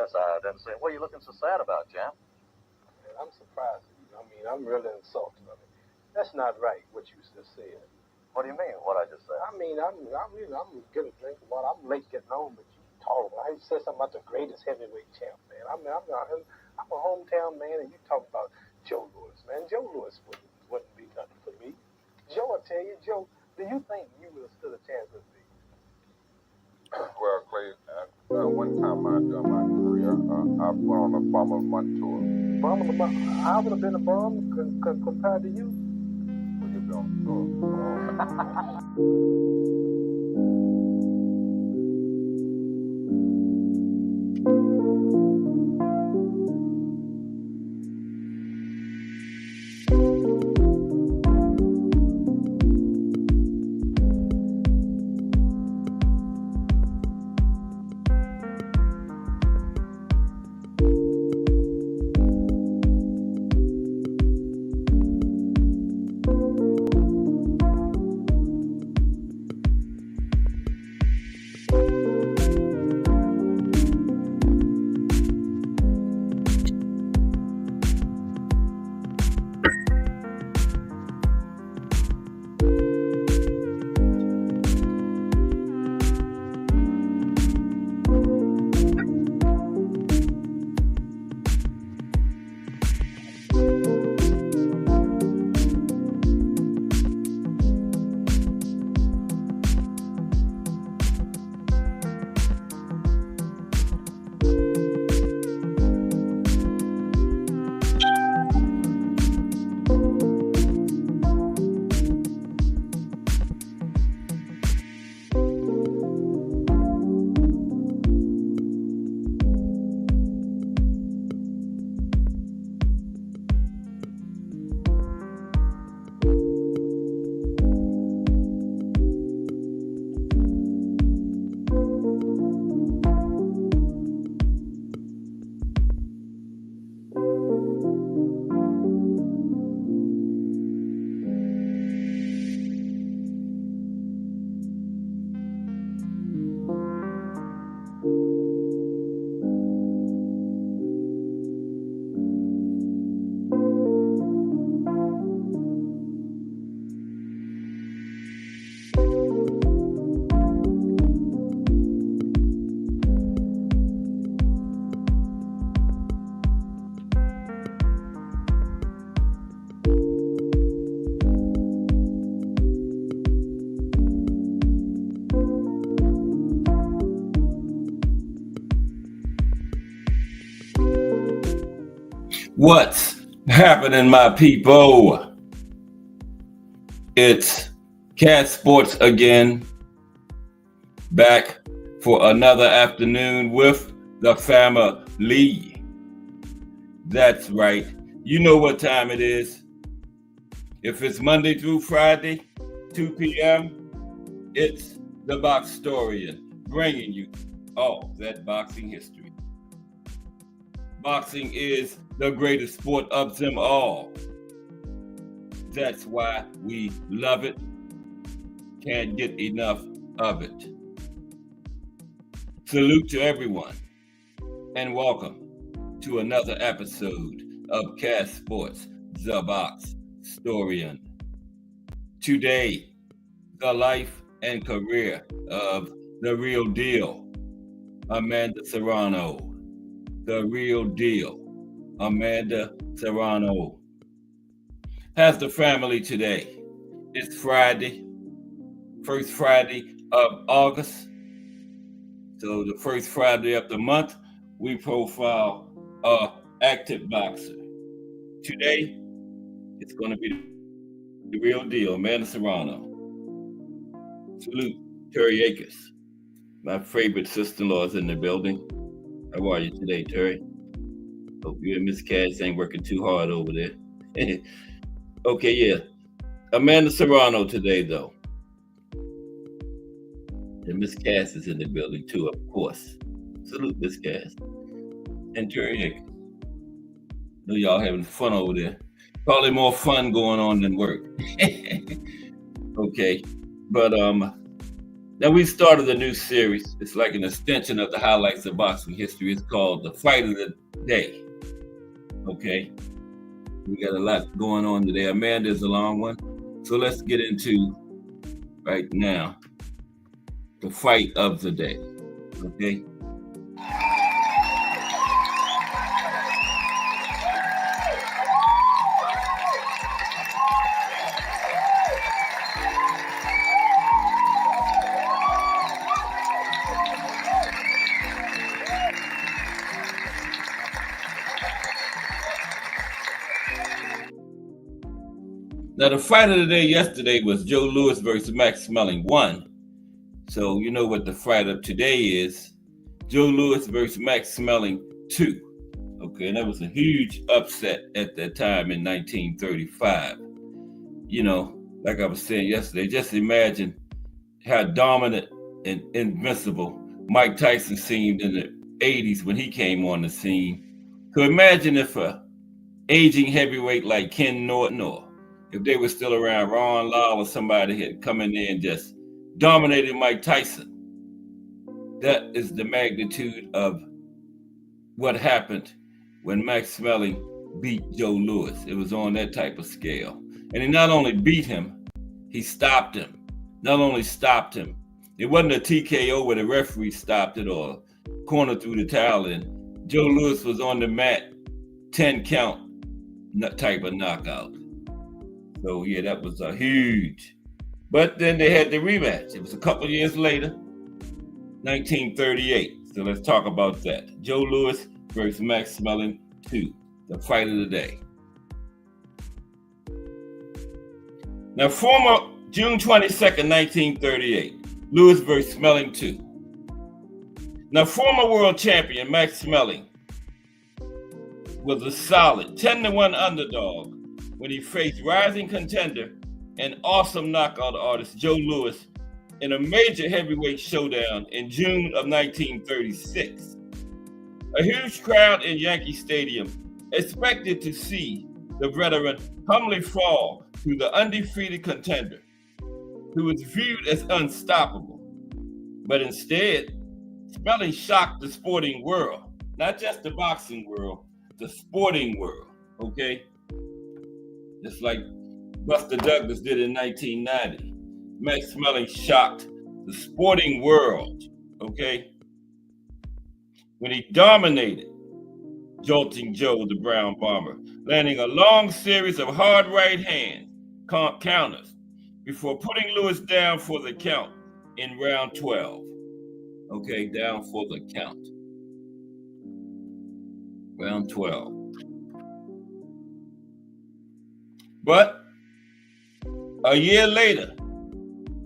Yes, I didn't say. What are you looking so sad about, Jam? Man, I'm surprised at you. I mean, I'm really insulted. I mean, that's not right what you just said. What do you mean, what I just said? I mean, I'm getting a drink of water. I'm late getting home, but you talk. I said something about the greatest heavyweight champ, man. I mean, I'm a hometown man, and you talk about Joe Louis, man. Joe Louis wouldn't be nothing for me. Joe, I tell you, Joe, do you think you would have stood a chance with me? Well, Clay, one time during my career, I went on a Bomb of the Month tour. Bomb of the month. I would have been a bomb compared to you. When you've been on the tour. What's happening, my people? It's Cat Sports again, back for another afternoon with the family. That's right. You know what time it is. If it's Monday through Friday, 2 p.m., it's the Boxtorian, bringing you all that boxing history. Boxing is the greatest sport of them all. That's why we love it. Can't get enough of it. Salute to everyone, and welcome to another episode of Cat Sports, the Boxtorian. Today, the life and career of the real deal, Amanda Serrano. The real deal, Amanda Serrano, has the family today. It's Friday, first Friday of August. So the first Friday of the month, we profile an active boxer. Today, it's going to be the real deal, Amanda Serrano. Salute, Terry Akers. My favorite sister-in-law is in the building. How are you today, Terry? Hope you and Miss Cass ain't working too hard over there. Okay, yeah. Amanda Serrano today, though. And Miss Cass is in the building, too, of course. Salute, Miss Cass. And Terry Akers. Know y'all having fun over there. Probably more fun going on than work. Okay. But Now we started a new series. It's like an extension of the highlights of boxing history. It's called The Fight of the Day. Okay. We got a lot going on today. Amanda's a long one. So let's get into right now the fight of the day. Okay. Now, the fight of the day yesterday was Joe Louis versus Max Schmeling 1. So you know what the fight of today is. Joe Louis versus Max Schmeling 2. Okay, and that was a huge upset at that time in 1935. You know, like I was saying yesterday, just imagine how dominant and invincible Mike Tyson seemed in the 80s when he came on the scene. So imagine if a aging heavyweight like Ken Norton, or if they were still around, Ron Lyle or somebody had come in there and just dominated Mike Tyson. That is the magnitude of what happened when Max Schmeling beat Joe Louis. It was on that type of scale. And he not only beat him, he stopped him. Not only stopped him, it wasn't a TKO where the referee stopped it or corner through the towel in. Joe Louis was on the mat, 10 count type of knockout. So yeah, that was a huge. But then they had the rematch. It was a couple years later, 1938. So let's talk about that. Joe Louis versus Max Schmeling 2, the fight of the day. Now, former June 22nd, 1938, Louis versus Schmeling 2. Now, former world champion Max Schmeling was a solid 10-1 underdog when he faced rising contender and awesome knockout artist Joe Louis in a major heavyweight showdown in June of 1936. A huge crowd in Yankee Stadium expected to see the veteran humbly fall to the undefeated contender, who was viewed as unstoppable. But instead, Schmeling shocked the sporting world, not just the boxing world, the sporting world, okay? Just like Buster Douglas did in 1990. Max Schmeling shocked the sporting world, okay? When he dominated Jolting Joe, the Brown Bomber, landing a long series of hard right hand counters before putting Louis down for the count in round 12. Okay, down for the count. Round 12. But a year later,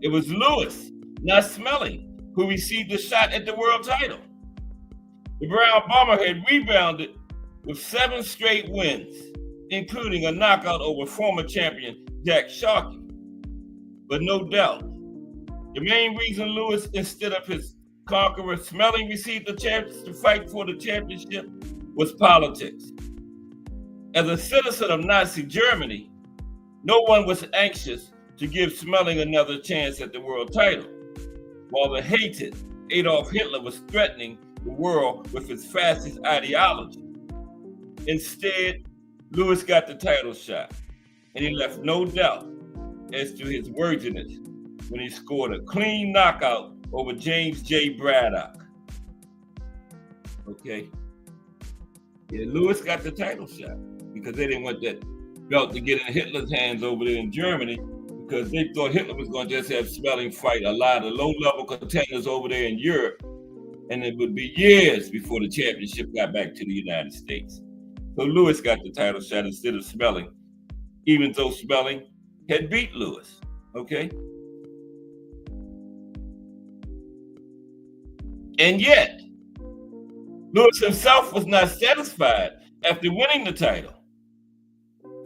it was Louis, not Schmeling, who received the shot at the world title. The Brown Bomber had rebounded with 7 straight wins, including a knockout over former champion Jack Sharkey. But no doubt, the main reason Louis, instead of his conqueror Schmeling, received the chance to fight for the championship was politics. As a citizen of Nazi Germany, no one was anxious to give Schmeling another chance at the world title, while the hated Adolf Hitler was threatening the world with his fascist ideology. Instead, Louis got the title shot, and he left no doubt as to his worthiness when he scored a clean knockout over James J. Braddock. Okay? Yeah, Louis got the title shot because they didn't want that belt to get in Hitler's hands over there in Germany, because they thought Hitler was going to just have Schmeling fight a lot of low-level contenders over there in Europe, and it would be years before the championship got back to the United States. So Louis got the title shot instead of Schmeling, even though Schmeling had beat Louis, okay? And yet, Louis himself was not satisfied after winning the title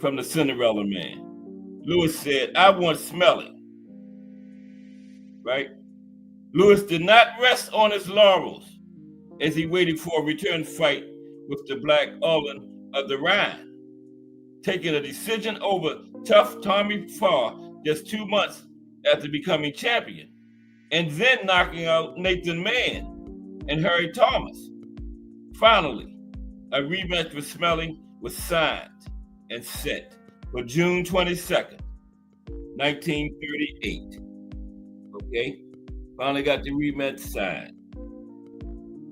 from the Cinderella Man. Louis said, I want Schmeling, right? Louis did not rest on his laurels as he waited for a return fight with the Black Ulin of the Rhine, taking a decision over tough Tommy Farr just 2 months after becoming champion. and then knocking out Nathan Mann and Harry Thomas. Finally, a rematch with Smelling was signed and set for June 22nd, 1938. Okay, finally got the rematch signed.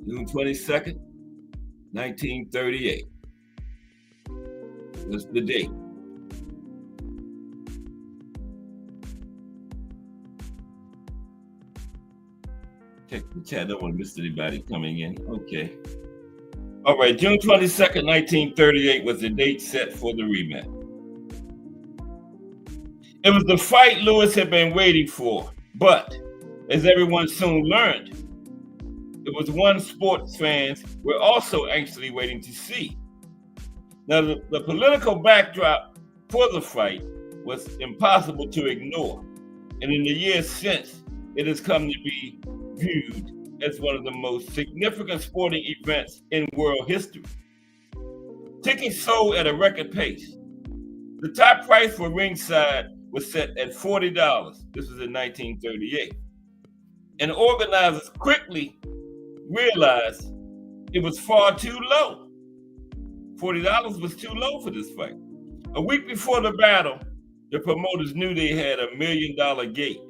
June 22nd, 1938. That's the date. Check the chat. I don't want to miss anybody coming in. Okay. All right. June 22nd, 1938 was the date set for the rematch. It was the fight Lewis had been waiting for, but as everyone soon learned, it was one sports fans were also anxiously waiting to see. Now, the political backdrop for the fight was impossible to ignore, and in the years since, it has come to be viewed as one of the most significant sporting events in world history. Tickets sold at a record pace. The top price for ringside was set at $40. This was in 1938. And organizers quickly realized it was far too low. $40 was too low for this fight. A week before the battle, the promoters knew they had $1 million gate.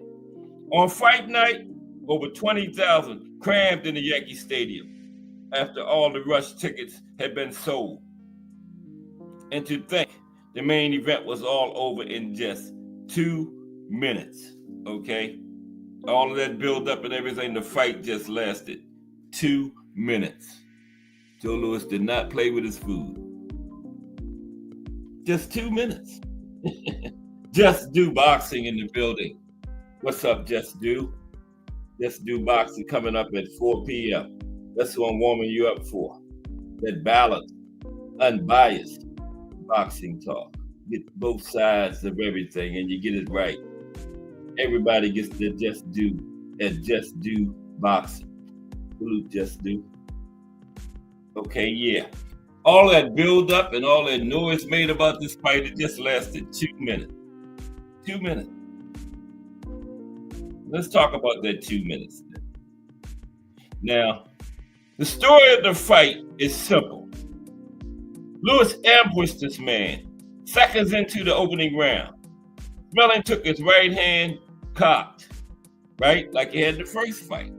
On fight night, over 20,000 crammed in the Yankee Stadium after all the rush tickets had been sold. And to think the main event was all over in just 2 minutes, okay? All of that build up and everything, the fight just lasted 2 minutes. Joe Louis did not play with his food. Just 2 minutes. Just Do Boxing in the building. What's up, Just Do? Just Do Boxing coming up at 4 p.m. That's who I'm warming you up for. That balanced, unbiased boxing talk. Get both sides of everything and you get it right. Everybody gets to Just Do at Just Do Boxing. Salute Just Do. Okay, yeah. All that build up and all that noise made about this fight, it just lasted 2 minutes. 2 minutes. Let's talk about that 2 minutes. Now, the story of the fight is simple. Lewis ambushed this man seconds into the opening round. Smelling took his right hand cocked, right? Like he had the first fight.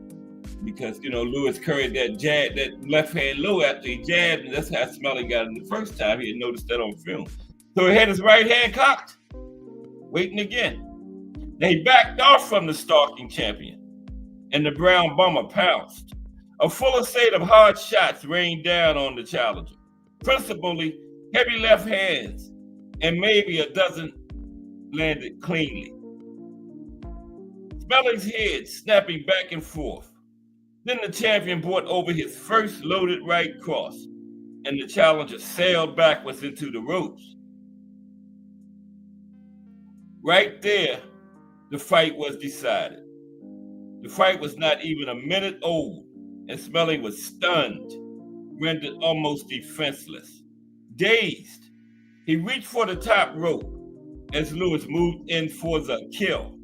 Because, Lewis carried that jab, that left hand low after he jabbed, and that's how Smelling got him the first time. He had noticed that on film. So he had his right hand cocked, waiting again. Now he backed off from the stalking champion, and the brown bomber pounced. A full set of hard shots rained down on the challenger, principally heavy left hands, and maybe a dozen landed cleanly. Smelling's head snapping back and forth. Then the champion brought over his first loaded right cross, and the challenger sailed backwards into the ropes. Right there, the fight was decided. The fight was not even a minute old, and Smelling was stunned, rendered almost defenseless. Dazed, he reached for the top rope as Lewis moved in for the kill.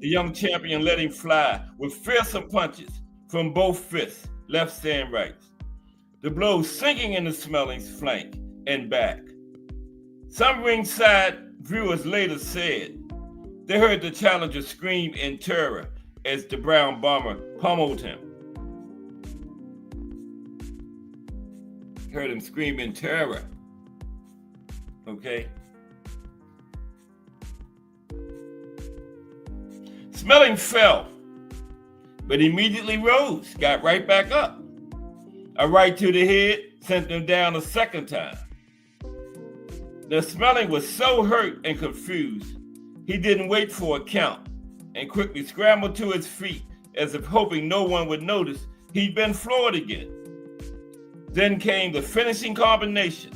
The young champion let him fly with fearsome punches from both fists, lefts and rights. The blows sinking into Smelling's flank and back. Some ringside viewers later said they heard the challenger scream in terror as the brown bomber pummeled him. Heard him scream in terror. Okay. Smelling fell, but immediately rose, got right back up. A right to the head sent him down a second time. The Smelling was so hurt and confused, he didn't wait for a count and quickly scrambled to his feet as if hoping no one would notice he'd been floored again. Then came the finishing combination.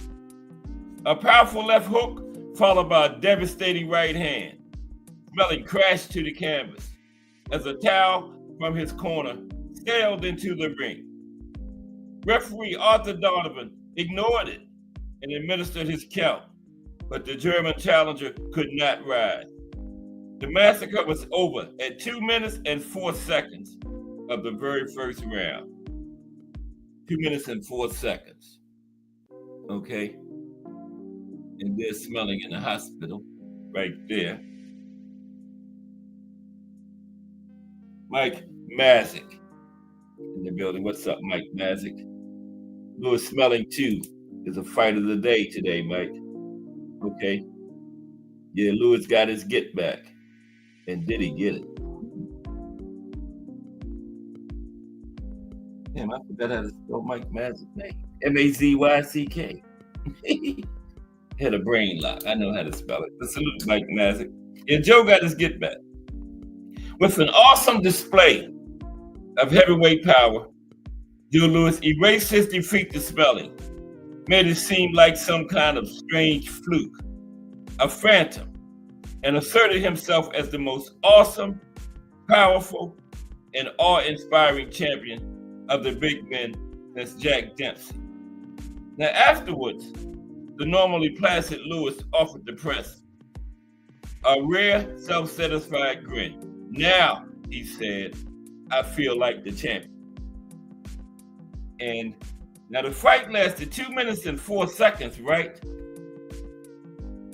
A powerful left hook followed by a devastating right hand. Smelling crashed to the canvas as a towel from his corner sailed into the ring. Referee Arthur Donovan ignored it and administered his count, but the German challenger could not rise. The massacre was over at 2 minutes and 4 seconds of the very first round. 2 minutes and 4 seconds. Okay? And they're smelling in the hospital right there. Mike Mazik in the building. What's up, Mike Mazik? Lewis Smelling 2 is a fight of the day today, Mike. Okay? Yeah, Lewis got his get back. And did he get it? Damn, I forgot how to spell Mike Mazik's name. Mazyck. Had a brain lock. I know how to spell it. But salute Mike Mazik. Yeah, Joe got his get back. With an awesome display of heavyweight power, Joe Louis erased his defeat to Smelling, made it seem like some kind of strange fluke, a phantom, and asserted himself as the most awesome, powerful, and awe-inspiring champion of the big men since Jack Dempsey. Now afterwards, the normally placid Lewis offered the press a rare, self-satisfied grin. Now, he said, I feel like the champion. And now the fight lasted 2 minutes and 4 seconds, right?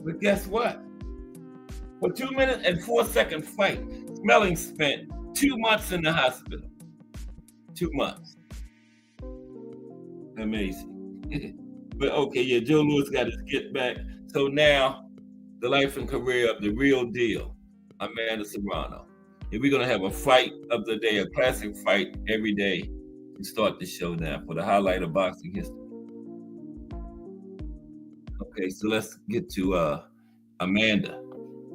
But guess what? For 2 minutes and 4 second fight, Smelling spent 2 months in the hospital. 2 months. Amazing. But okay, yeah, Joe Louis got his get back. So now, the life and career of the real deal, Amanda Serrano. And we're going to have a fight of the day, a classic fight every day to start the show now for the highlight of boxing history. Okay, so let's get to Amanda,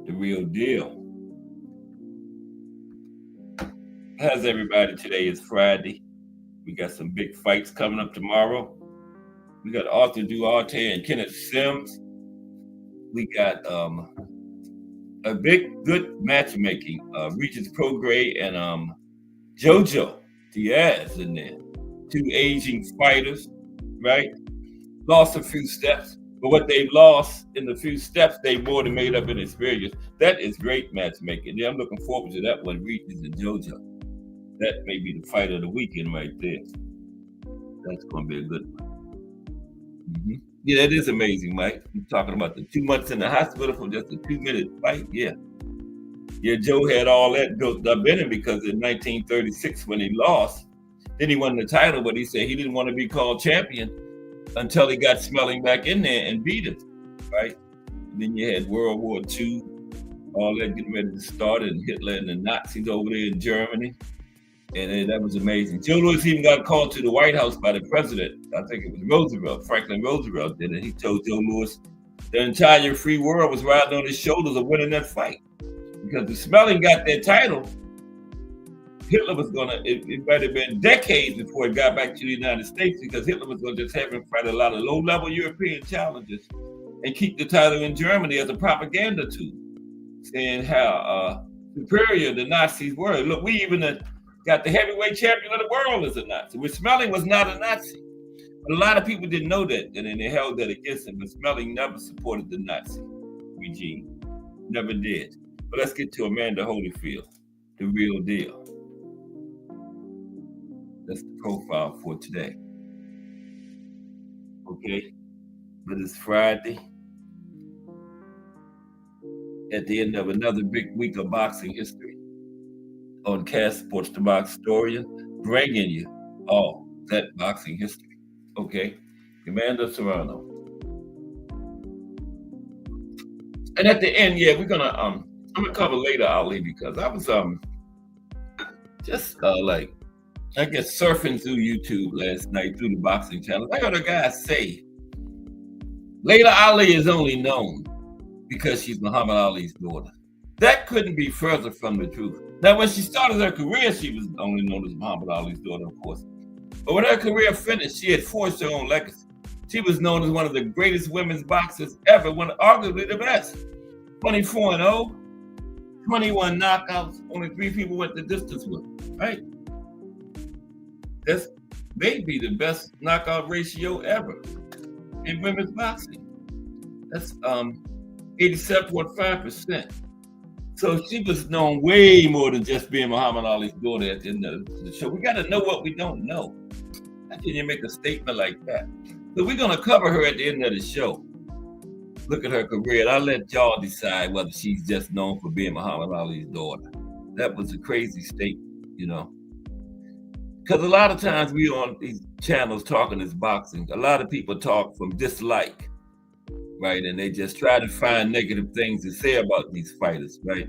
the real deal. How's everybody? Today is Friday. We got some big fights coming up tomorrow. We got Arthur Duarte and Kenneth Sims. We got a big, good matchmaking. Regis Prograis and Jojo Diaz in there. 2 aging fighters, right? Lost a few steps, but what they lost in the few steps, they more than made up in experience. That is great matchmaking. Yeah, I'm looking forward to that one, Regis and Jojo. That may be the fight of the weekend right there. That's going to be a good one. Mm-hmm. Yeah, that is amazing, Mike. You're talking about the 2 months in the hospital for just a 2-minute fight. Yeah. Yeah, Joe had all that built up in him because in 1936, when he lost, then he won the title, but he said he didn't want to be called champion until he got Smelling back in there and beat him, right? And then you had World War II, all that getting ready to start, and Hitler and the Nazis over there in Germany. And that was amazing. Joe Louis even got called to the White House by the president. I think it was Roosevelt, Franklin Roosevelt did it. He told Joe Louis the entire free world was riding on his shoulders of winning that fight. Because the Smelling got that title, Hitler was it might have been decades before it got back to the United States, because Hitler was going to just have him fight a lot of low-level European challengers and keep the title in Germany as a propaganda tool, saying how superior the Nazis were. Look, we even got the heavyweight champion of the world as a Nazi, which Smelling was not a Nazi. But a lot of people didn't know that, and they held that against him. But Smelling never supported the Nazi regime. Never did. But let's get to Amanda Holyfield, the real deal. That's the profile for today. Okay? But it's Friday. At the end of another big week of boxing history. On Cast Sports, the Box Historian, bringing you all that boxing history. Okay, Amanda Serrano. And at the end, yeah, we're gonna I'm gonna cover later Ali, because I was just like, I guess, surfing through YouTube last night through the boxing channel. I heard a guy say Layla Ali is only known because she's Muhammad Ali's daughter. That couldn't be further from the truth. Now, when she started her career, she was only known as Muhammad Ali's daughter, of course. But when her career finished, she had forged her own legacy. She was known as one of the greatest women's boxers ever, arguably the best. 24-0, 21 knockouts, only 3 people went the distance with her, right? That's maybe the best knockout ratio ever in women's boxing. That's 87.5%. So she was known way more than just being Muhammad Ali's daughter at the end of the show. We got to know what we don't know. How can you make a statement like that? So we're going to cover her at the end of the show. Look at her career. And I'll let y'all decide whether she's just known for being Muhammad Ali's daughter. That was a crazy statement, you know. Because a lot of times we on these channels talking this boxing, a lot of people talk from dislike, right? And they just try to find negative things to say about these fighters, right?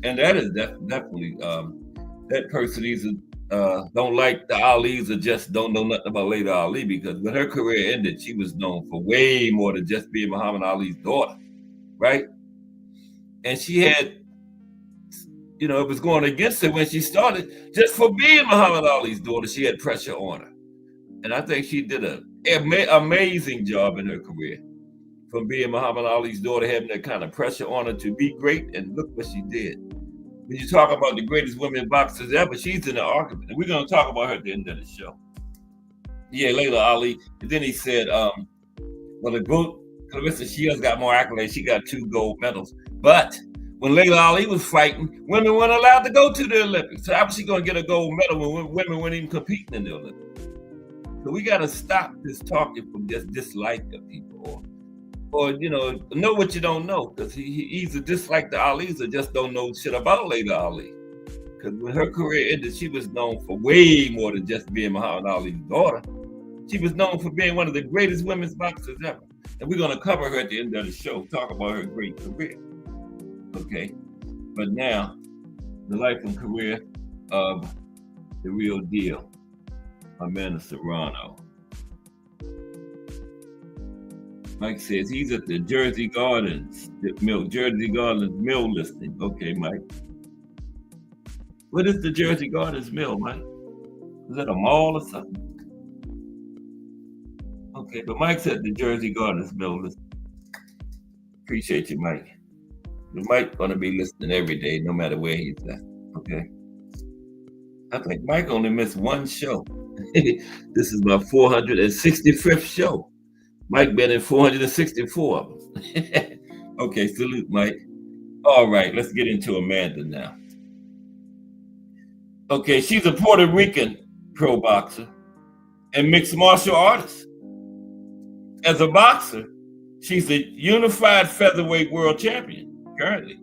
And that is definitely, that person either don't like the Alis or just don't know nothing about Layla Ali, because when her career ended, she was known for way more than just being Muhammad Ali's daughter, right? And she had, you know, it was going against her when she started. Just for being Muhammad Ali's daughter, she had pressure on her. And I think she did an amazing job in her career. From being Muhammad Ali's daughter, having that kind of pressure on her to be great, and look what she did. When you talk about the greatest women boxers ever, she's in the argument. And we're going to talk about her at the end of the show. Yeah, Layla Ali. And then he said, well, the GOAT, Clarissa Shields got more accolades. She got 2 gold medals. But when Layla Ali was fighting, women weren't allowed to go to the Olympics. So how was she going to get a gold medal when women weren't even competing in the Olympics? So we got to stop this talking from just dislike of people, or you know what you don't know, because he either dislike the Alis or just don't know shit about Layla Ali. Because when her career ended, she was known for way more than just being Muhammad Ali's daughter. She was known for being one of the greatest women's boxers ever. And we're going to cover her at the end of the show, talk about her great career. Okay, but now, the life and career of the real deal, Amanda Serrano. Mike says he's at the Jersey Gardens mill listing. Okay, Mike. What is the Jersey Gardens mill, Mike? Is that a mall or something? Okay, but Mike's at the Jersey Gardens mill listing. Appreciate you, Mike. Mike gonna be listening every day, no matter where he's at. Okay. I think Mike only missed 1 show. This is my 465th show. Mike been in 464 of them. Okay, salute, Mike. All right, let's get into Amanda now. Okay, she's a Puerto Rican pro boxer and mixed martial artist. As a boxer, she's a unified featherweight world champion currently,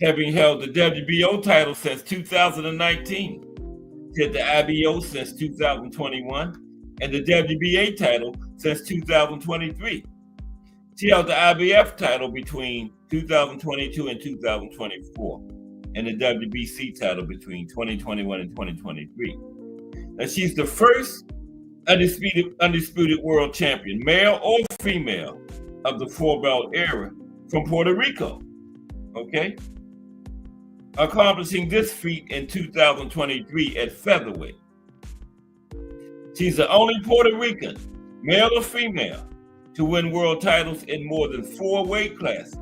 having held the WBO title since 2019, held the IBO since 2021, and the WBA title since 2023. She held the IBF title between 2022 and 2024, and the WBC title between 2021 and 2023. Now, she's the first undisputed world champion, male or female, of the 4-belt era from Puerto Rico. Okay? Accomplishing this feat in 2023 at featherweight. She's the only Puerto Rican, male or female, to win world titles in more than 4 weight classes.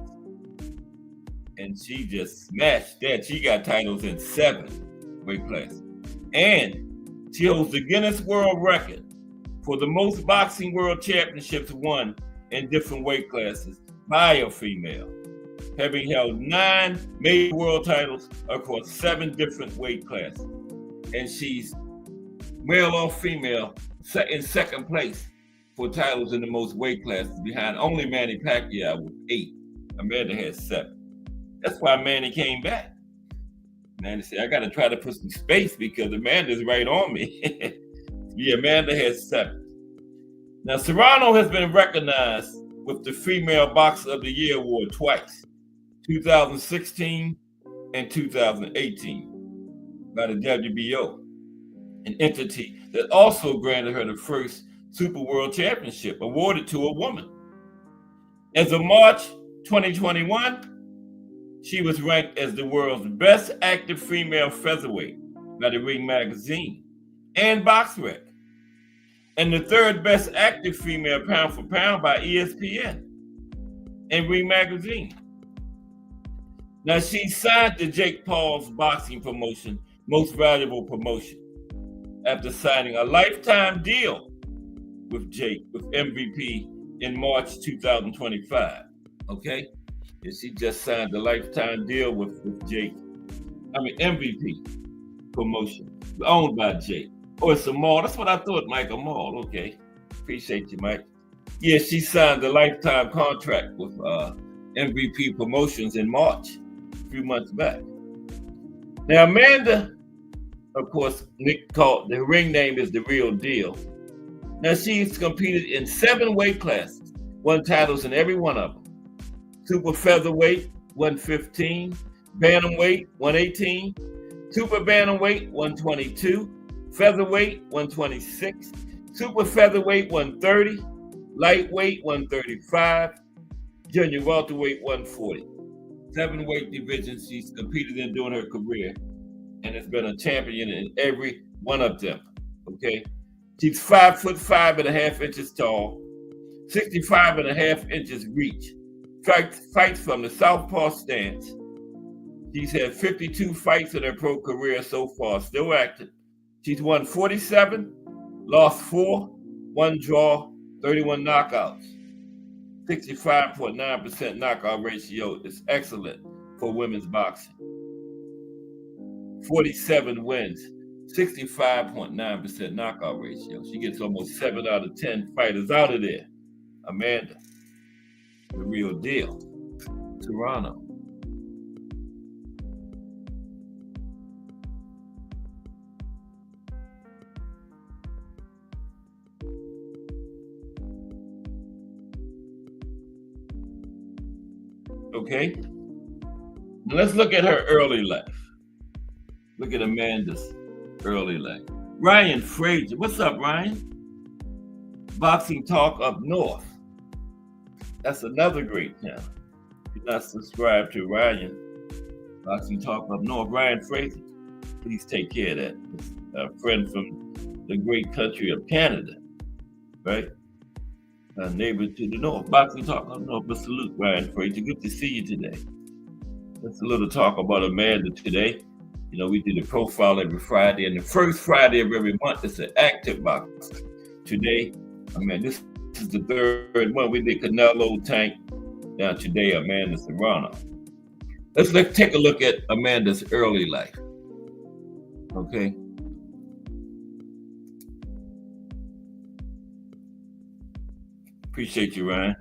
And she just smashed that. She got titles in 7 weight classes. And she holds the Guinness World Record for the most boxing world championships won in different weight classes by a female, having held 9 major world titles across 7 different weight classes. And she's male or female in second place for titles in the most weight classes, behind only Manny Pacquiao with 8. Amanda has 7. That's why Manny came back. Manny said, I got to try to put some space because Amanda's right on me. Yeah, Amanda has 7. Now, Serrano has been recognized with the Female Boxer of the Year award twice, 2016 and 2018, by the WBO, an entity that also granted her the first Super World Championship awarded to a woman. As of March 2021, she was ranked as the world's best active female featherweight by the Ring Magazine and BoxRec, and the 3rd best active female pound for pound by ESPN and Ring Magazine. Now, she signed to Jake Paul's boxing promotion, Most Valuable Promotion, after signing a lifetime deal with Jake, with MVP, in March 2025. Okay? And she just signed a lifetime deal with MVP Promotion, owned by Jake. Oh, it's a mall. That's what I thought, Mike, a mall. Okay. Appreciate you, Mike. Yeah, she signed a lifetime contract with MVP Promotions in March, a few months back. Now, Amanda, of course, Nick called, the ring name is The Real Deal. Now, she's competed in 7 weight classes, won titles in every one of them. Super featherweight, 115. Bantamweight, 118. Super bantamweight, 122. Featherweight, 126. Super featherweight, 130. Lightweight, 135. Junior welterweight, 140. 7 weight divisions she's competed in during her career, and has been a champion in every one of them. Okay, she's 5'5.5 inches tall, 65.5 inches reach. Fights from the southpaw stance. She's had 52 fights in her pro career so far, still active. She's won 47, lost 4, 1 draw, 31 knockouts. 65.9% knockout ratio is excellent for women's boxing. 47 wins, 65.9% knockout ratio. She gets almost 7 out of 10 fighters out of there. Amanda, The Real Deal. Serrano. Okay, now let's look at her early life. Look at Amanda's early life. Ryan Frazier, what's up, Ryan? Boxing Talk Up North. That's another great channel. If you're not subscribed to Ryan, Boxing Talk Up North, Ryan Frazier, please take care of that. It's a friend from the great country of Canada, right? A neighbor to the north. Boxing Talk Up North, but salute Ryan Frazier. Good to see you today. Let's a little talk about Amanda today. You know, we do the profile every Friday, and the first Friday of every month is an active box. Today, this is the third one. We did Canelo, Tank. Now today, Amanda Serrano. Let's take a look at Amanda's early life. Okay. Appreciate you, Ryan.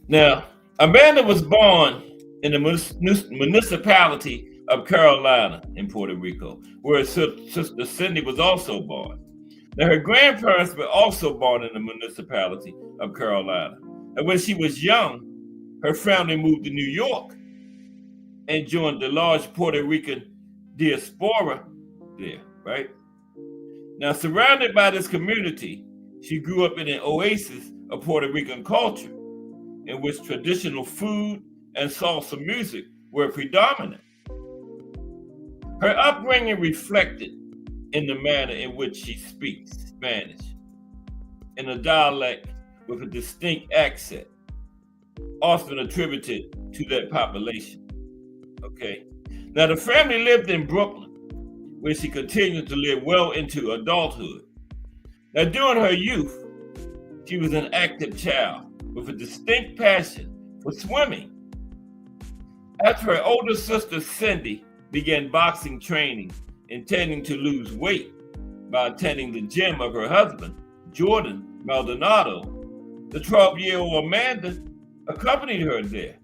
Now, Amanda was born in the municipality of Carolina in Puerto Rico, where her sister Cindy was also born. Now, her grandparents were also born in the municipality of Carolina. And when she was young, her family moved to New York and joined the large Puerto Rican diaspora there, right? Now, surrounded by this community, she grew up in an oasis of Puerto Rican culture in which traditional food and salsa music were predominant. Her upbringing reflected in the manner in which she speaks Spanish, in a dialect with a distinct accent, often attributed to that population. Okay. Now, the family lived in Brooklyn, where she continued to live well into adulthood. Now, during her youth, she was an active child with a distinct passion for swimming. After her older sister Cindy began boxing training, intending to lose weight by attending the gym of her husband, Jordan Maldonado, the 12-year-old Amanda accompanied her there.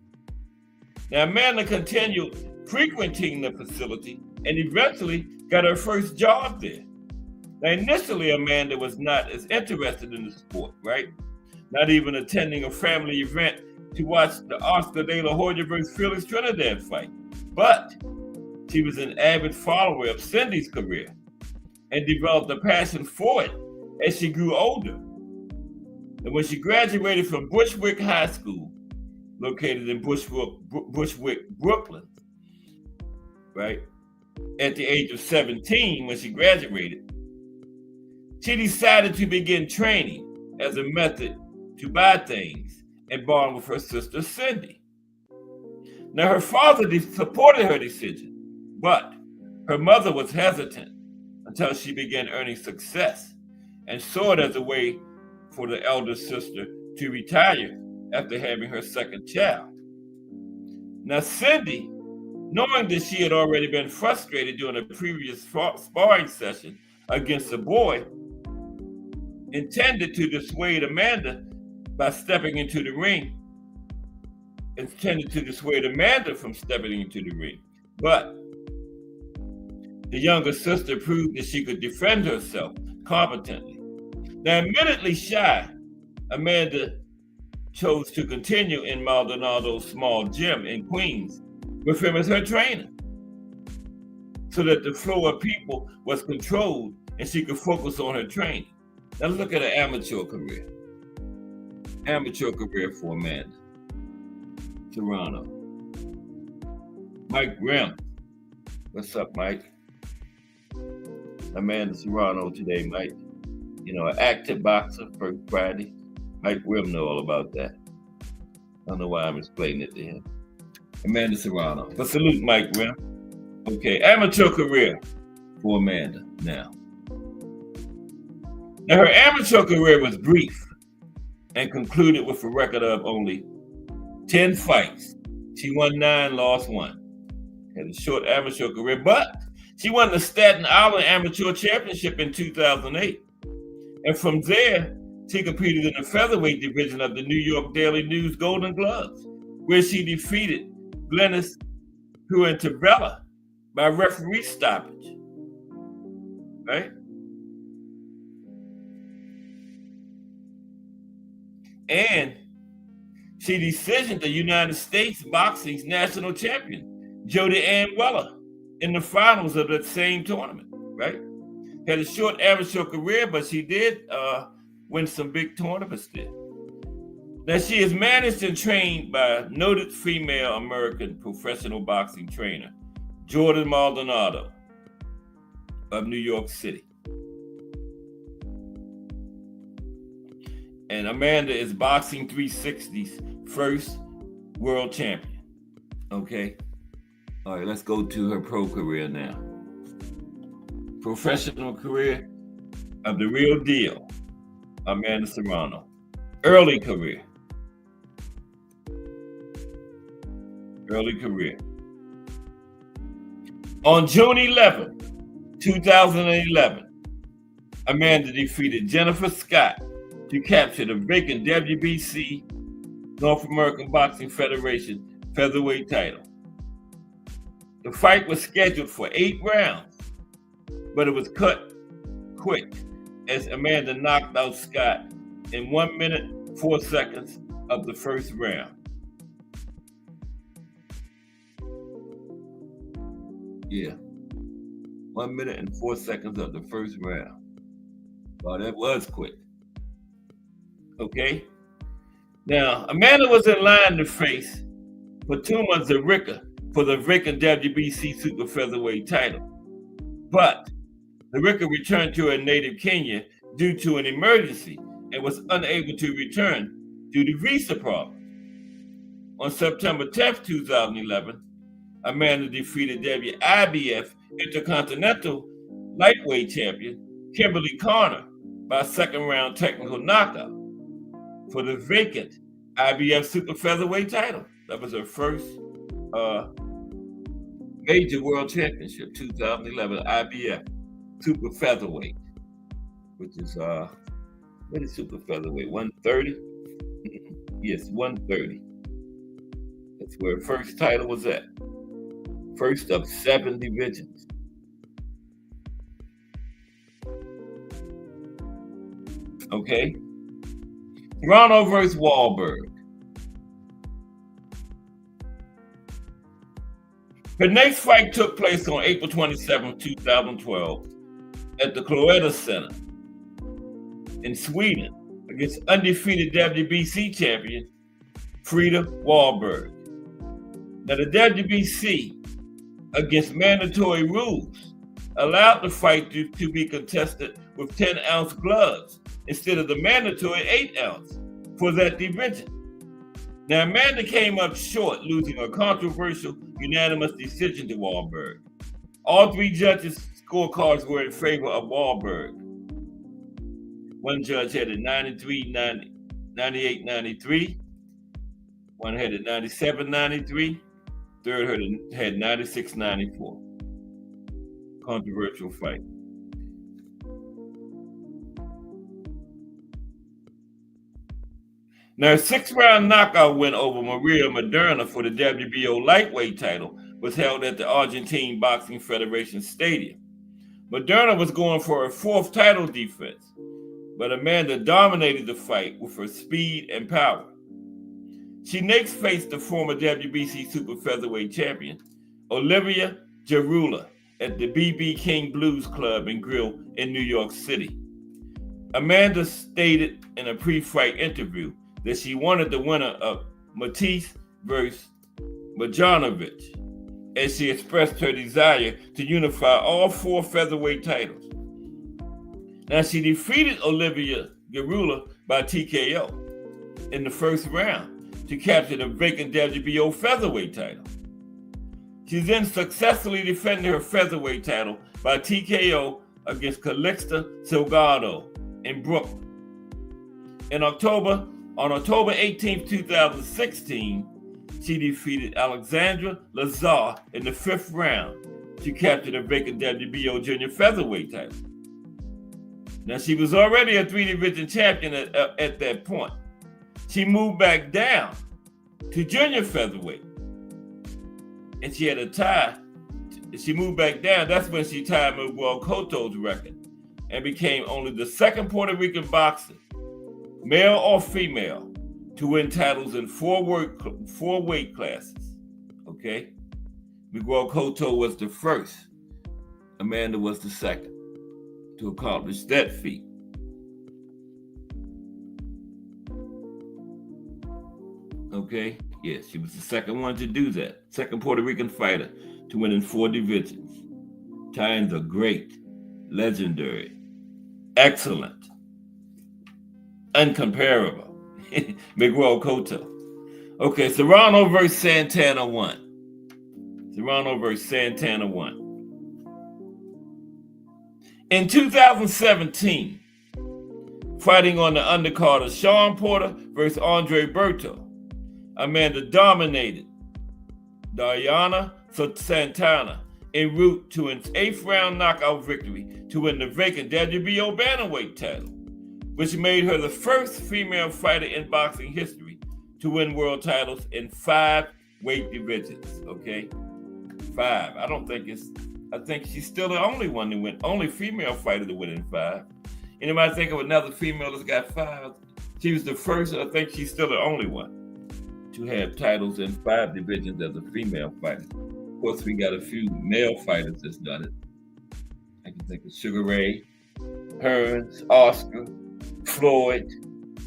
Now, Amanda continued frequenting the facility and eventually got her first job there. Now, initially, Amanda was not as interested in the sport, right? Not even attending a family event to watch the Oscar De La Hoya versus Felix Trinidad fight. But she was an avid follower of Cindy's career and developed a passion for it as she grew older. And when she graduated from Bushwick High School, located in Bushwick, Brooklyn, right? At the age of 17, when she graduated, she decided to begin training as a method to buy things and bond with her sister Cindy. Now, her father supported her decision, but her mother was hesitant until she began earning success and saw it as a way for the elder sister to retire after having her second child. Now, Cindy, knowing that she had already been frustrated during a previous sparring session against the boy, intended to dissuade Amanda by stepping into the ring, intended to dissuade Amanda from stepping into the ring. But the younger sister proved that she could defend herself competently. Now, admittedly shy, Amanda chose to continue in Maldonado's small gym in Queens with him as her trainer, so that the flow of people was controlled and she could focus on her training. Now look at her amateur career. Amateur career for Amanda Serrano. Mike Grimm. What's up, Mike? Amanda Serrano today, Mike. You know, an active boxer for Friday. Mike Grimm know all about that. I don't know why I'm explaining it to him. Amanda Serrano. But salute Mike Grimm. Okay, amateur career for Amanda now. Now, her amateur career was brief and concluded with a record of only 10 fights. She won 9, lost 1. Had a short amateur career, but she won the Staten Island Amateur Championship in 2008. And from there, she competed in the featherweight division of the New York Daily News Golden Gloves, where she defeated Glennis Puentabella by referee stoppage. Right? And she decisioned the United States boxing's national champion, Jody Ann Weller, in the finals of that same tournament, right? Had a short amateur career, but she did win some big tournaments there. Now, she is managed and trained by noted female American professional boxing trainer, Jordan Maldonado of New York City. And Amanda is Boxing 360's first world champion. Okay? All right, let's go to her pro career now. Professional career of the real deal, Amanda Serrano. Early career. On June 11, 2011, Amanda defeated Jennifer Scott to capture the vacant WBC North American Boxing Federation featherweight title. The fight was scheduled for 8 rounds, but it was cut quick as Amanda knocked out Scott in 1 minute, 4 seconds of the first round. Yeah, 1 minute and 4 seconds of the first round. Wow, that was quick. Okay. Now, Amanda was in line to face Fatuma Zarika for the vacant WBC Super Featherweight title. But Zarika returned to her native Kenya due to an emergency and was unable to return due to visa problems. On September 10th, 2011, Amanda defeated WIBF Intercontinental Lightweight Champion Kimberly Connor by a second-round technical knockout for the vacant IBF Super Featherweight title. That was her first major world championship, 2011 IBF Super Featherweight, which is what is Super Featherweight? 130? Yes, 130. That's where her first title was at. First of 7 divisions. Okay. Serrano versus Wahlberg. Her next fight took place on April 27, 2012 at the Cloetta Center in Sweden against undefeated WBC champion Frida Wahlberg. Now, the WBC, against mandatory rules, allowed the fight to be contested with 10-ounce gloves instead of the mandatory 8-ounce for that division. Now, Amanda came up short, losing a controversial unanimous decision to Wahlberg. All 3 judges' scorecards were in favor of Wahlberg. One judge had it 93, 98, 93. One had it 97, 93. Third had 96-94. Controversial fight. Now, a 6-round knockout win over Maria Moderna for the WBO lightweight title was held at the Argentine Boxing Federation Stadium. Moderna was going for her 4th title defense, but Amanda dominated the fight with her speed and power. She next faced the former WBC super featherweight champion, Olivia Jarula, at the B.B. King Blues Club and Grill in New York City. Amanda stated in a pre-fight interview that she wanted the winner of Matisse versus Bojanovic, as she expressed her desire to unify all 4 featherweight titles. Now, she defeated Olivia Jarula by TKO in the first round to capture the vacant WBO featherweight title. She then successfully defended her featherweight title by TKO against Calixta Salgado in Brooklyn. On October 18, 2016, she defeated Alexandra Lazar in the 5th round to capture the vacant WBO junior featherweight title. Now, she was already a 3-division champion at that point. She moved back down to junior featherweight, and she had a tie. She moved back down. That's when she tied Miguel Cotto's record and became only the 2nd Puerto Rican boxer, male or female, to win titles in 4 weight classes. Okay? Miguel Cotto was the first. Amanda was the second to accomplish that feat. Okay? Yes, she was the second one to do that. Second Puerto Rican fighter to win in 4 divisions. Times are great, legendary, excellent, uncomparable. Miguel Cotto. Okay, Serrano versus Santana 1. Serrano versus Santana 1. In 2017, fighting on the undercard of Sean Porter versus Andre Berto, Amanda dominated Diana Santana en route to an 8th round knockout victory to win the vacant WBO bantamweight title, which made her the first female fighter in boxing history to win world titles in 5 weight divisions. Okay, 5. I think she's still the only one to win, only female fighter to win in 5. Anybody think of another female that's got 5? She was the first. I think she's still the only one to have titles in 5 divisions as a female fighter. Of course, we got a few male fighters that's done it. I can think of Sugar Ray, Hearns, Oscar, Floyd,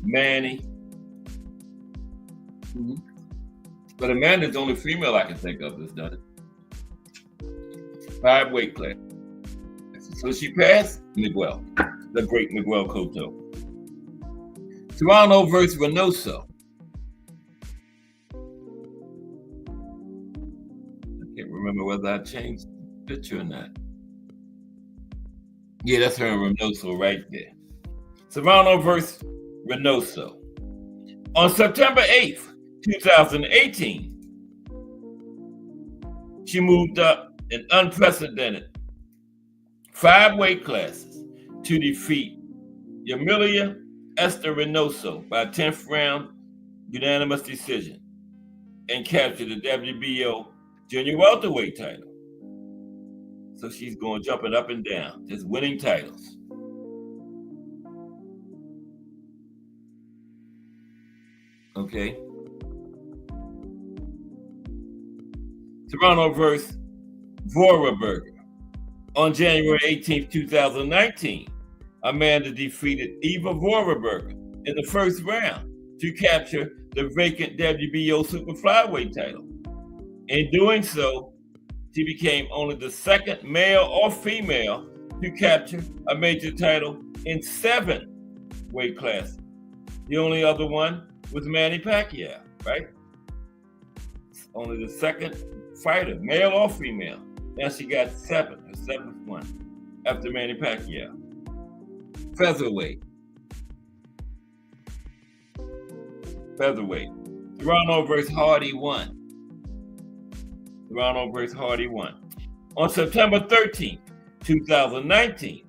Manny. But Amanda's the only female I can think of that's done it. 5 weight classes. So she passed Miguel, the great Miguel Cotto. Serrano versus Reynoso. I can't remember whether I changed the picture or not. Yeah, that's her and Reynoso right there. Serrano versus Reynoso. On September 8th, 2018, she moved up an unprecedented 5 weight classes to defeat Yamilia Esther Reynoso by 10th round unanimous decision and capture the WBO junior welterweight title. So she's going jumping up and down, just winning titles. Okay. Serrano versus Vorarlberger. On January 18th, 2019, Amanda defeated Eva Vorarlberger in the first round to capture the vacant WBO super flyweight title. In doing so, she became only the second male or female to capture a major title in 7 weight classes. The only other one was Manny Pacquiao, right? It's only the second fighter, male or female. Now she got 7, her 7th one, after Manny Pacquiao. Featherweight. Serrano versus Hardy 1. Serrano versus Hardy won. On September 13th, 2019,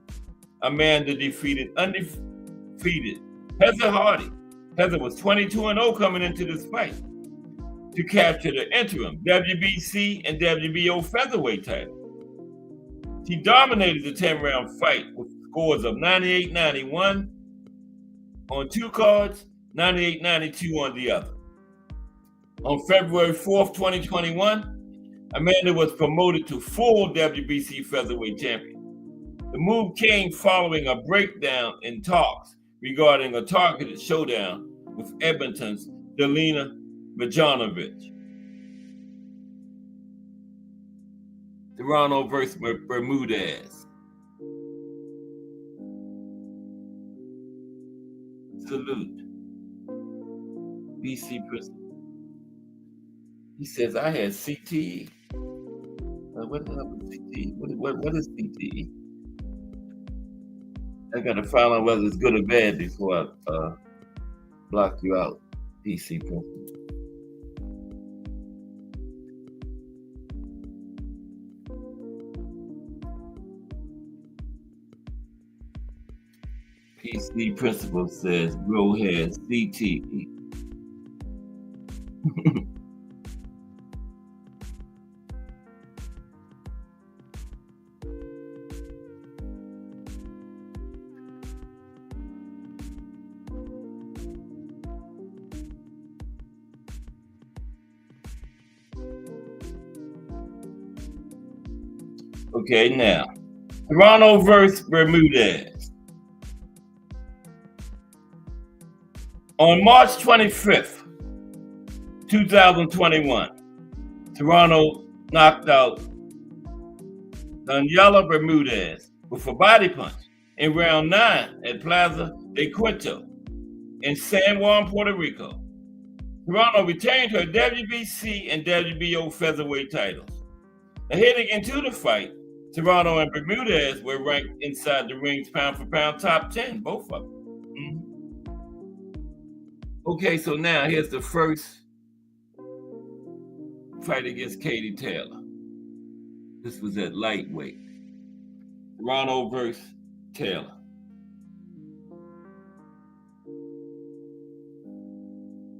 Amanda defeated undefeated Heather Hardy. Heather was 22-0 coming into this fight to capture the interim WBC and WBO featherweight title. She dominated the 10-round fight with scores of 98-91 on two cards, 98-92 on the other. On February 4th, 2021, Amanda was promoted to full WBC featherweight champion. The move came following a breakdown in talks regarding a targeted showdown with Edmonton's Delina Majanovic. Serrano versus Bermudez. Salute. BC Prison. He says, I had CTE. What the hell is CTE? What is CTE? I got to find out whether it's good or bad before I block you out, BC Prison. PC Principal says bro has CTE. Okay, now, Serrano versus Bermudez. On March 25th, 2021, Serrano knocked out Daniela Bermudez with a body punch in round 9 at Plaza de Quito in San Juan, Puerto Rico. Serrano retained her WBC and WBO featherweight titles. Now, heading into the fight, Serrano and Bermudez were ranked inside the ring's pound-for-pound top 10, both of them. Okay, so now here's the first fight against Katie Taylor. This was at lightweight. Serrano versus Taylor.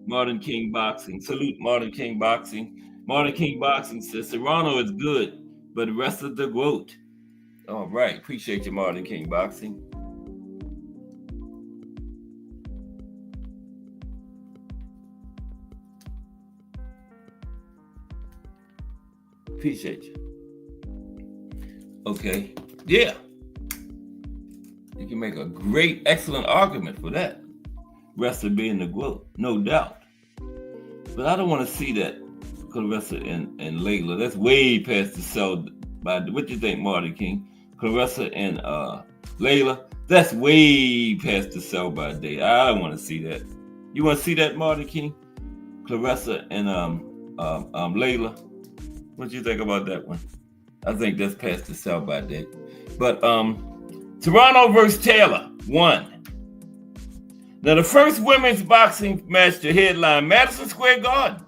Martin King Boxing. Salute Martin King Boxing. Martin King Boxing says Serrano is good, but the rest of the goat. All right, appreciate you, Martin King Boxing. Appreciate you. Okay, yeah. You can make a great, excellent argument for that. Wrestler being the GOAT, no doubt. But I don't want to see that Clarissa and Layla. That's way past the sell by. What do you think, Marty King? Clarissa and Layla. That's way past the sell by date. I don't want to see that. You want to see that, Marty King? Clarissa and Layla. What do you think about that one? I think that's past the sell by date. But Serrano versus Taylor won. Now, the first women's boxing match to headline Madison Square Garden,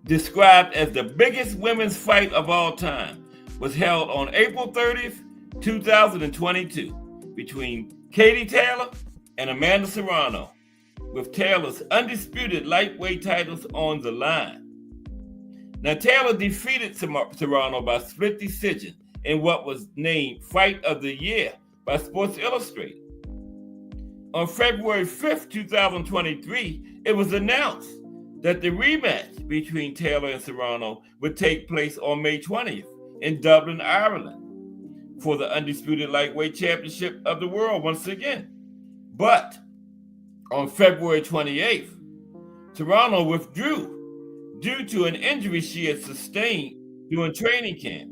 described as the biggest women's fight of all time, was held on April 30th, 2022, between Katie Taylor and Amanda Serrano, with Taylor's undisputed lightweight titles on the line. Now, Taylor defeated Serrano by split decision in what was named Fight of the Year by Sports Illustrated. On February 5th, 2023, it was announced that the rematch between Taylor and Serrano would take place on May 20th in Dublin, Ireland, for the undisputed lightweight championship of the world once again. But on February 28th, Serrano withdrew due to an injury she had sustained during training camp.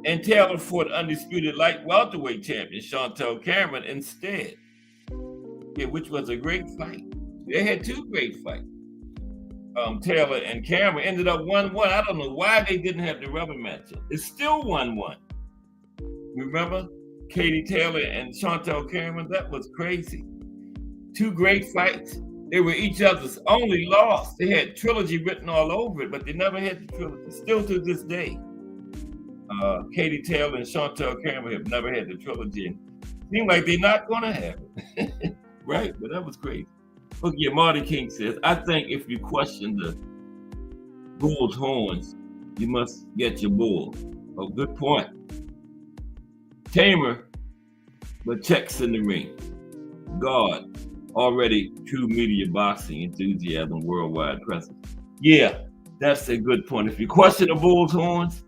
And Taylor fought undisputed light welterweight champion Chantel Cameron instead. Yeah, which was a great fight. They had two great fights. Taylor and Cameron ended up 1-1. I don't know why they didn't have the rubber matchup. It's still 1-1. Remember Katie Taylor and Chantel Cameron? That was crazy. Two great fights. They were each other's only loss. They had trilogy written all over it, but they never had the trilogy. Still to this day, Katie Taylor and Chantel Cameron have never had the trilogy. And seems like they're not going to have it. Right? But that was crazy. Look, yeah, Marty King says, I think if you question the bull's horns, you must get your bull. Oh, good point. Tamer, but checks in the ring. God, already true media boxing enthusiasm, worldwide presence. Yeah, that's a good point. If you question the bull's horns,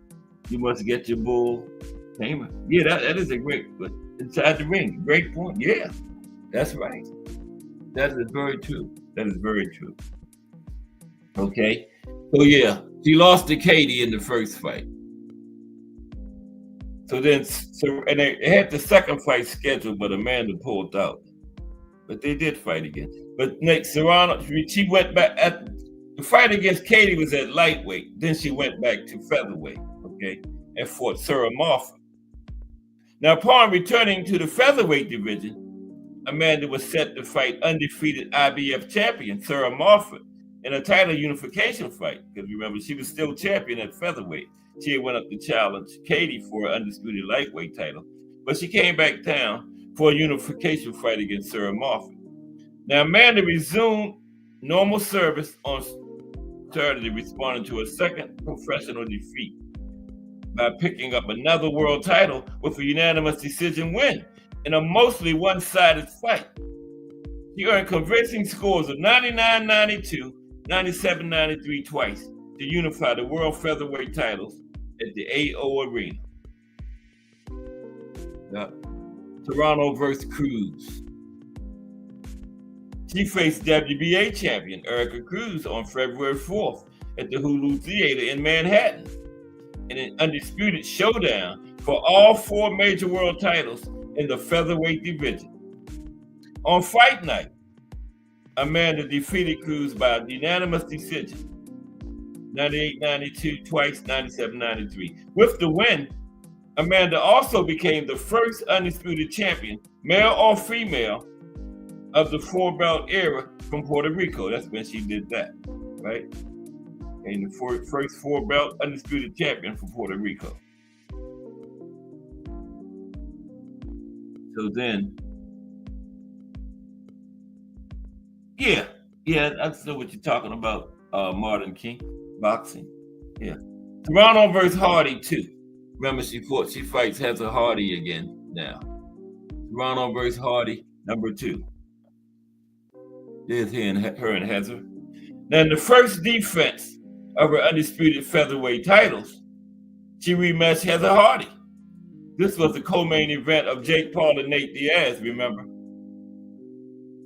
you must get your bull tamer. Yeah, that is a great, but inside the ring, great point. Yeah, that's right. That is very true. That is very true. Okay, so yeah, she lost to Katie in the first fight. So then, and they had the second fight scheduled, but Amanda pulled out. But they did fight again. But next, Serrano, she went back at the fight against Katie was at lightweight. Then she went back to featherweight, okay, and fought Serrano. Now, upon returning to the featherweight division, Amanda was set to fight undefeated IBF champion Serrano in a title unification fight. Because remember, she was still champion at featherweight. She had went up to challenge Katie for an undisputed lightweight title, but she came back down for a unification fight against Serrano. Now, Amanda resumed normal service on Saturday, responding to a second professional defeat by picking up another world title with a unanimous decision win in a mostly one-sided fight. She earned convincing scores of 99-92, 97-93 twice to unify the world featherweight titles at the AO Arena. Serrano versus Cruz. She faced WBA champion Erica Cruz on February 4th at the Hulu Theater in Manhattan in an undisputed showdown for all four major world titles in the featherweight division. On fight night, Amanda defeated Cruz by unanimous decision, 98-92 twice, 97-93. With the win, Amanda also became the first undisputed champion, male or female, of the four-belt era from Puerto Rico. That's when she did that, right? And the first four-belt undisputed champion from Puerto Rico. So then, yeah, I know what you're talking about, Martin King, boxing. Yeah. Serrano versus Hardy, too. Remember, she fights Heather Hardy again now. Serrano versus Hardy, number 2. There's her and Heather. Now, in the first defense of her undisputed featherweight titles, she rematched Heather Hardy. This was the co-main event of Jake Paul and Nate Diaz, remember?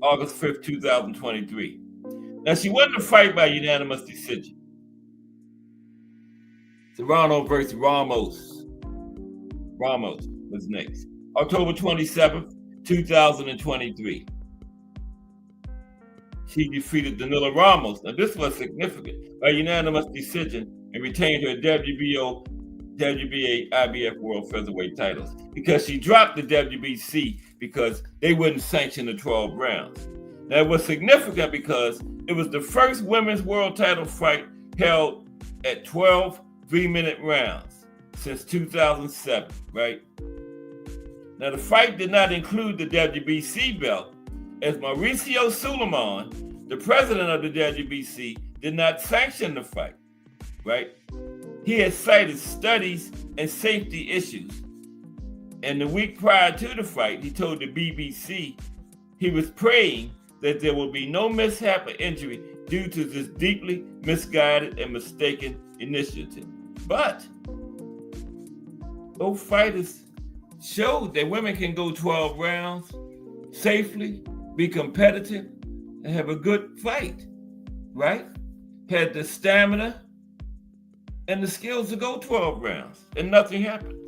August 5th, 2023. Now, she won the fight by unanimous decision. Serrano versus Ramos. Ramos was next. October 27th, 2023. She defeated Danila Ramos. Now, this was significant by unanimous decision and retained her WBA, IBF World Featherweight titles because she dropped the WBC because they wouldn't sanction the 12 rounds. Now, it was significant because it was the first women's world title fight held at 12 3-minute rounds since 2007, right? Now, the fight did not include the WBC belt, as Mauricio Suleiman, the president of the WBC, did not sanction the fight, right? He had cited studies and safety issues. And the week prior to the fight, he told the BBC he was praying that there will be no mishap or injury due to this deeply misguided and mistaken initiative. But both fighters showed that women can go 12 rounds safely, be competitive, and have a good fight, right? Had the stamina and the skills to go 12 rounds, and nothing happened.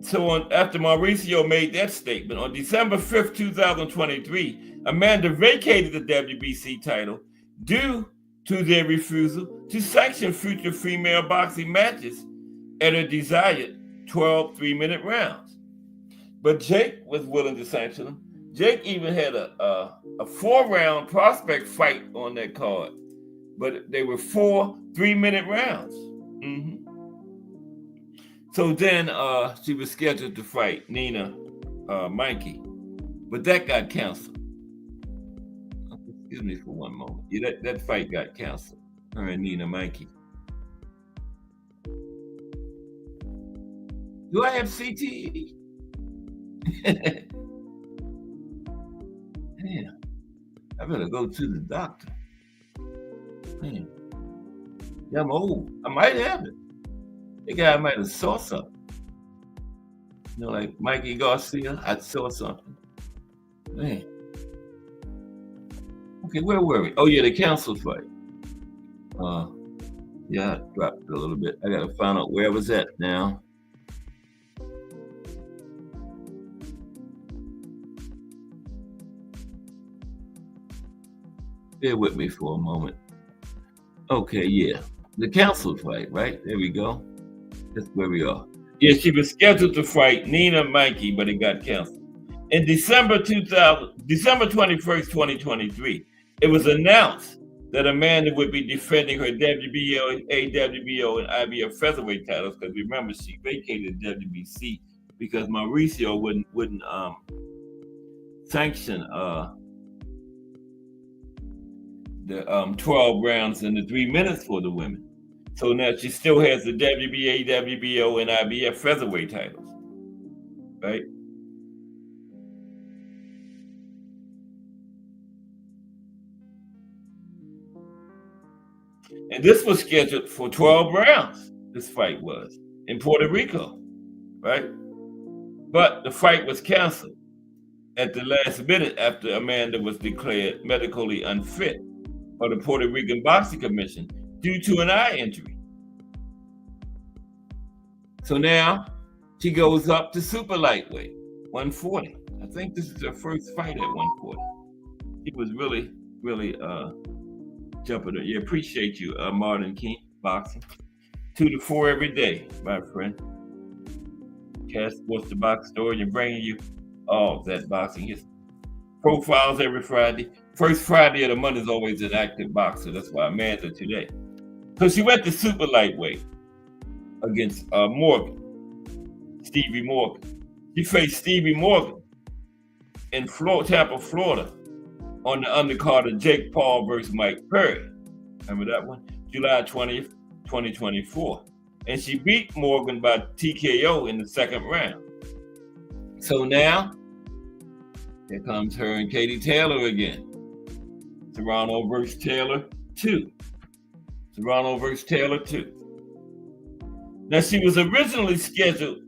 So after Mauricio made that statement, on December 5th, 2023, Amanda vacated the WBC title due to their refusal to sanction future female boxing matches at her desired 12 3-minute rounds. But Jake was willing to sanction them Jake even had a 4-round prospect fight on that card, but they were 4 3-minute rounds. Mm-hmm. So then she was scheduled to fight Nina Mankey, but that got canceled. Excuse me for one moment. Yeah, that fight got canceled. Her and Nina Mankey. Do I have CTE? Damn. I better go to the doctor. Man. Yeah, I'm old. I might have it. The guy might have saw something. You know, like Mikey Garcia, I saw something. Man. Okay, where were we? Oh, yeah, the council fight. Yeah, I dropped it a little bit. I got to find out where I was at now. Bear with me for a moment. Okay, yeah. The council fight, right? There we go. That's where we are. Yeah, she was scheduled to fight Nina Mankey, but it got canceled. In December 21st, 2023, it was announced that Amanda would be defending her WBO, AWBO, and IBF featherweight titles, because remember, she vacated WBC because Mauricio wouldn't sanction the 12 rounds and the 3 minutes for the women. So now she still has the WBA, WBO, and IBF featherweight titles, right? And this was scheduled for 12 rounds, this fight was, in Puerto Rico, right? But the fight was canceled at the last minute after Amanda was declared medically unfit by the Puerto Rican Boxing Commission due to an eye injury. So now she goes up to super lightweight, 140. I think this is her first fight at 140. She was really jumping it. Yeah, appreciate you, Martin King, boxing. 2 to 4 every day, my friend. Cast Sports the Box Story and bringing you all of that boxing history. Profiles every Friday. First Friday of the month is always an active boxer. That's why Amanda today. So she went to super lightweight against Stevie Morgan. She faced Stevie Morgan in Tampa, Florida, on the undercard of Jake Paul versus Mike Perry. Remember that one? July 20th, 2024. And she beat Morgan by TKO in the second round. So now, here comes her and Katie Taylor again. Serrano versus Taylor 2. Serrano versus Taylor 2. Now, she was originally scheduled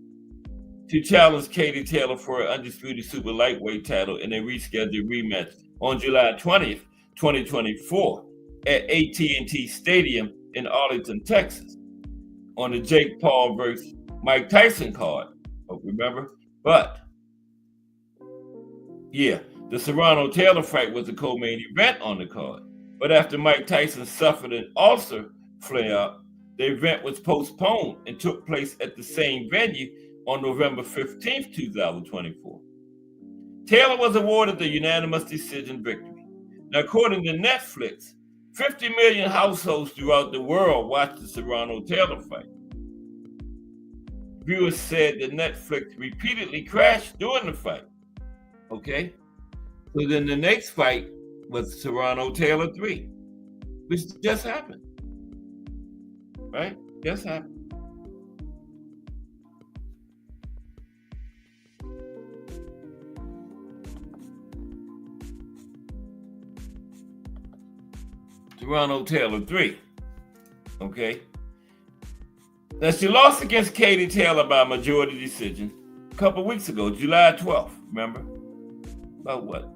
to challenge Katie Taylor for an undisputed super lightweight title in a rescheduled rematch on July 20th, 2024 at AT&T Stadium in Arlington, Texas, on the Jake Paul versus Mike Tyson card. Oh, remember? But, yeah, the Serrano-Taylor fight was the co-main event on the card. But after Mike Tyson suffered an ulcer flare-up, the event was postponed and took place at the same venue on November 15th, 2024. Taylor was awarded the unanimous decision victory. Now, according to Netflix, 50 million households throughout the world watched the Serrano-Taylor fight. Viewers said that Netflix repeatedly crashed during the fight. Okay? So then the next fight was Serrano-Taylor 3, which just happened. Right? Just happened. Serrano-Taylor 3. Okay. Now, she lost against Katie Taylor by majority decision a couple weeks ago, July 12th. Remember? About what?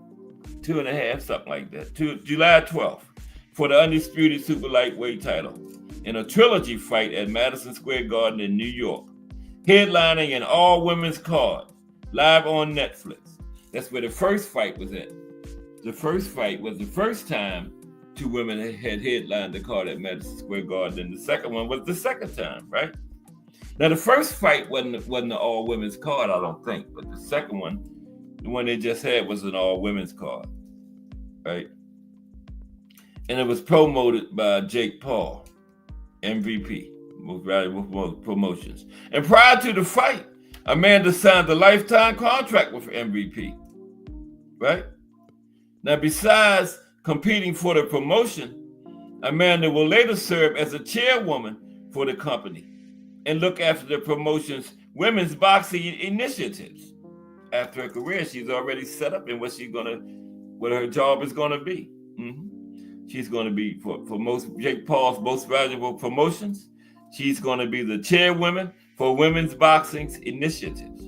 2.5, something like that. July 12th for the undisputed super lightweight title in a trilogy fight at Madison Square Garden in New York, headlining an all-women's card live on Netflix. That's where the first fight was at. The first fight was the first time 2 women had headlined the card at Madison Square Garden, and the second one was the second time, right? Now, the first fight wasn't an all-women's card, I don't think, but the second one The one they just had was an all-women's card, right? And it was promoted by Jake Paul, MVP, most valuable promotions. And prior to the fight, Amanda signed a lifetime contract with MVP, right? Now, besides competing for the promotion, Amanda will later serve as a chairwoman for the company and look after the promotion's women's boxing initiatives. After her career, she's already set up in what her job is gonna be. She's gonna be for most Jake Paul's most valuable promotions. She's gonna be the chairwoman for women's boxing initiatives.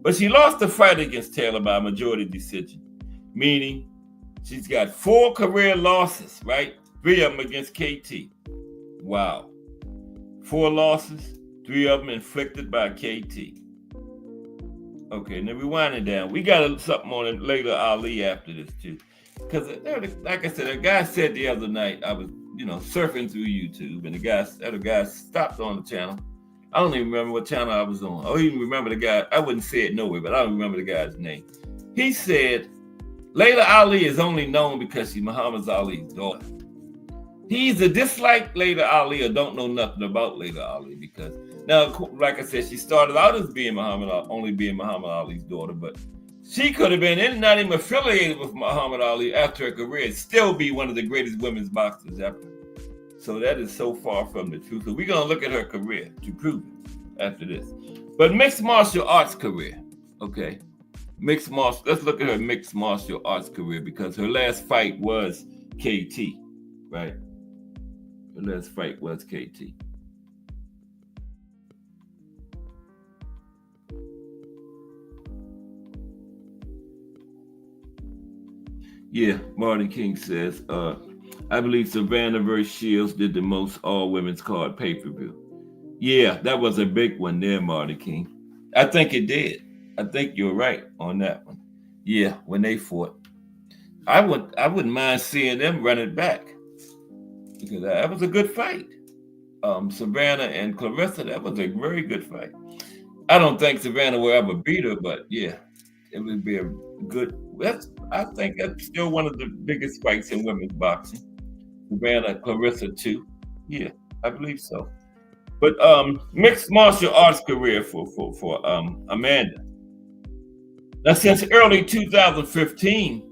But she lost the fight against Taylor by majority decision, meaning she's got 4 career losses, right? 3 of them against KT. Wow. 4 losses, 3 of them inflicted by KT. Okay, now rewinding down. We got something on Layla Ali after this too. Because like I said, a guy said the other night, I was, surfing through YouTube, and the other guy stopped on the channel. I don't even remember what channel I was on. I don't even remember the guy. I wouldn't say it nowhere, but I don't remember the guy's name. He said, Layla Ali is only known because she's Muhammad Ali's daughter. He either dislike Layla Ali or don't know nothing about Layla Ali, because now, like I said, she started out as only being Muhammad Ali's daughter, but she could have been not even affiliated with Muhammad Ali after her career and still be one of the greatest women's boxers ever. So that is so far from the truth. So we're going to look at her career to prove it after this. But mixed martial arts career, okay? Let's look at her mixed martial arts career, because her last fight was KT, right? Her last fight was KT. Yeah, Martin King says, I believe Savannah vs. Shields did the most all-women's card pay-per-view. Yeah, that was a big one there, Martin King. I think it did. I think you're right on that one. Yeah, when they fought. I wouldn't mind seeing them run it back, because that was a good fight. Savannah and Clarissa, that was a very good fight. I don't think Savannah will ever beat her, but yeah, it would be a good. I think that's still one of the biggest fights in women's boxing. Savannah, Clarissa too. Yeah, I believe so. But mixed martial arts career for Amanda. Now, since early 2015,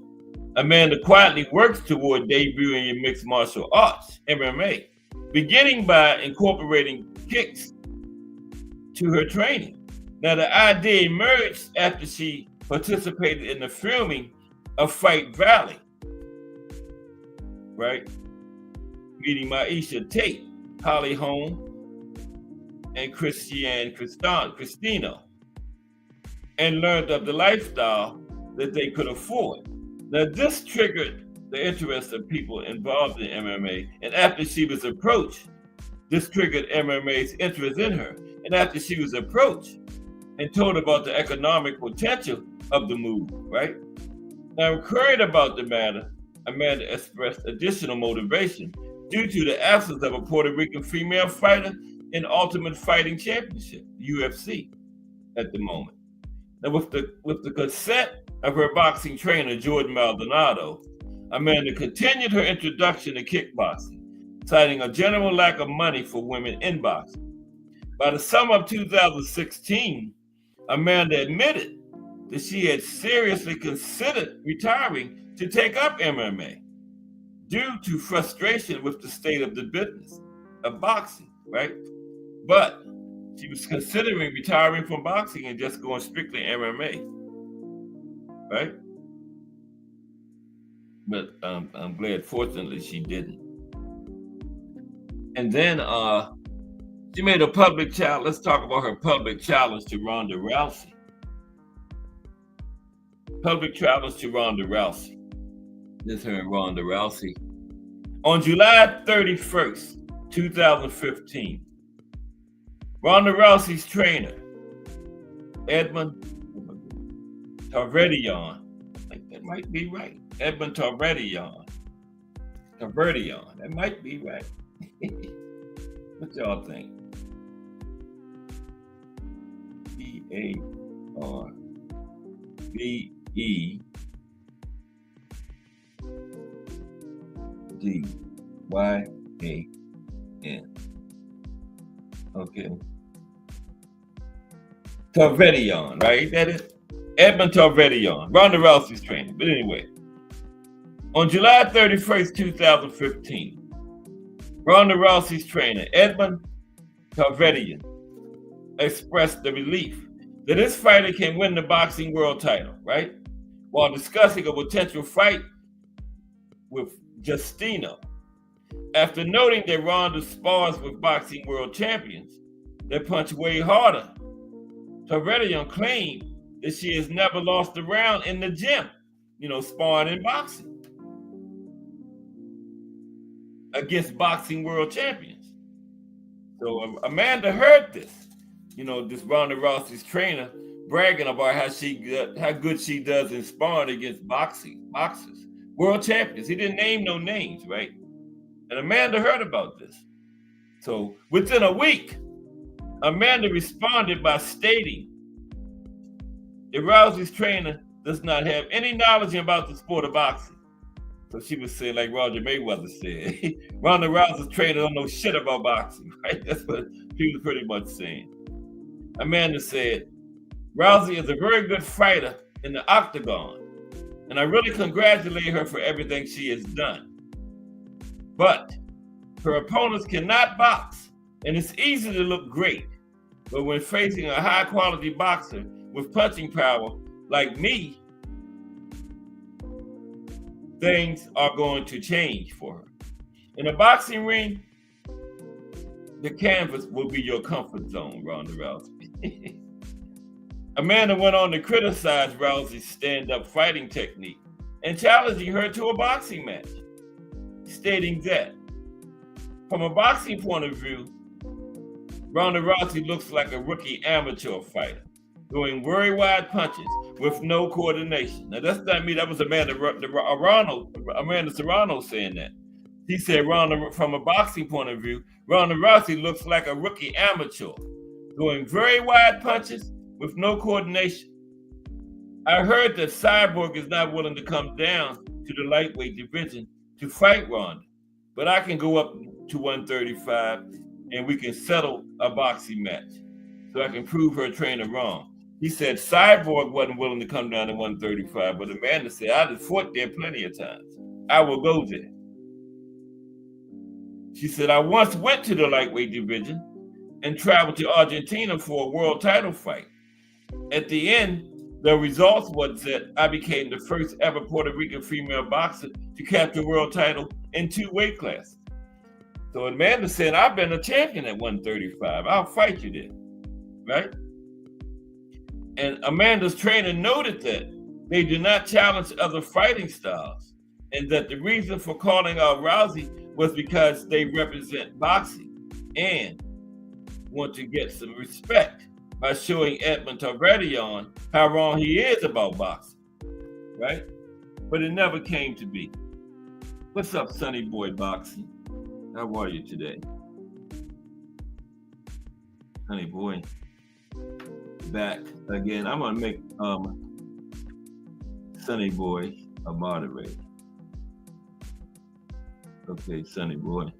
Amanda quietly works toward debuting in mixed martial arts, MMA, beginning by incorporating kicks to her training. Now, the idea emerged after she participated in the filming of Fight Valley, right? Meeting Maisha Tate, Holly Holm, and Cristino, and learned of the lifestyle that they could afford. Now, this triggered the interest of people involved in MMA, and after she was approached, this triggered MMA's interest in her. And after she was approached and told about the economic potential of the move, right? Now, inquiring about the matter, Amanda expressed additional motivation due to the absence of a Puerto Rican female fighter in Ultimate Fighting Championship, UFC, at the moment. Now, with the consent of her boxing trainer, Jordan Maldonado, Amanda continued her introduction to kickboxing, citing a general lack of money for women in boxing. By the summer of 2016, Amanda admitted that she had seriously considered retiring to take up MMA due to frustration with the state of the business of boxing, right? But she was considering retiring from boxing and just going strictly MMA, right? But I'm glad, fortunately, she didn't. And then she made a public challenge. Let's talk about her public challenge to Ronda Rousey. Public challenge to Ronda Rousey. This is her and Ronda Rousey. On July 31st, 2015, Ronda Rousey's trainer, Edmund Tarverdyan, I think that might be right. Edmund Tarverdyan. That might be right. What y'all think? E D Y A N. Okay. Tarvedian, right? That is Edmund Tarvedian, Ronda Rousey's trainer. But anyway, on July 31st, 2015, Ronda Rousey's trainer, Edmund Tarvedian, expressed the belief that this fighter can win the boxing world title, right? While discussing a potential fight with Justino. After noting that Ronda spars with boxing world champions that punch way harder, Tarvedian claimed that she has never lost a round in the gym, sparring in boxing against boxing world champions. So Amanda heard this, this Ronda Rousey's trainer bragging about how good she does in sparring against boxers, world champions. He didn't name no names, right? And Amanda heard about this. So within a week, Amanda responded by stating that Rousey's trainer does not have any knowledge about the sport of boxing. So she was saying, like Roger Mayweather said, Ronda Rousey's trainer don't know shit about boxing, right? That's what she was pretty much saying. Amanda said, Rousey is a very good fighter in the octagon, and I really congratulate her for everything she has done. But her opponents cannot box, and it's easy to look great. But when facing a high-quality boxer with punching power like me, things are going to change for her. In a boxing ring, the canvas will be your comfort zone, Ronda Rousey. Amanda went on to criticize Rousey's stand-up fighting technique and challenging her to a boxing match, stating that, from a boxing point of view, Ronda Rousey looks like a rookie amateur fighter, throwing very wide punches with no coordination. Now, that's not me. That was Amanda Serrano saying that. He said, from a boxing point of view, Ronda Rousey looks like a rookie amateur, throwing very wide punches with no coordination. I heard that Cyborg is not willing to come down to the lightweight division to fight Ronda, but I can go up to 135 and we can settle a boxing match so I can prove her trainer wrong. He said Cyborg wasn't willing to come down to 135, but Amanda said, I just fought there plenty of times. I will go there. She said, I once went to the lightweight division and traveled to Argentina for a world title fight. At the end, the results was that I became the first ever Puerto Rican female boxer to capture a world title in 2 weight classes. So Amanda said, I've been a champion at 135. I'll fight you there, right? And Amanda's trainer noted that they do not challenge other fighting styles, and that the reason for calling out Rousey was because they represent boxing and want to get some respect by showing Edmund Tarvedian how wrong he is about boxing, right? But it never came to be. What's up, Sonny Boy Boxing? How are you today? Sonny Boy, back again. I'm gonna make Sonny Boy a moderator. Okay, Sonny Boy.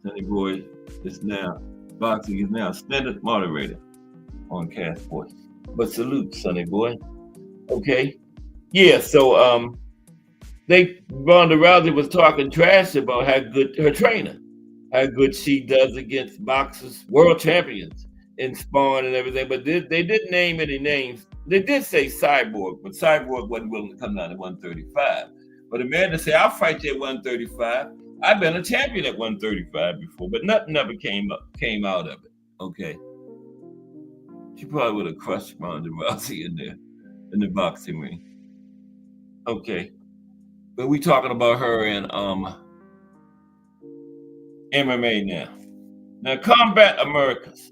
Sonny Boy is now, boxing is now standard moderator on Cast Sports. But salute, Sonny Boy. Okay. Yeah, so Ronda Rousey was talking trash about how good her trainer, how good she does against boxers, world champions in sparring and everything. But they didn't name any names. They did say Cyborg, but Cyborg wasn't willing to come down to 135. But Amanda said, I'll fight you at 135. I've been a champion at 135 before, but nothing ever came out of it. Okay. She probably would have crushed Ronda Rousey in the boxing ring. Okay. But we talking about her in MMA now. Now, Combat Americas.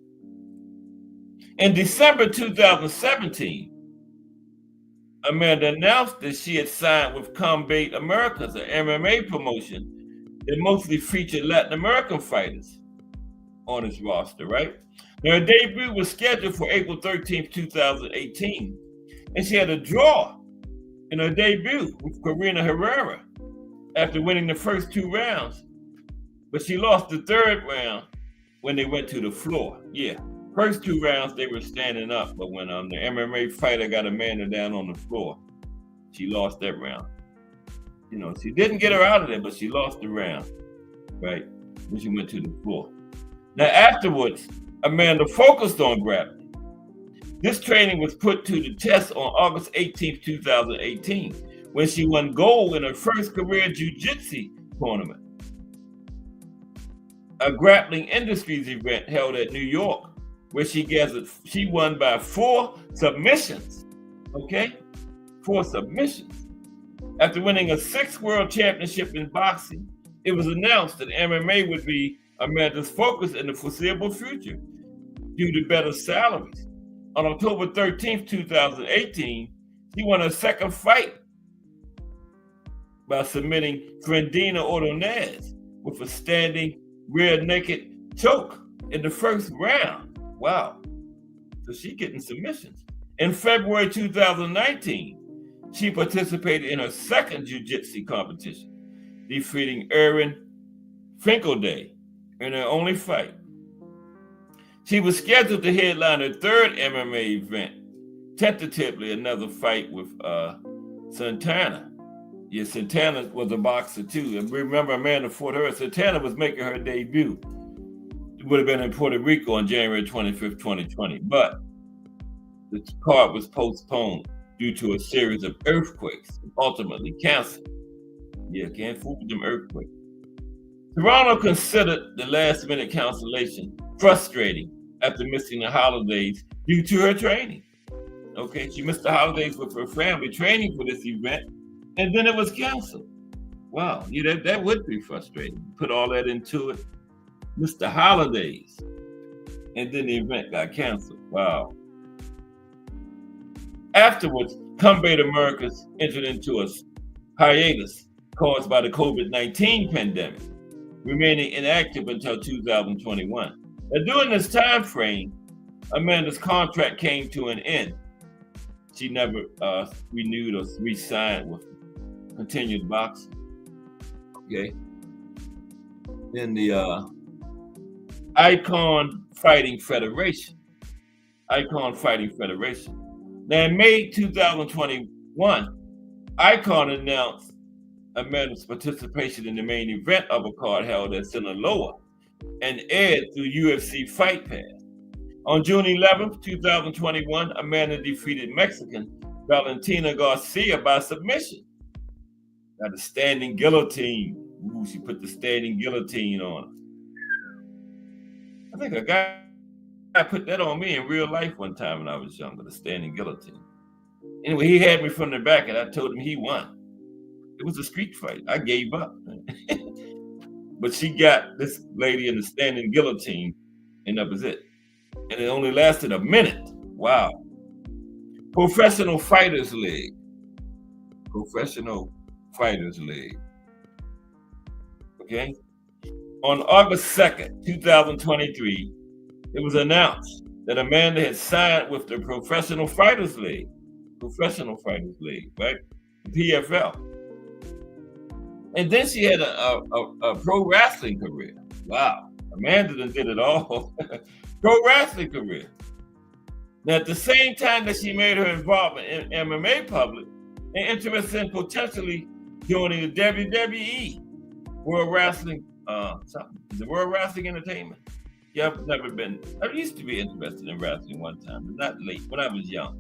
In December 2017, Amanda announced that she had signed with Combat Americas, an MMA promotion that mostly featured Latin American fighters on its roster, right? Now, her debut was scheduled for April 13th, 2018, and she had a draw in her debut with Karina Herrera after winning the first 2 rounds, but she lost the 3rd round when they went to the floor. Yeah, first 2 rounds they were standing up, but when the MMA fighter got Amanda down on the floor, she lost that round. You know, she didn't get her out of there, but she lost the round, right, when she went to the floor. Now, afterwards, Amanda focused on grappling. This training was put to the test on August 18, 2018, when she won gold in her first career jiu-jitsu tournament, a grappling industries event held at New York, where she won by 4 submissions. Okay? 4 submissions. After winning a 6th world championship in boxing, it was announced that MMA would be Amanda's focus in the foreseeable future due to better salaries. On October 13, 2018, she won her 2nd fight by submitting Frendina Ordonez with a standing rear naked choke in the 1st round. Wow. So she's getting submissions. In February 2019, she participated in her 2nd jiu-jitsu competition, defeating Erin Finkelday in her only fight. She was scheduled to headline her 3rd MMA event, tentatively another fight with Santana. Yeah, Santana was a boxer too. And remember, Amanda fought her. Santana was making her debut. It would have been in Puerto Rico on January 25th, 2020. But the card was postponed due to a series of earthquakes, and ultimately canceled. Yeah, can't fool with them earthquakes. Serrano considered the last-minute cancellation frustrating after missing the holidays due to her training. Okay, she missed the holidays with her family training for this event, and then it was canceled. Wow, yeah, that would be frustrating. Put all that into it, missed the holidays, and then the event got canceled. Wow. Afterwards, Combat Americas entered into a hiatus caused by the COVID-19 pandemic, remaining inactive until 2021. Now, during this time frame, Amanda's contract came to an end. She never renewed or re-signed with continued boxing. Okay. Then the Icon Fighting Federation. Now, in May 2021, Icon announced Amanda's participation in the main event of a card held at Sinaloa and aired through UFC Fight Pass. On June 11th, 2021, Amanda defeated Mexican Valentina Garcia by submission. Got a standing guillotine. Ooh, she put the standing guillotine on her. I think a guy put that on me in real life one time when I was younger, the standing guillotine. Anyway, he had me from the back and I told him he won. It was a street fight. I gave up. But she got this lady in the standing guillotine, and that was it. And it only lasted a minute. Wow. Professional Fighters League. Okay. On August 2nd, 2023, it was announced that Amanda had signed with the Professional Fighters League, right? PFL. And then she had a pro wrestling career. Wow. Amanda done did it all. Pro wrestling career. Now, at the same time that she made her involvement in MMA public and interested in potentially joining the WWE, World Wrestling, the World Wrestling Entertainment. Yeah, I used to be interested in wrestling one time, but not late, when I was young.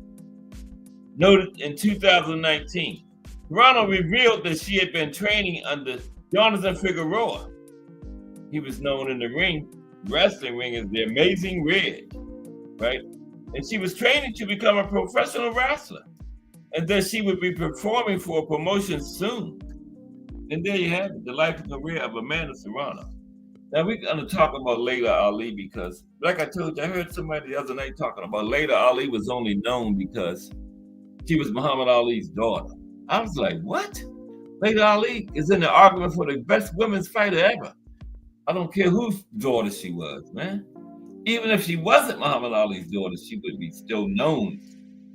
Noted in 2019, Serrano revealed that she had been training under Jonathan Figueroa. He was known in the wrestling ring as the Amazing Red, right? And she was training to become a professional wrestler. And that she would be performing for a promotion soon. And there you have it, the life and career of Amanda Serrano. Now we're going to talk about Layla Ali because, like I told you, I heard somebody the other night talking about Layla Ali was only known because she was Muhammad Ali's daughter. I was like, what? Layla Ali is in the argument for the best women's fighter ever. I don't care whose daughter she was, man. Even if she wasn't Muhammad Ali's daughter, she would be still known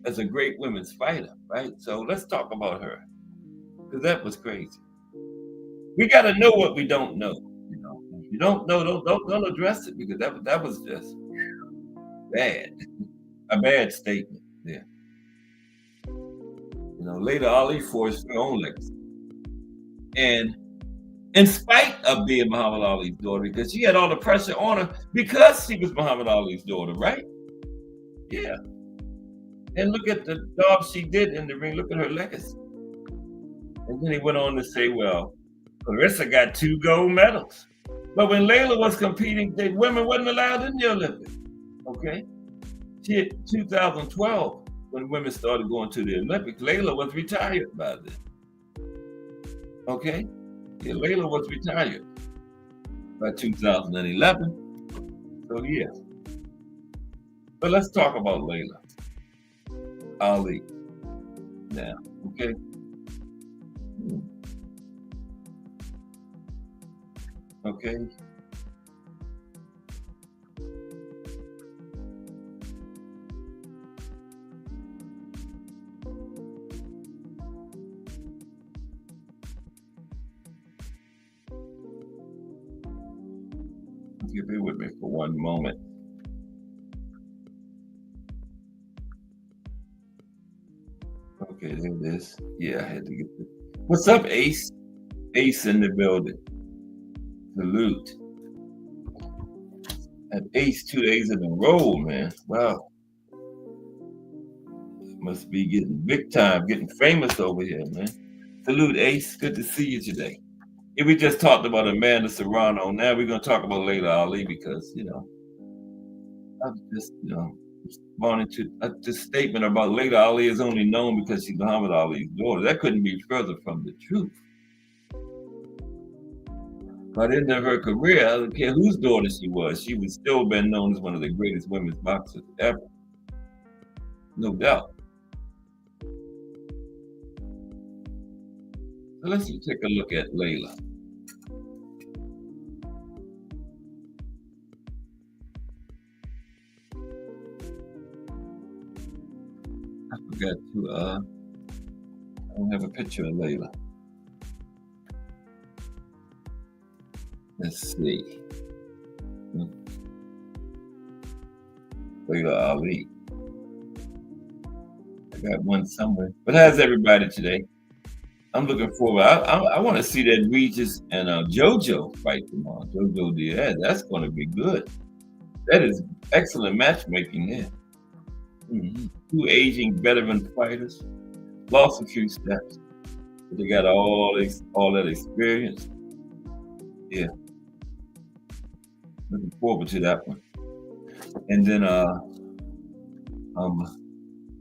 as a great women's fighter, right? So let's talk about her, because that was crazy. We got to know what we don't know. If you don't know, don't address it, because that was just bad, a bad statement there. Later Ali forged her own legacy, and in spite of being Muhammad Ali's daughter, because she had all the pressure on her because she was Muhammad Ali's daughter, right? Yeah. And look at the job she did in the ring. Look at her legacy. And then he went on to say, well, Clarissa got 2 gold medals. But when Layla was competing, the women wasn't allowed in the Olympics. Okay? She had 2012, when women started going to the Olympics, Layla was retired by then. Okay? Yeah, Layla was retired by 2011. So yeah. But let's talk about Layla Ali now, okay? Okay. You be with me for one moment. Okay, there it is. Yeah, I had to get this. What's up, Ace? Ace in the building. Salute. At Ace 2 days in a row, man. Wow. Must be getting big time, getting famous over here, man. Salute, Ace. Good to see you today. Yeah, we just talked about Amanda Serrano. Now we're going to talk about Layla Ali, because, I'm just, wanted to, this statement about Layla Ali is only known because she's Muhammad Ali's daughter. That couldn't be further from the truth. But in her career, I don't care whose daughter she was still been known as one of the greatest women's boxers ever. No doubt. So let's take a look at Layla. I forgot to, I don't have a picture of Layla. Let's see. Layla Ali. I got one somewhere. But how's everybody today? I'm looking forward. I want to see that Regis and JoJo fight tomorrow. JoJo Diaz. That's going to be good. That is excellent matchmaking there. Mm-hmm. 2 aging veteran fighters. Lost a few steps, but they got all that experience. Yeah. Looking forward to that one. And then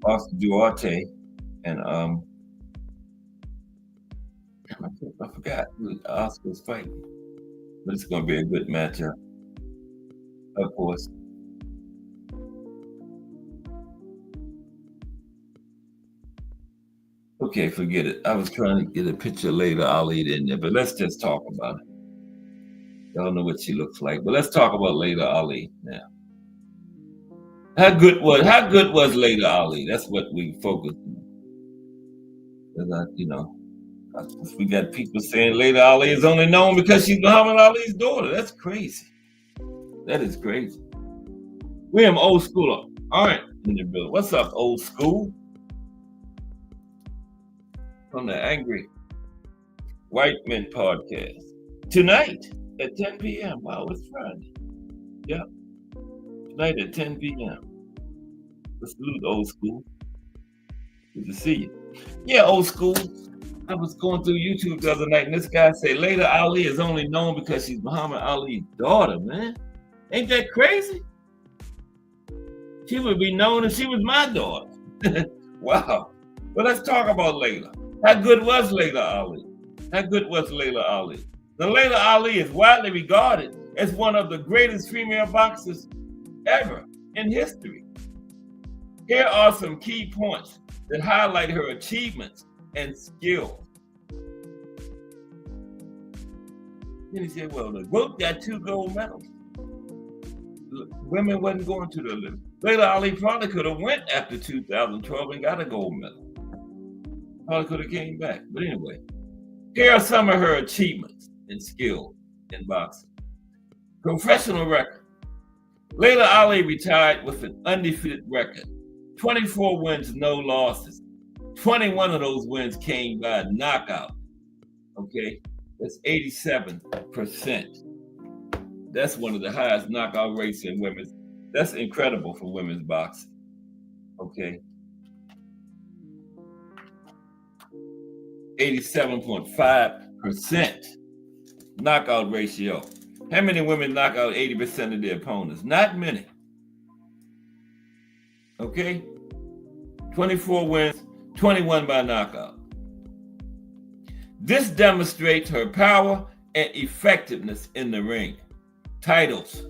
Oscar Duarte and I forgot who Oscar's fighting. But it's gonna be a good matchup. Of course. Okay, forget it. I was trying to get a picture of Layla Ali in there, but let's just talk about it. Y'all know what she looks like, but let's talk about Layla Ali now. How good was Layla Ali? That's what we focused on. Because we got people saying Layla Ali is only known because she's Muhammad Ali's daughter. That's crazy. That is crazy. William Old Schooler. All right, in the building. What's up, Old School? From the Angry White Men podcast. Tonight at 10 p.m. Wow, it's Friday. Yep. Tonight at 10 p.m. Let's salute Old School. Good to see you. Yeah, Old School. I was going through YouTube the other night, and this guy said Layla Ali is only known because she's Muhammad Ali's daughter, man. Ain't that crazy? She would be known if she was my daughter. Wow. But let's talk about Layla. How good was Layla Ali? How good was Layla Ali? Now, Layla Ali is widely regarded as one of the greatest female boxers ever in history. Here are some key points that highlight her achievements and skills. Then he said, well, the GOAT got 2 gold medals. women wasn't going to the Olympics. Layla Ali probably could have went after 2012 and got a gold medal. Probably could have came back. But anyway, here are some of her achievements and skill in boxing. Professional record. Layla Ali retired with an undefeated record. 24 wins, no losses. 21 of those wins came by knockout. Okay, that's 87%. That's one of the highest knockout rates in women's. That's incredible for women's boxing. Okay. 87.5% knockout ratio. How many women knock out 80% of their opponents? Not many. Okay? 24 wins, 21 by knockout. This demonstrates her power and effectiveness in the ring. Titles.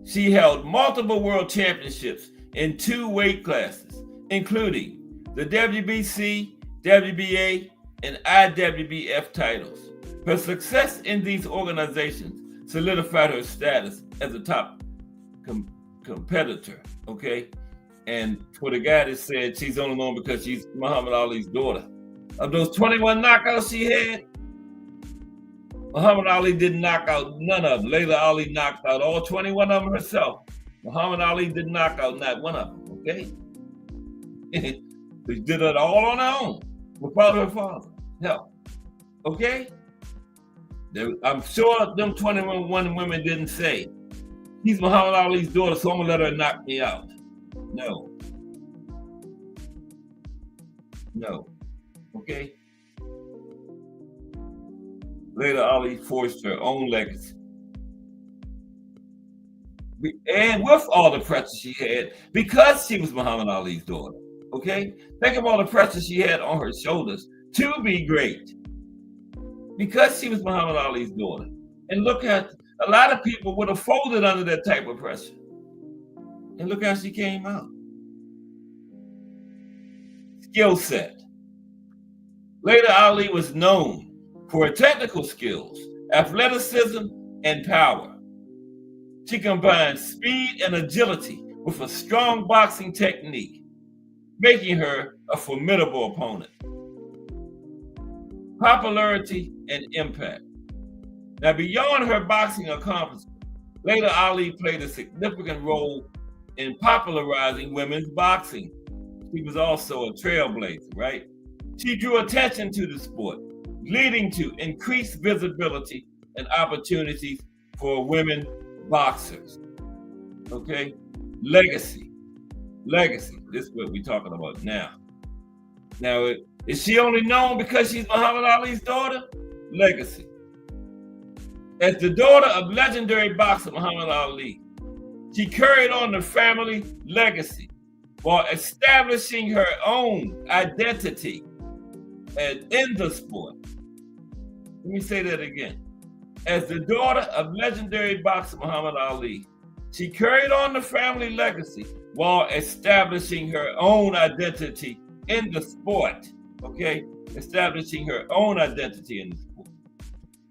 She held multiple world championships in 2 weight classes, including the WBC, WBA, and IWBF titles. Her success in these organizations solidified her status as a top competitor, okay? And for the guy that said she's only known because she's Muhammad Ali's daughter, of those 21 knockouts she had, Muhammad Ali didn't knock out none of them. Layla Ali knocked out all 21 of them herself. Muhammad Ali didn't knock out not one of them, okay? She did it all on her own, without her father. Help, okay? I'm sure them 21 women didn't say, he's Muhammad Ali's daughter, so I'm gonna let her knock me out. No. No. Okay? Layla Ali forged her own legacy. And with all the pressure she had, because she was Muhammad Ali's daughter, okay? Think of all the pressure she had on her shoulders to be great. Because she was Muhammad Ali's daughter. And look at, a lot of people would have folded under that type of pressure. And look how she came out. Skill set. Layla Ali was known for her technical skills, athleticism, and power. She combined speed and agility with a strong boxing technique, making her a formidable opponent. Popularity and impact. Now, beyond her boxing accomplishments, Layla Ali played a significant role in popularizing women's boxing. She was also a trailblazer, right? She drew attention to the sport, leading to increased visibility and opportunities for women boxers. Okay? Legacy. Legacy. This is what we're talking about now. Now, is she only known because she's Muhammad Ali's daughter? Legacy. As the daughter of legendary boxer Muhammad Ali, she carried on the family legacy while establishing her own identity in the sport. Let me say that again. As the daughter of legendary boxer Muhammad Ali, she carried on the family legacy while establishing her own identity in the sport. Okay? Establishing her own identity in the sport.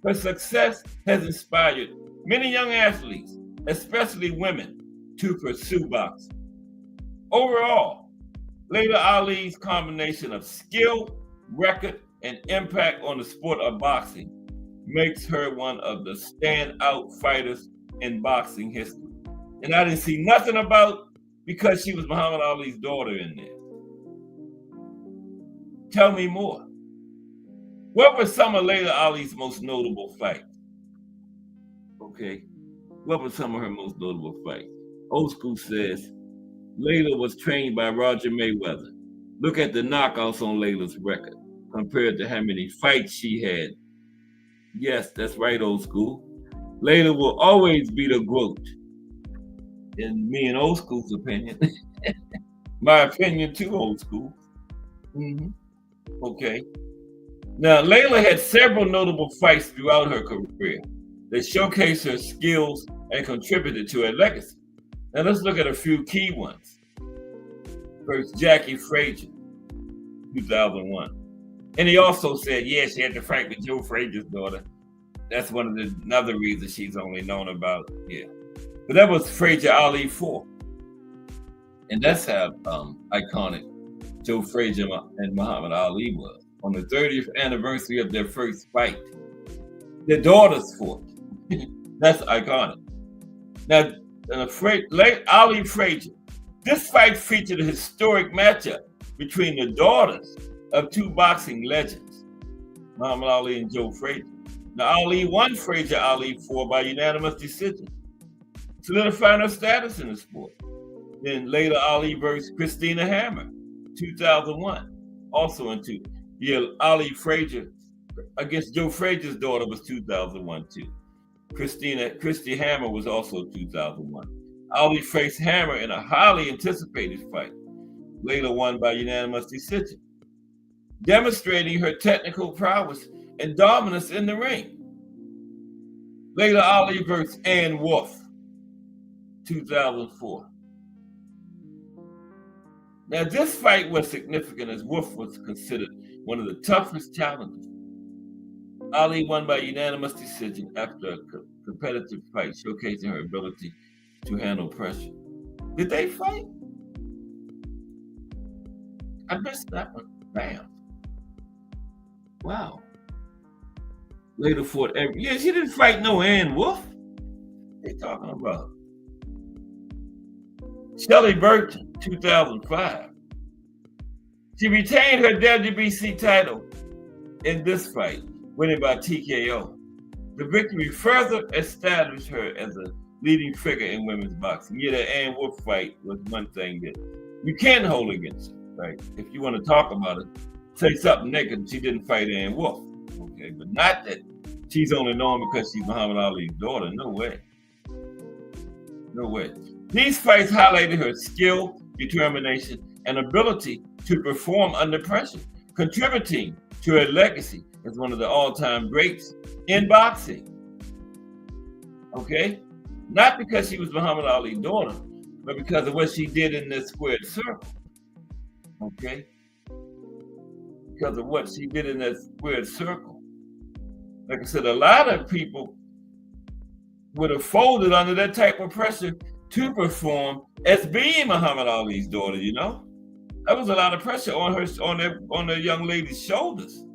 Her success has inspired many young athletes, especially women, to pursue boxing. Overall, Layla Ali's combination of skill, record, and impact on the sport of boxing makes her one of the standout fighters in boxing history. And I didn't see nothing about because she was Muhammad Ali's daughter in there. Tell me more. What were some of Layla Ali's most notable fights? Okay. What were some of her most notable fights? Old School says, Layla was trained by Roger Mayweather. Look at the knockouts on Layla's record compared to how many fights she had. Yes, that's right, Old School. Layla will always be the GOAT. In me and Old School's opinion. My opinion too, Old School. Okay. Now, Layla had several notable fights throughout her career that showcased her skills and contributed to her legacy. Now, let's look at a few key ones. First, Jackie Frazier, 2001. And he also said, yeah, she had to fight with Joe Frazier's daughter. That's another reason she's only known about, yeah. But that was Frazier Ali 4. And that's how iconic Joe Frazier and Muhammad Ali was. On the 30th anniversary of their first fight, their daughters fought. That's iconic. Now, Ali Frazier, this fight featured a historic matchup between the daughters of two boxing legends, Muhammad Ali and Joe Frazier. Now, Ali won Frazier Ali 4 by unanimous decision, solidifying her status in the sport. Then later, Ali versus Christina Hammer, 2001, also in 2. Yeah, Ali Frazier against Joe Frazier's daughter was 2001 too. Christy Hammer was also 2001. Ali faced Hammer in a highly anticipated fight, later won by unanimous decision, demonstrating her technical prowess and dominance in the ring. Later, Ali versus Ann Wolfe, 2004. Now, this fight was significant as Wolfe was considered one of the toughest challengers. Ali won by unanimous decision after a competitive fight, showcasing her ability to handle pressure. Did they fight? I missed that one. Bam. Wow. Later fought every. Yeah, she didn't fight no Ann Wolfe. What they talking about? Shelley Burton, 2005. She retained her WBC title in this fight, winning by TKO. The victory further established her as a leading figure in women's boxing. Yeah, the Ann Wolfe fight was one thing that you can hold against her, right? If you want to talk about it, say something negative. She didn't fight Ann Wolfe, okay? But not that she's only known because she's Muhammad Ali's daughter. No way. No way. These fights highlighted her skill, determination, and ability to perform under pressure, contributing to her legacy as one of the all-time greats in boxing. Okay? Not because she was Muhammad Ali's daughter, but because of what she did in this squared circle. Okay? Because of what she did in that squared circle. Like I said, a lot of people would have folded under that type of pressure to perform as being Muhammad Ali's daughter, you know? That was a lot of pressure on her, on the young lady's shoulders.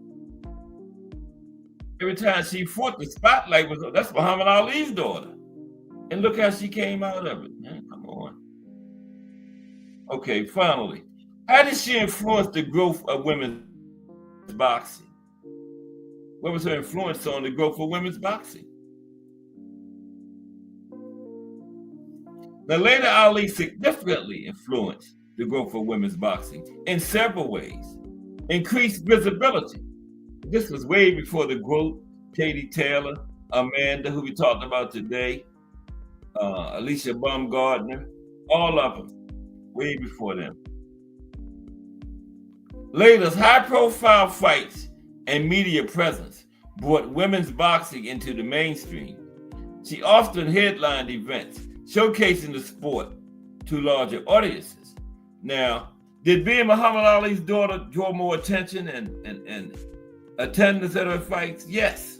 Every time she fought, the spotlight was, that's Muhammad Ali's daughter. And look how she came out of it, man, come on. Okay, finally, how did she influence the growth of women's boxing? What was her influence on the growth of women's boxing? Now, later, Ali significantly influenced the growth of women's boxing in several ways. Increased visibility. This was way before the growth. Katie Taylor, Amanda, who we talked about today, Alicia Baumgardner, all of them, way before them. Later's high-profile fights and media presence brought women's boxing into the mainstream. She often headlined events, showcasing the sport to larger audiences. Now, did being Muhammad Ali's daughter draw more attention and attendance at her fights? Yes.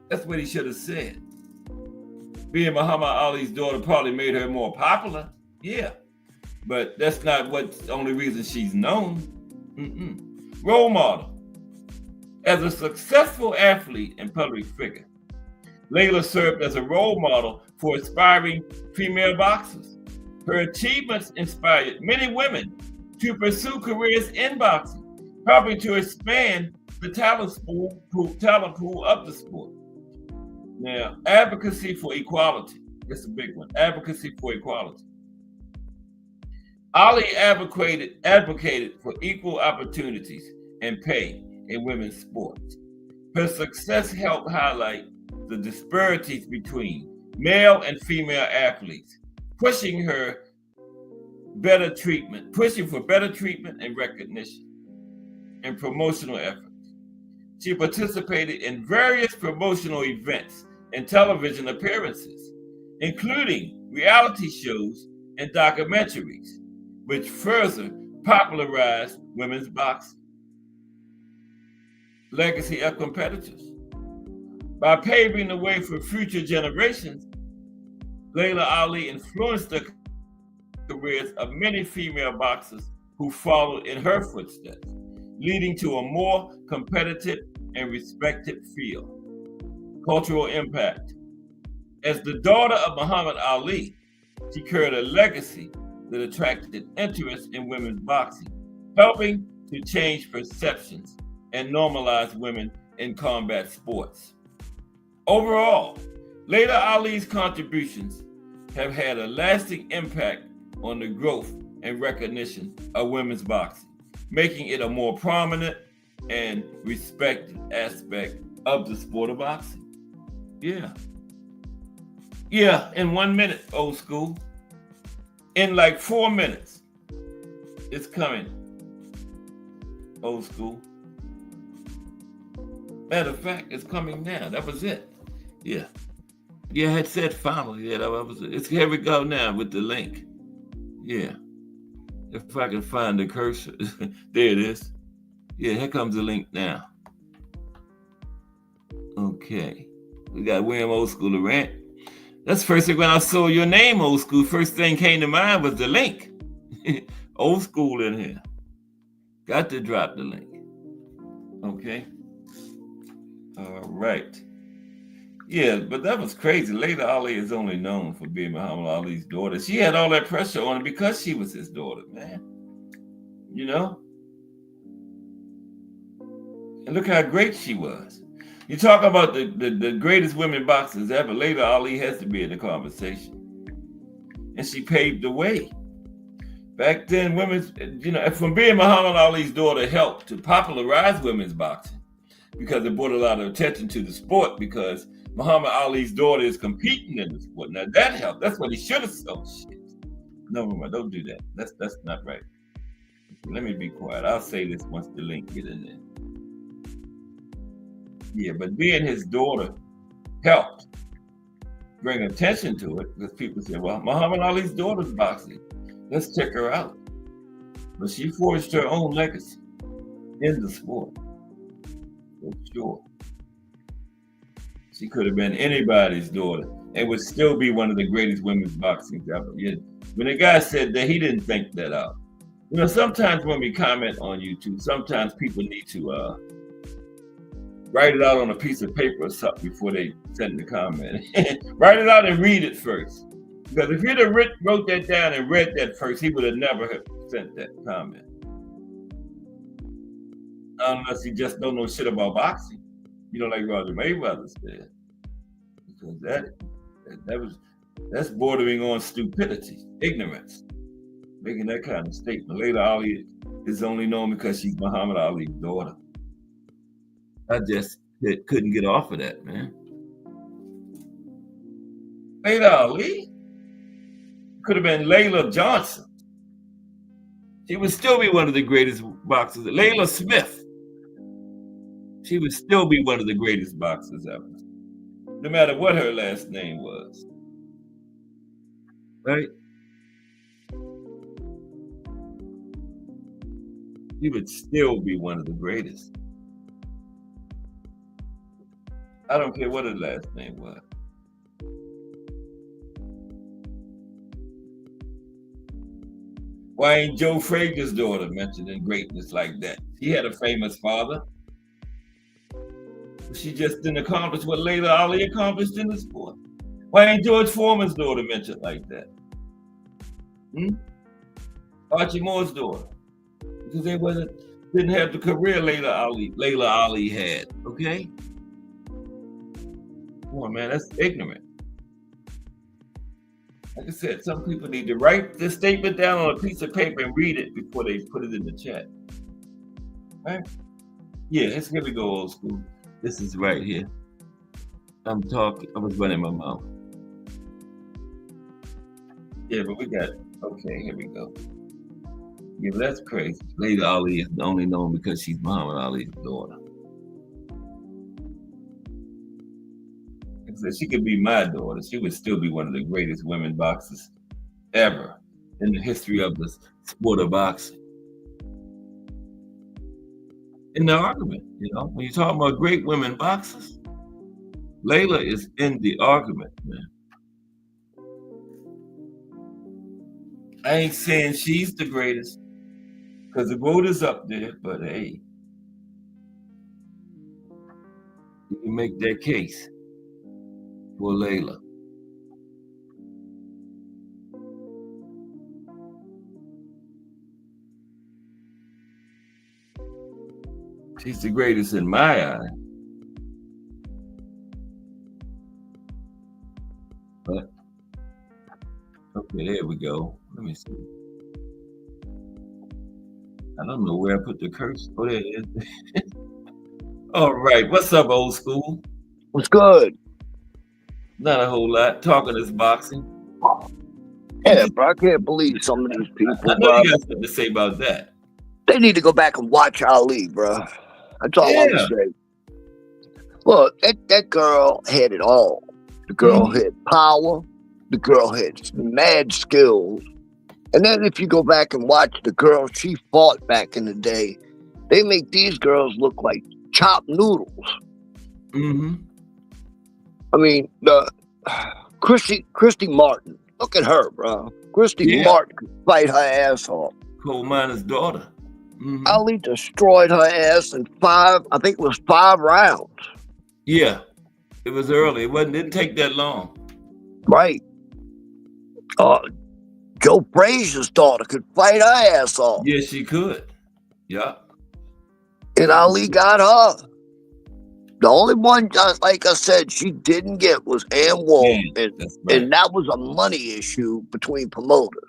That's what he should have said. Being Muhammad Ali's daughter probably made her more popular. Yeah. But that's not the only reason she's known. Role model. As a successful athlete and public figure, Layla served as a role model for aspiring female boxers. Her achievements inspired many women to pursue careers in boxing, helping to expand the talent pool of the sport. Now, advocacy for equality. That's a big one. Advocacy for equality. Ali advocated for equal opportunities and pay in women's sports. Her success helped highlight the disparities between male and female athletes, pushing for better treatment and recognition and promotional efforts. She participated in various promotional events and television appearances, including reality shows and documentaries, which further popularized women's boxing. Legacy of competitors. By paving the way for future generations, Layla Ali influenced the careers of many female boxers who followed in her footsteps, leading to a more competitive and respected field. Cultural impact. As the daughter of Muhammad Ali, she carried a legacy that attracted interest in women's boxing, helping to change perceptions and normalize women in combat sports. Overall, Layla Ali's contributions have had a lasting impact on the growth and recognition of women's boxing, making it a more prominent and respected aspect of the sport of boxing. Yeah. Yeah, in 1 minute, old school. In like 4 minutes, it's coming, old school. Matter of fact, it's coming now. That was it. Yeah. Yeah, I had said finally. Yeah, that was it. Here we go now with the link. Yeah. If I can find the cursor. There it is. Yeah, here comes the link now. Okay. We got William Old School Durant. That's first thing when I saw your name, old school. First thing came to mind was the link. Old school in here. Got to drop the link. Okay. All right. Yeah, but that was crazy. Layla Ali is only known for being Muhammad Ali's daughter. She had all that pressure on her because she was his daughter, man. You know? And look how great she was. You talk about the greatest women boxers ever. Layla Ali has to be in the conversation. And she paved the way. Back then, women's, from being Muhammad Ali's daughter helped to popularize women's boxing because it brought a lot of attention to the sport because Muhammad Ali's daughter is competing in the sport. Now that helped. That's what he should have said. Oh, shit. No, don't do that. That's not right. Let me be quiet. I'll say this once the link get in there. Yeah, but being his daughter helped bring attention to it because people say, well, Muhammad Ali's daughter's boxing. Let's check her out. But she forged her own legacy in the sport. For sure. She could have been anybody's daughter and would still be one of the greatest women's boxing ever. Yeah. When the guy said that, he didn't think that out. Sometimes when we comment on YouTube, sometimes people need to write it out on a piece of paper or something before they send the comment. Write it out and read it first. Because if he'd have wrote that down and read that first, he would have never have sent that comment. Unless he just don't know shit about boxing. Like Roger Mayweather said. Because that's bordering on stupidity, ignorance. Making that kind of statement. Layla Ali is only known because she's Muhammad Ali's daughter. I just couldn't get off of that, man. Layla Ali could have been Layla Johnson. She would still be one of the greatest boxers. Layla Smith. She would still be one of the greatest boxers ever. No matter what her last name was. Right? She would still be one of the greatest. I don't care what her last name was. Why ain't Joe Frazier's daughter mentioned in greatness like that? He had a famous father. She just didn't accomplish what Layla Ali accomplished in the sport. Why ain't George Foreman's daughter mentioned like that? Archie Moore's daughter. Because they didn't have the career Layla Ali had, okay? Come on, man, that's ignorant. Like I said, some people need to write this statement down on a piece of paper and read it before they put it in the chat. Right? Yeah, here we go, old school. This is right here. I was running my mouth. Yeah, but we got it. Okay, here we go. Yeah, but that's crazy. Layla Ali is only known because she's Muhammad Ali's daughter. So she could be my daughter. She would still be one of the greatest women boxers ever in the history of the sport of boxing. In the argument, when you're talking about great women boxers, Layla is in the argument, man. I ain't saying she's the greatest because the GOAT is up there, but hey, you can make that case for Layla. She's the greatest in my eye. But okay, there we go. Let me see. I don't know where I put the curse. Oh, there it is. All right. What's up, old school? What's good? Not a whole lot. Talking is boxing. Yeah, bro, I can't believe some of these people, I know bro. you got something to say about that. They need to go back and watch Ali, bro. That's all I'm Yeah. saying. Look, that girl had it all. The girl had power. The girl had mad skills. And then if you go back and watch the girls she fought back in the day, they make these girls look like chopped noodles. Mm-hmm. I mean, Christy Martin. Look at her, bro. Christy Martin could fight her ass off. Coal miner's daughter. Mm-hmm. Ali destroyed her ass in 5 rounds. Yeah. It was early. It didn't take that long. Right. Joe Frazier's daughter could fight her ass off. Yeah, she could. Yeah. And Ali got her. The only one, like I said, she didn't get was Ann Wolf. Yeah, that's right. And that was a money issue between promoters.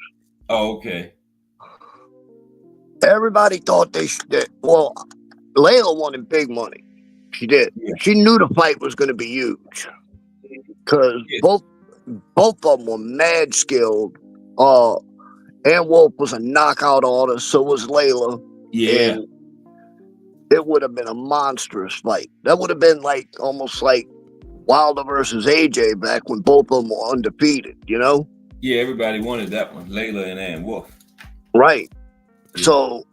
Oh, okay. Everybody thought well, Layla wanted big money. She did. Yeah. She knew the fight was going to be huge. Because both of them were mad skilled. Ann Wolf was a knockout artist, so was Layla. Yeah. And it would have been a monstrous fight. That would have been almost like Wilder versus AJ back when both of them were undefeated, you know? Yeah, everybody wanted that one, Layla and Ann Wolf. Right. Yeah. So,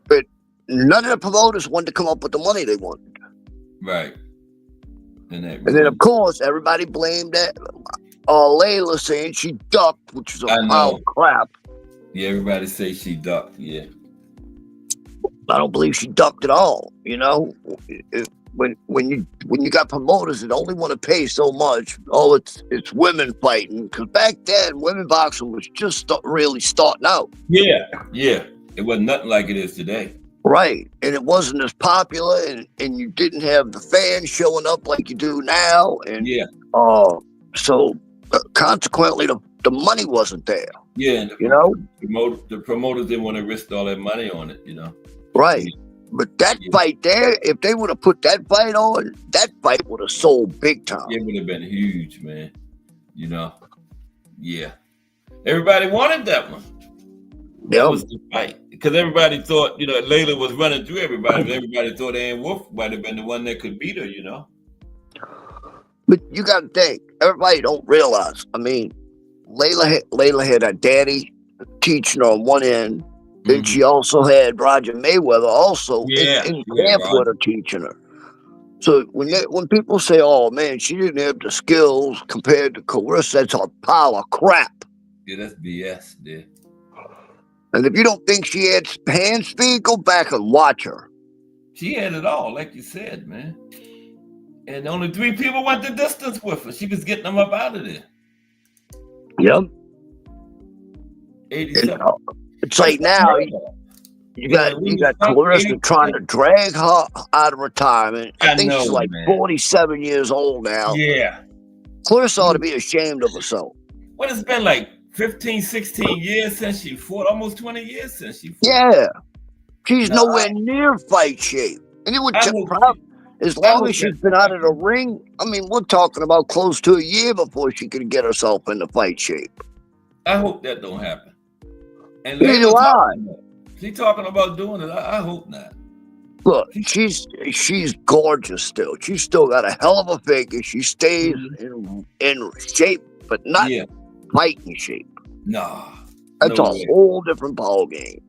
but none of the promoters wanted to come up with the money they wanted. Right. And then, of course, everybody blamed that Layla saying she ducked, which was a pile of crap. Yeah, everybody say she ducked, yeah. I don't believe she ducked at all. You know, when you got promoters that only want to pay so much, it's women fighting, because back then women boxing was just really starting out. Yeah, it wasn't nothing like it is today. Right, and it wasn't as popular, and you didn't have the fans showing up like you do now, and so consequently the money wasn't there. Yeah, you know, the promoters didn't want to risk all that money on it, you know. Right. But that fight there, if they would have put that fight on, that fight would have sold big time. It would have been huge, man. You know. Yeah. Everybody wanted that one. That was the fight. Because everybody thought, Layla was running through everybody. But everybody thought Ann Wolf might have been the one that could beat her, you know. But you got to think, everybody don't realize. I mean, Layla had her daddy teaching her on one end. Then she also had Roger Mayweather also in camp with her teaching her. So when people say, "Oh man, she didn't have the skills compared to Clarissa," that's a pile of crap. Yeah, that's BS, dude. And if you don't think she had hand speed, go back and watch her. She had it all, like you said, man. And only 3 people went the distance with her. She was getting them up out of there. Yep. 87. It's like now you got Clarissa trying to drag her out of retirement. I think she's like 47 years old now. Yeah. Clarissa ought to be ashamed of herself. What, it's been like 15, 16 years since she fought, almost 20 years since she fought. Yeah. She's nowhere near fight shape. And it would as long as she's been out of the ring, I mean, we're talking about close to a year before she could get herself into fight shape. I hope that don't happen. And neither do I. She's talking about doing it. I hope not. Look, she's gorgeous still. She's still got a hell of a figure. She stays in shape, but not fighting shape. Nah. That's a whole different ball game.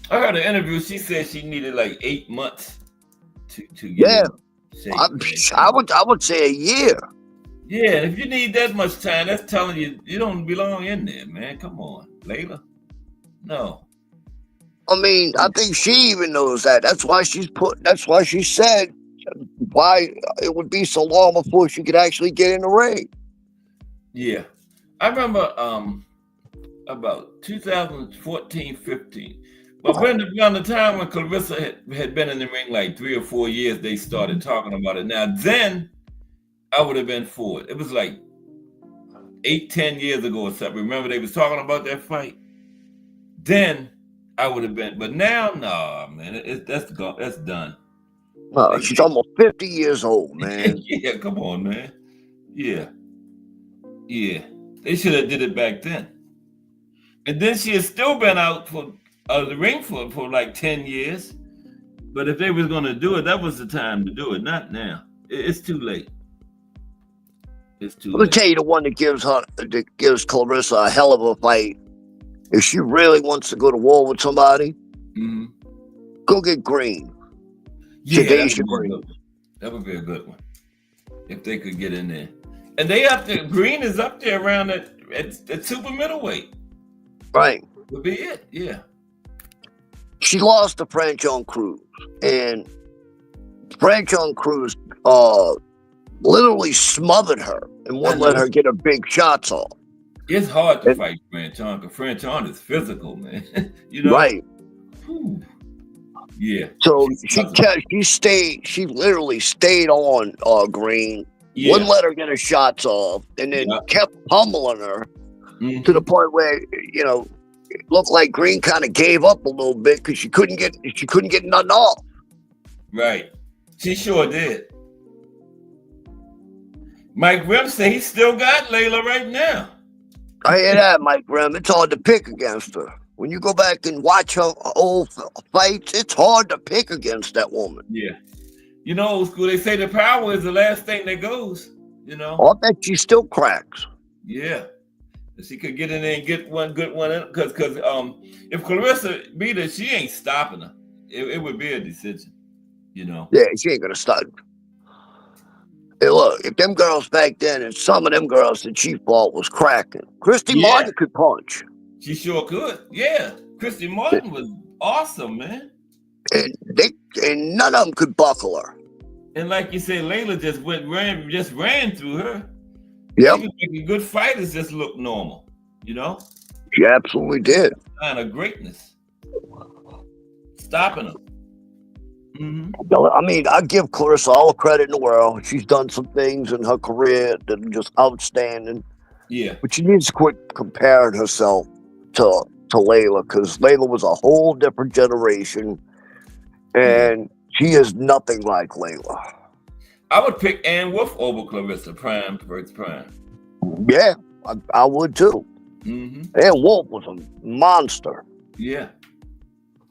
I heard an interview. She said she needed like 8 months to get in shape. I would say a year. Yeah, if you need that much time, that's telling you don't belong in there, man. Come on, Layla. No. I mean, I think she even knows that. That's why she said why it would be so long before she could actually get in the ring. Yeah. I remember about 2014, 15. But around the time when Clarissa had been in the ring like 3 or 4 years, they started talking about it. Now, then I would have been for it. It was like 8, 10 years ago or something. Remember they was talking about that fight? Then I would have been. But now, nah, man. That's gone. That's done. She's almost 50 years old, man. Yeah, come on, man. Yeah. Yeah. They should have did it back then. And then she has still been out of the ring for like 10 years. But if they was going to do it, that was the time to do it, not now. It's too late. It's too Let me late. tell you the one that gives Clarissa a hell of a fight. If she really wants to go to war with somebody, go get Green. Yeah, Jadaisha Green. That would be a good one. If they could get in there. And they up there, Green is up there around at super middleweight. Right. Would be it, yeah. She lost to Franchon Cruz. And Franchon Cruz literally smothered her and wouldn't let her get her big shots off. It's hard to fight Franchon because Franchon is physical, man. You know? Right. Whew. Yeah. So she literally stayed on Green, wouldn't let her get her shots off, and then kept pummeling her to the point where, it looked like Green kind of gave up a little bit because she couldn't get nothing off. Right. She sure did. Mike Grimm said he still got Layla right now. I hear that, Mike Grimm. It's hard to pick against her. When you go back and watch her old fights, it's hard to pick against that woman. Yeah. Old school, they say the power is the last thing that goes, I bet she still cracks. Yeah. If she could get in there and get one good one, because if Clarissa beat her, she ain't stopping her. It would be a decision, Yeah, she ain't going to stop. Hey, look, if them girls back then, and some of them girls that she fought was cracking. Christy Martin could punch. She sure could. Yeah. Christy Martin was awesome, man. And none of them could buckle her. And like you said, Layla just ran through her. Yep. She was making good fighters just look normal, She absolutely did. Kind of greatness. Stopping them. I mean, I give Clarissa all the credit in the world. She's done some things in her career that are just outstanding. Yeah. But she needs to quit comparing herself to Layla, because Layla was a whole different generation, and she is nothing like Layla. I would pick Ann Wolf over Clarissa, prime versus prime. Yeah, I would too. Ann Wolf was a monster. Yeah.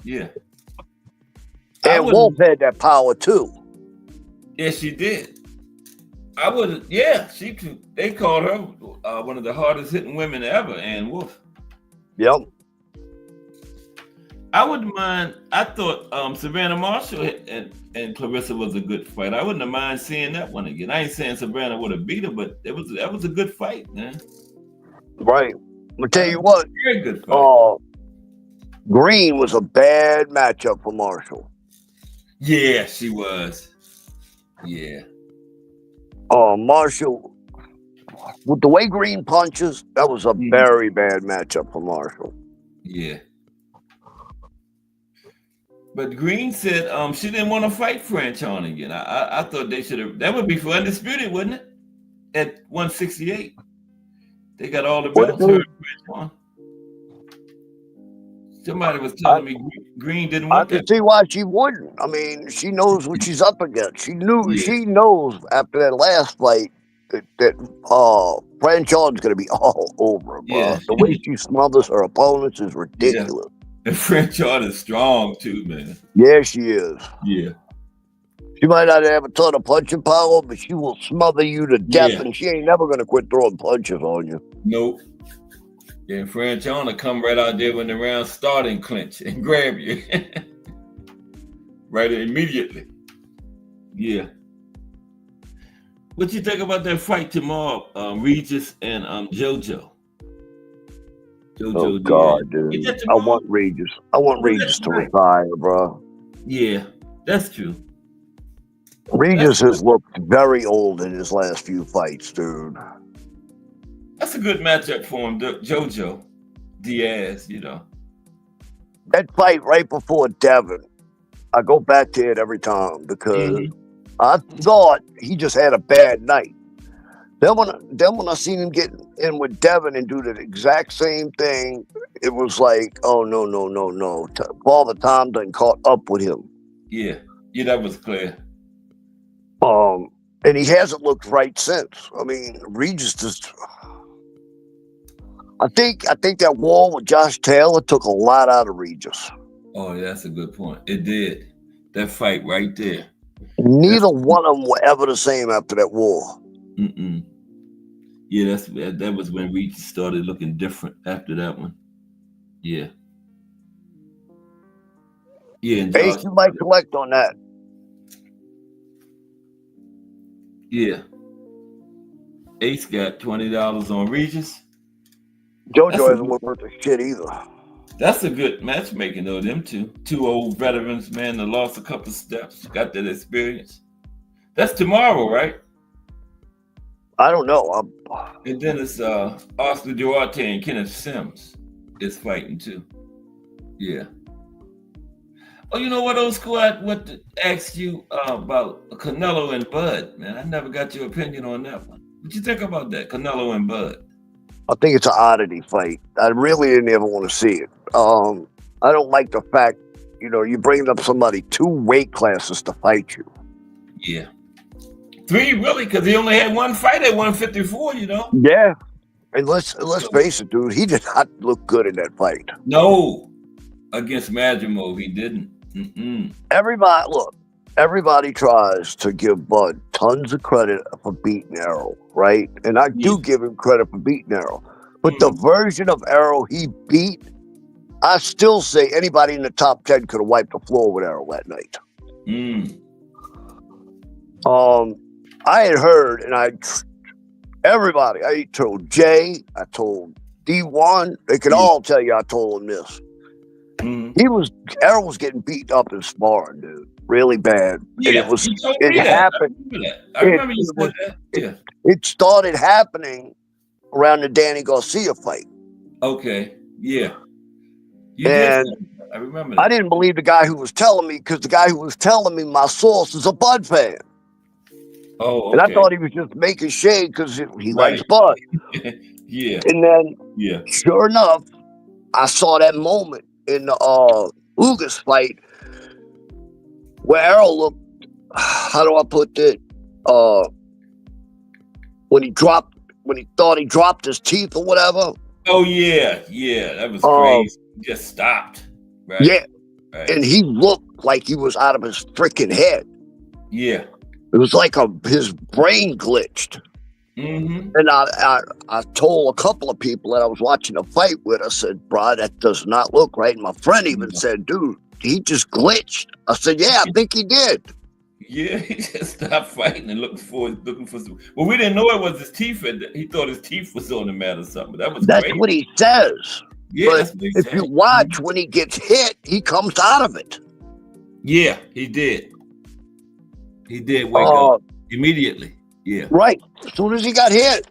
Yeah. And Wolf had that power too. Yeah, she did. They called her one of the hardest hitting women ever, Ann Wolf. Yep. I wouldn't mind. I thought Savannah Marshall and Clarissa was a good fight. I wouldn't have mind seeing that one again. I ain't saying Savannah would have beat her, but that was a good fight, man. Right. I'll tell you what. Very good fight. Green was a bad matchup for Marshall. Yeah, she was. Yeah. Marshall, with the way Green punches, that was a very bad matchup for Marshall. Yeah. But Green said she didn't want to fight Franchon again. I thought they should have. That would be for Undisputed, wouldn't it? At 168. They got all the belts. Franchon. Somebody was telling me Green didn't want that. I can see why she wouldn't. I mean, she knows what she's up against. She knows after that last fight that Franchon's going to be all over her, bro. Yeah. The way she smothers her opponents is ridiculous. And Franchon is strong too, man. Yeah, she is. Yeah. She might not have a ton of punching power, but she will smother you to death, and she ain't never going to quit throwing punches on you. Nope. Yeah, Franchon will come right out there when the round start and clinch and grab you. Right immediately. Yeah. What you think about that fight tomorrow, Regis and JoJo? Oh JoJo Diaz. God, dude. Is that I tomorrow? want Regis. I want Oh, is Regis that to tonight? retire, bro. Yeah, that's true. Regis That's has looked very old in his last few fights, dude. that's a good matchup for him, JoJo Diaz. That fight right before Devin, I go back to it every time because Mhm. I thought he just had a bad night. Then when I seen him get in with Devin and do the exact same thing, it was like, oh no. Father Time done caught up with him. Yeah, that was clear. And he hasn't looked right since. I mean, Regis just. I think that war with Josh Taylor took a lot out of Regis. Oh, that's a good point. It did. That fight right there. Neither one of them were ever the same after that war. Mm-mm. Yeah, that was when Regis started looking different after that one. Yeah. Yeah, and Ace, Josh. you might collect on that. Yeah. Ace got $20 on Regis. JoJo hasn't looked worth a shit either. That's a good matchmaking though. Them two old veterans, man, that lost a couple steps, got that experience. That's tomorrow, right? I don't know. And then it's Oscar Duarte and Kenneth Sims is fighting too. Yeah. Oh, you know what, old school? I want to ask you about Canelo and Bud, man. I never got your opinion on that one. What you think about that, Canelo and Bud? I think it's an oddity fight. I really didn't ever want to see it. I don't like the fact, you bringing up somebody 2 weight classes to fight you. Yeah. 3 really, because he only had one fight at 154. Yeah, and let's face it, dude. He did not look good in that fight. No, against Madrimov, he didn't. Mm-mm. Everybody tries to give Bud tons of credit for beating Errol, right? And I do give him credit for beating Errol. But the version of Errol he beat, I still say anybody in the top 10 could have wiped the floor with Errol that night. I had heard, and I told Jay, I told D1, they could all tell you I told him this. Errol was getting beat up in sparring, dude, really bad. Yeah, and it happened. I remember you said that. Yeah, it started happening around the Danny Garcia fight. Okay, yeah, I remember that. I didn't believe the guy who was telling me, because the guy who was telling me, my source, is a Bud fan. Oh, okay. And I thought he was just making shade because he likes Bud. Yeah. And then, sure enough, I saw that moment in the Ugas fight where Errol looked, how do I put it? When he thought he dropped his teeth or whatever. Oh yeah, that was crazy. He just stopped. Right. Yeah. Right. And he looked like he was out of his freaking head. Yeah. It was like his brain glitched. Mm-hmm. And I told a couple of people that I was watching a fight with, I said, bro, that does not look right. And my friend even said, dude, he just glitched. I said, yeah, I think he did. Yeah, he just stopped fighting and looking for some. Well, we didn't know it was his teeth. He thought his teeth was on the mat or something. That's crazy. What he says. Yeah, but that's what he if said. you watch, when he gets hit, he comes out of it. Yeah, he did. He did wake up immediately. Yeah. Right. As soon as he got hit.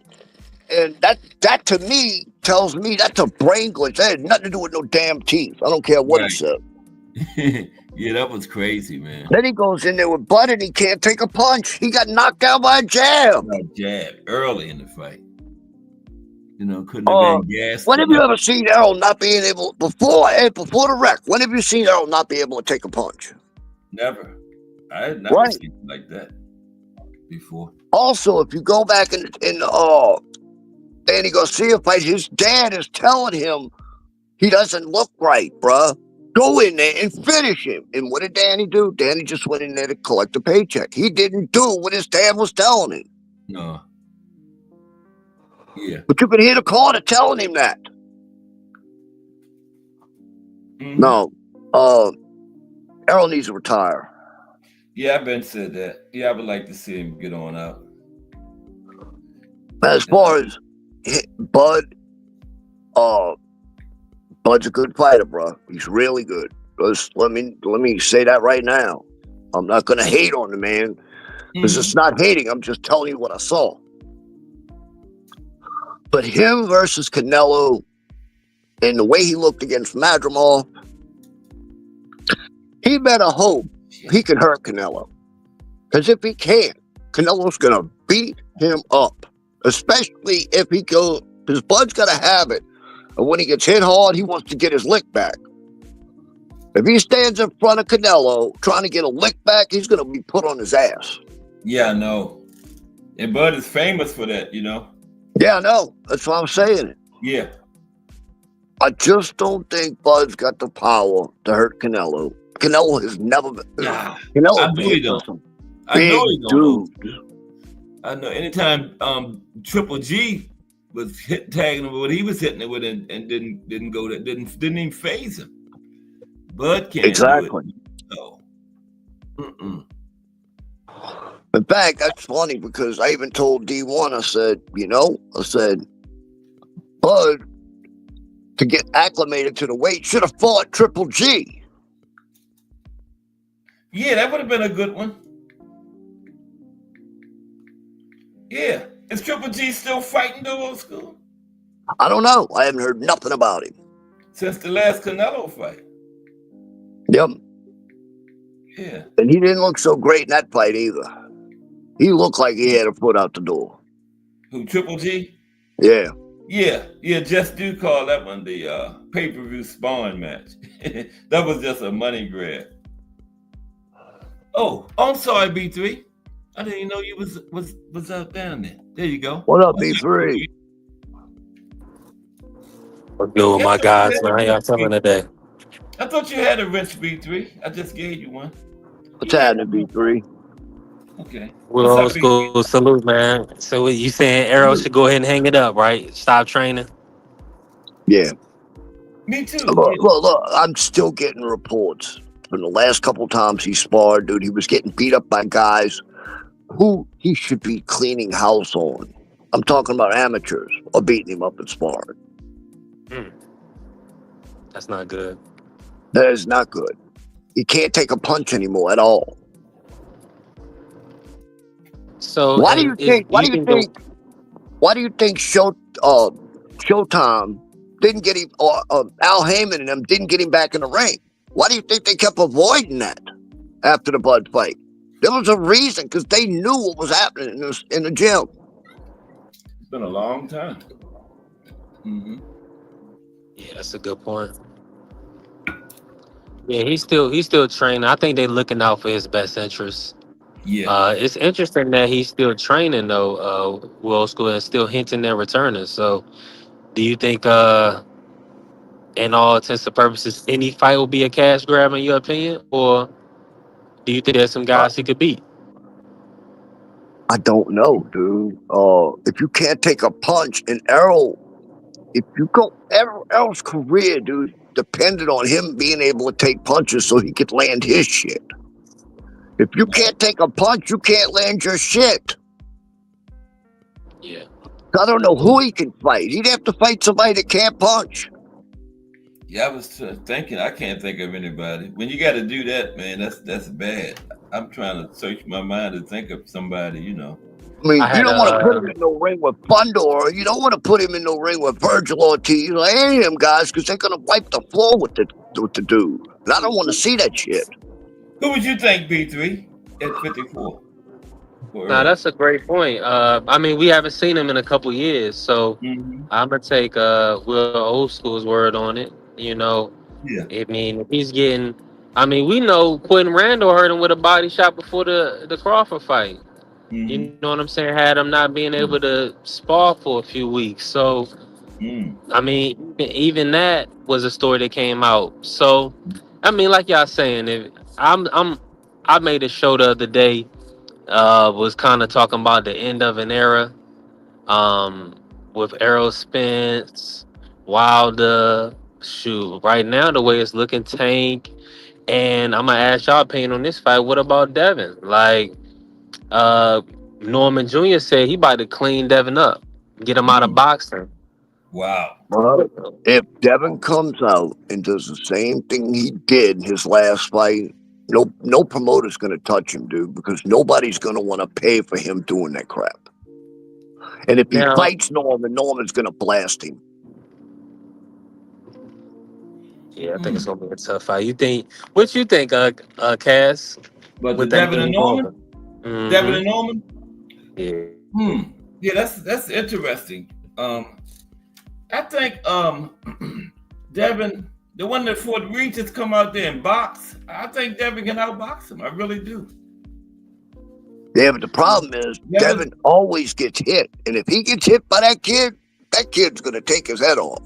And that to me tells me that's a brain glitch. That had nothing to do with no damn teeth. I don't care what he said. Yeah, that was crazy, man. Then he goes in there with Bud and he can't take a punch. He got knocked out by a jab. Early in the fight. Couldn't have been gassed. When have you ever seen Errol not being able, before the wreck, when have you seen Errol not be able to take a punch? Never. I had never seen it like that before. Also, if you go back in Danny Garcia fight, his dad is telling him he doesn't look right, bruh. Go in there and finish him. And what did Danny do? Danny just went in there to collect a paycheck. He didn't do what his dad was telling him. No. Yeah. But you can hear the corner telling him that. Mm-hmm. No. Errol needs to retire. Yeah, I've been said that. Yeah, I would like to see him get on out. As far as Bud, Bud's a good fighter, bro. He's really good. Let me say that right now. I'm not gonna hate on the man because it's not hating. I'm just telling you what I saw. But him versus Canelo and the way he looked against Madrimov, he better hope he can hurt Canelo. Because if he can't, Canelo's gonna beat him up. Especially if he goes, because Bud's got a habit. And when he gets hit hard, he wants to get his lick back. If he stands in front of Canelo trying to get a lick back, he's going to be put on his ass. Yeah, I know. And Bud is famous for that, you know? Yeah, I know. That's why I'm saying it. Yeah. I just don't think Bud's got the power to hurt Canelo. Canelo has never been. Nah, Canelo I know he don't. I know he don't. Dude. I know. Anytime Triple G was tagging him with what he was hitting it with and didn't go that didn't even phase him. Bud can't exactly. Do it. No. In fact, that's funny because I even told D1, I said, Bud, to get acclimated to the weight, should have fought Triple G. Yeah, that would have been a good one. Yeah. Is Triple G still fighting the old school? I don't know. I haven't heard nothing about him. Since the last Canelo fight. Yep. Yeah. And he didn't look so great in that fight either. He looked like he had a foot out the door. Who, Triple G? Yeah. Yeah, just do call that one the pay-per-view sparring match. That was just a money grab. Oh, I'm sorry, B3. I didn't even know you was out down there. There you go. What up, B3? What's good with my guys, man? How y'all feeling today? I thought you had a wrench, B3. I just gave you one. What's happening, B3? Okay. We're old school. Salute, man. So you saying Arrow should go ahead and hang it up, right? Stop training? Yeah. Me too. Look, I'm still getting reports from the last couple times he sparred, dude. He was getting beat up by guys who he should be cleaning house on. I'm talking about amateurs or beating him up in sparring. That's not good. That is not good. He can't take a punch anymore at all. So why do you think Showtime didn't get him, or Al Heyman and them didn't get him back in the ring? Why do you think they kept avoiding that after the Bud fight? There was a reason, because they knew what was happening in the gym. It's been a long time. Mm-hmm. Yeah, that's a good point. Yeah, he's still training. I think they're looking out for his best interests. Yeah. It's interesting that he's still training though, World School, and still hinting at returning. So, do you think, in all intents and purposes, any fight will be a cash grab in your opinion, or do you think there's some guys he could beat? I don't know, dude. If you can't take a punch, and Errol's career, dude, depended on him being able to take punches so he could land his shit. If you can't take a punch, you can't land your shit. Yeah. I don't know who he can fight. He'd have to fight somebody that can't punch. Yeah, I was thinking. I can't think of anybody. When you got to do that, man, that's bad. I'm trying to search my mind to think of somebody, you know. I mean, you don't want to put him in no ring with Fundor. You don't want to put him in no ring with Virgil Ortiz or any of them guys, because they're going to wipe the floor with the dude. And I don't want to see that shit. Who would you think, B3, at 54? Now, that's a great point. I mean, we haven't seen him in a couple years, so I'm going to take Will Old School's word on it. You know, yeah. I mean, if he's getting... I mean, we know Quentin Randall hurt him with a body shot before the Crawford fight. You know what I'm saying? Had him not being able to spar for a few weeks. So, I mean, even that was a story that came out. So, I mean, like y'all saying, if I made a show the other day, was kind of talking about the end of an era, with Errol Spence, Wilder. Shoot, right now the way it's looking, Tank. And I'm gonna ask y'all opinion on this fight. What about Devin? Like, Norman Jr. said he about to clean Devin up, get him out of boxing. Wow. Well, if Devin comes out and does the same thing he did in his last fight, no promoter's going to touch him, dude, because nobody's going to want to pay for him doing that crap. And if he Now, fights Norman, Norman's going to blast him. yeah, I think it's gonna be a tough fight. What you think, Cass, But the with that Devin and being Norman, Norman? Devin and Norman. Yeah. Yeah, that's interesting. I think Devin, the one that Fort Regis come out there and box, I think Devin can outbox him. I really do. Yeah, but the problem is Devin always gets hit. And if he gets hit by that kid's going to take his head off.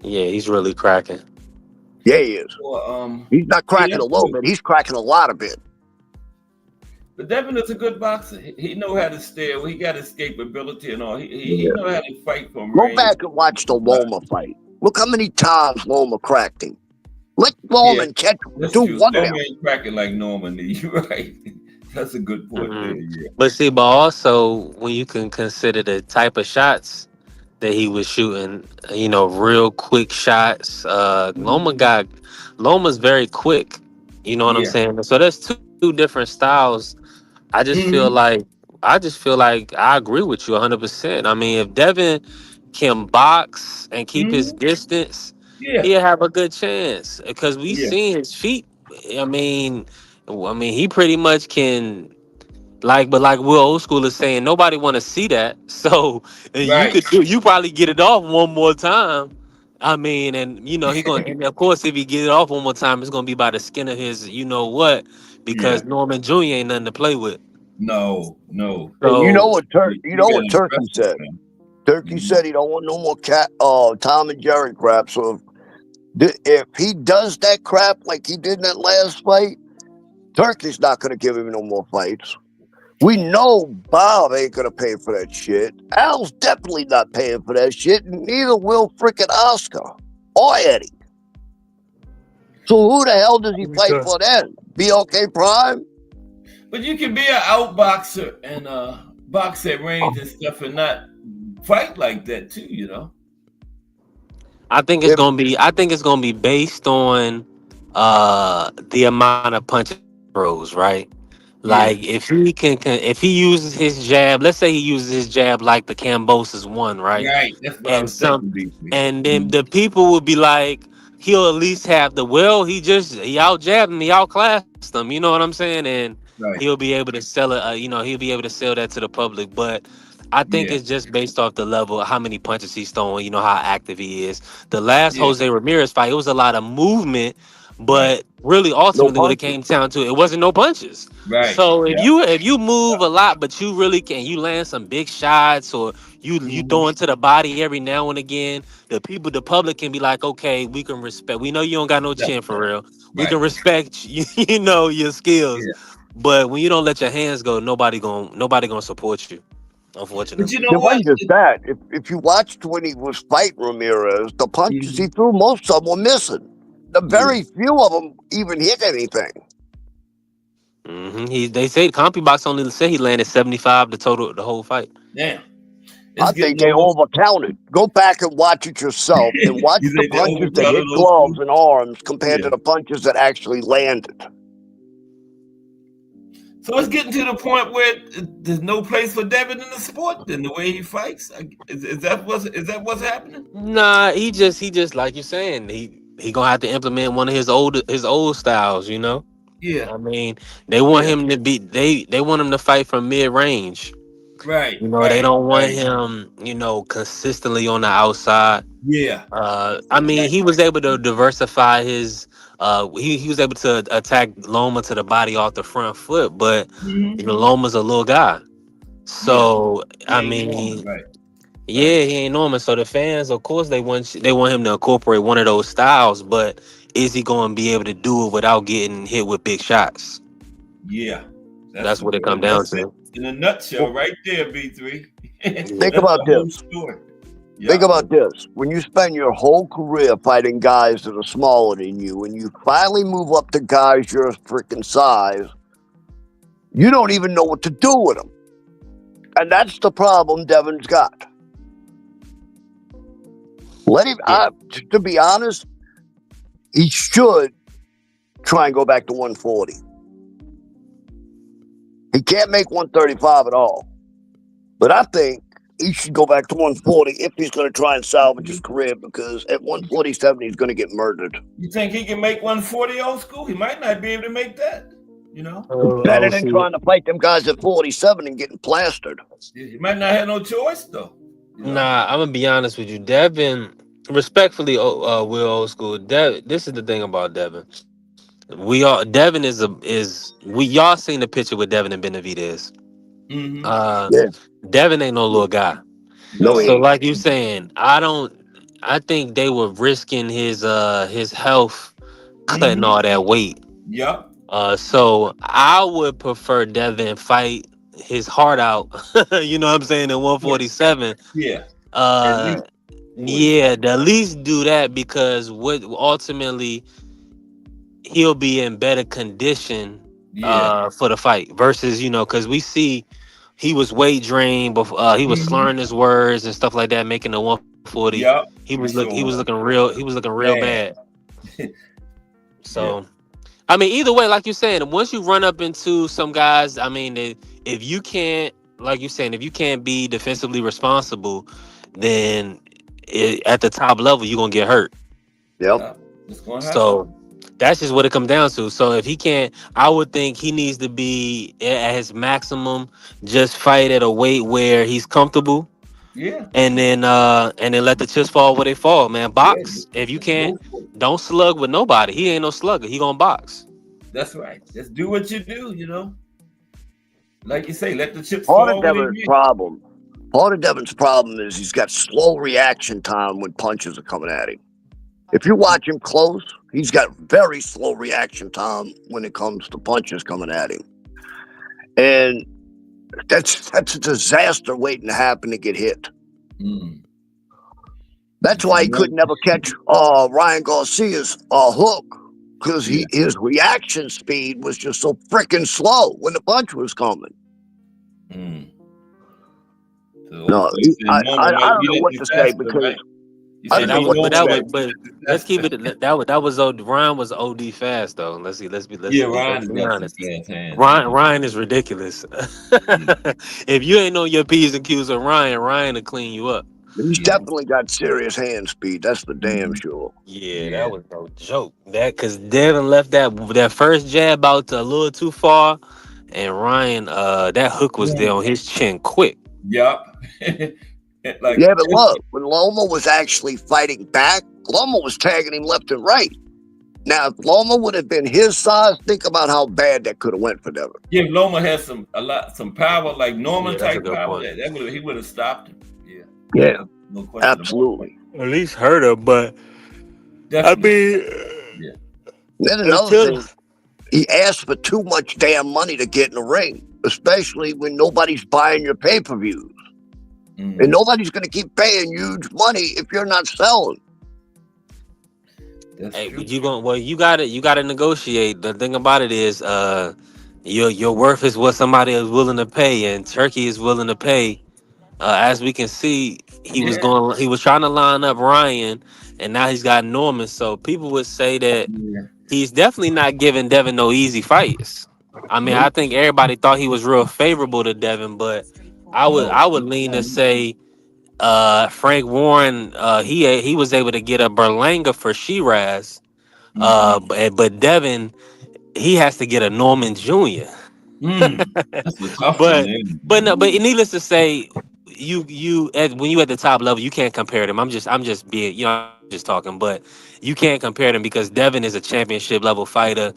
Yeah, he's really cracking. Yeah, he is. Or, he's not cracking a little bit. He's cracking a lot of it. But Devin is a good boxer. He know how to stay. He got escapability and all. He know how to fight from range. Go back and watch the Loma fight. Look how many times Loma cracked him. Let Norman catch him. Do one Norman ain't cracking like Norman. You're right. That's a good point there. Yeah. But see, but also when you can consider the type of shots that he was shooting, real quick shots. Loma's very quick. You know what I'm saying? So there's two different styles. I just feel like I agree with you 100%. I mean, if Devin can box and keep his distance, he'll have a good chance because we seen his feet. I mean, he pretty much can. But like Will Old School is saying, nobody want to see that. So you probably get it off one more time. I mean, and he gonna, and of course, if he get it off one more time, it's gonna be by the skin of his, because Norman Jr. ain't nothing to play with. No. So, you know what Turkey said? Man. Turkey said he don't want no more Tom and Jerry crap. So if he does that crap like he did in that last fight, Turkey's not going to give him no more fights. We know Bob ain't going to pay for that shit. Al's definitely not paying for that shit, and neither will frickin' Oscar or Eddie. So who the hell does he fight for then? BLK Prime? But you can be an outboxer and box at range and stuff and not fight like that too, I think it's gonna be based on the amount of punches he throws, right? Like if he uses his jab, let's say he uses his jab like the Cambosis one, right? Right. That's what I was thinking. And then the people will be like, he'll at least have he out jabbed him, he outclassed them, you know what I'm saying? And he'll be able to sell it, he'll be able to sell that to the public. But I think it's just based off the level of how many punches he's throwing, how active he is. The last Jose Ramirez fight, it was a lot of movement, but really ultimately when it came down to it wasn't no punches. Right. So if you move a lot, but you really can, you land some big shots or you throw into the body every now and again, the public can be like, okay, we can respect. We know you don't got no chin for real. We can respect your skills. But when you don't let your hands go, nobody gonna support you. Unfortunately. But you know it wasn't just that. If you watched when he was fighting Ramirez, the punches he threw, most of them were missing. The very few of them even hit anything. They say CompuBox only said he landed 75 the whole fight. Damn. I think they overcounted. Go back and watch it yourself and watch the punches that hit gloves and arms compared to the punches that actually landed. So it's getting to the point where there's no place for Devin in the sport than the way he fights. Is that what's happening? Nah, he just like you're saying, he gonna have to implement one of his old styles, Yeah. I mean, they want him to be they want him to fight from mid range. Right. They don't want him, consistently on the outside. Yeah. I mean, he was able to diversify his he was able to attack Loma to the body off the front foot, but Loma's a little guy. So I mean, he ain't Norman. So the fans, of course, they want him to incorporate one of those styles, but is he going to be able to do it without getting hit with big shots? Yeah, that's what it comes down to. In a nutshell, right there, B3. Think about this. Think about this. When you spend your whole career fighting guys that are smaller than you, and you finally move up to guys your freaking size, you don't even know what to do with them. And that's the problem Devin's got. Let him. Yeah. To be honest, he should try and go back to 140. He can't make 135 at all. But I think he should go back to 140 if he's going to try and salvage his career, because at 147 he's going to get murdered. You think he can make 140 old school? He might not be able to make that. You know, Better than see, trying to fight them guys at 47 and getting plastered. he might not have no choice though. You know? nah, I'm gonna be honest with you, Devin. Respectfully, Will Old School. This is the thing about Devin. Devin we y'all seen the picture with Devin and Benavidez. Mm-hmm. Yeah. Devin ain't no little guy. No, he So ain't. like you saying, I think they were risking his health cutting all that weight. Yep. So I would prefer Devin fight his heart out. You know what I'm saying, in 147. Yeah. At Uh least 47. yeah, to at least do that, because what ultimately he'll be in better condition Yeah. for the fight versus, because we see he was weight drained before, he was slurring his words and stuff like that, making the 140. Yep. He was looking real bad. bad. So I mean, either way, like you're saying, once you run up into some guys, I mean, if you can't, like you're saying, if you can't be defensively responsible, then at the top level, you're going to get hurt. Yep. It's gonna happen. So that's just what it comes down to. So if he can't, I would think he needs to be at his maximum, just fight at a weight where he's comfortable. Yeah. And then let the chips fall where they fall, man. Box. If you Just can't, go for it. don't slug with nobody. He ain't no slugger. He gonna box. That's right. Just do what you do, you know. Like you say, let the chips Part of fall where they Devin's may. problem. Part of Devin's problem is he's got slow reaction time when punches are coming at him. If you watch him close, he's got very slow reaction time when it comes to punches coming at him. And that's a disaster waiting to happen to get hit. Mm. That's why he could never catch Ryan Garcia's hook, because his reaction speed was just so freaking slow when the punch was coming. Mm. So No, you said I Norman might don't be know that what to say, faster, because right? You I said don't know what to say. But let's keep it. That was Ryan was OD fast though. Let's Yeah, let's Ryan's be got some honest. fast hands. Ryan is ridiculous. If you ain't know your P's and Q's of Ryan will clean you up. He's Yeah. definitely got serious hand speed. That's for damn sure. Yeah, Yeah. that was no joke. That because Devin left that first jab out a little too far, and Ryan, that hook was there on his chin quick. Yup. Like, Yeah, but look, when Loma was actually fighting back, Loma was tagging him left and right. Now, if Loma would have been his size, think about how bad that could have went for Devin. yeah, Loma has some power, like Norman Yeah, that's a type good power. point. He would have stopped him. Yeah. Yeah, No question absolutely. At least hurt him, but Definitely. yeah. Then another thing, he asked for too much damn money to get in the ring, especially when nobody's buying your pay-per-views. And nobody's going to keep paying huge money if you're not selling. That's Hey, true. you got to negotiate. The thing about it is, your worth is what somebody is willing to pay, and Turkey is willing to pay. As we can see, he was trying to line up Ryan, and now he's got Norman. So people would say that he's definitely not giving Devin no easy fights. I mean, I think everybody thought he was real favorable to Devin, but I would lean to say Frank Warren, he was able to get a Berlanga for Shiraz, but Devin, he has to get a Norman Jr. That's a tough one, but man. but needless to say, when you at the top level, you can't compare them. I'm just being, I'm just talking, but you can't compare them because Devin is a championship level fighter.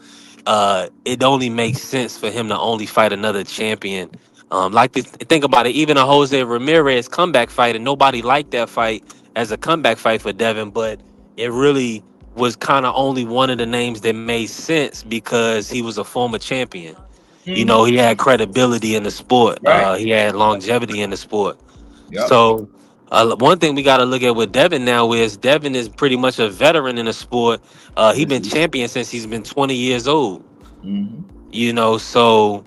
It only makes sense for him to only fight another champion. Think about it, even a Jose Ramirez comeback fight, and nobody liked that fight as a comeback fight for Devin, but it really was kind of only one of the names that made sense because he was a former champion. He had credibility in the sport. Right. He had longevity in the sport. Yep. So one thing we got to look at with Devin now is Devin is pretty much a veteran in the sport. He's been champion since he's been 20 years old. So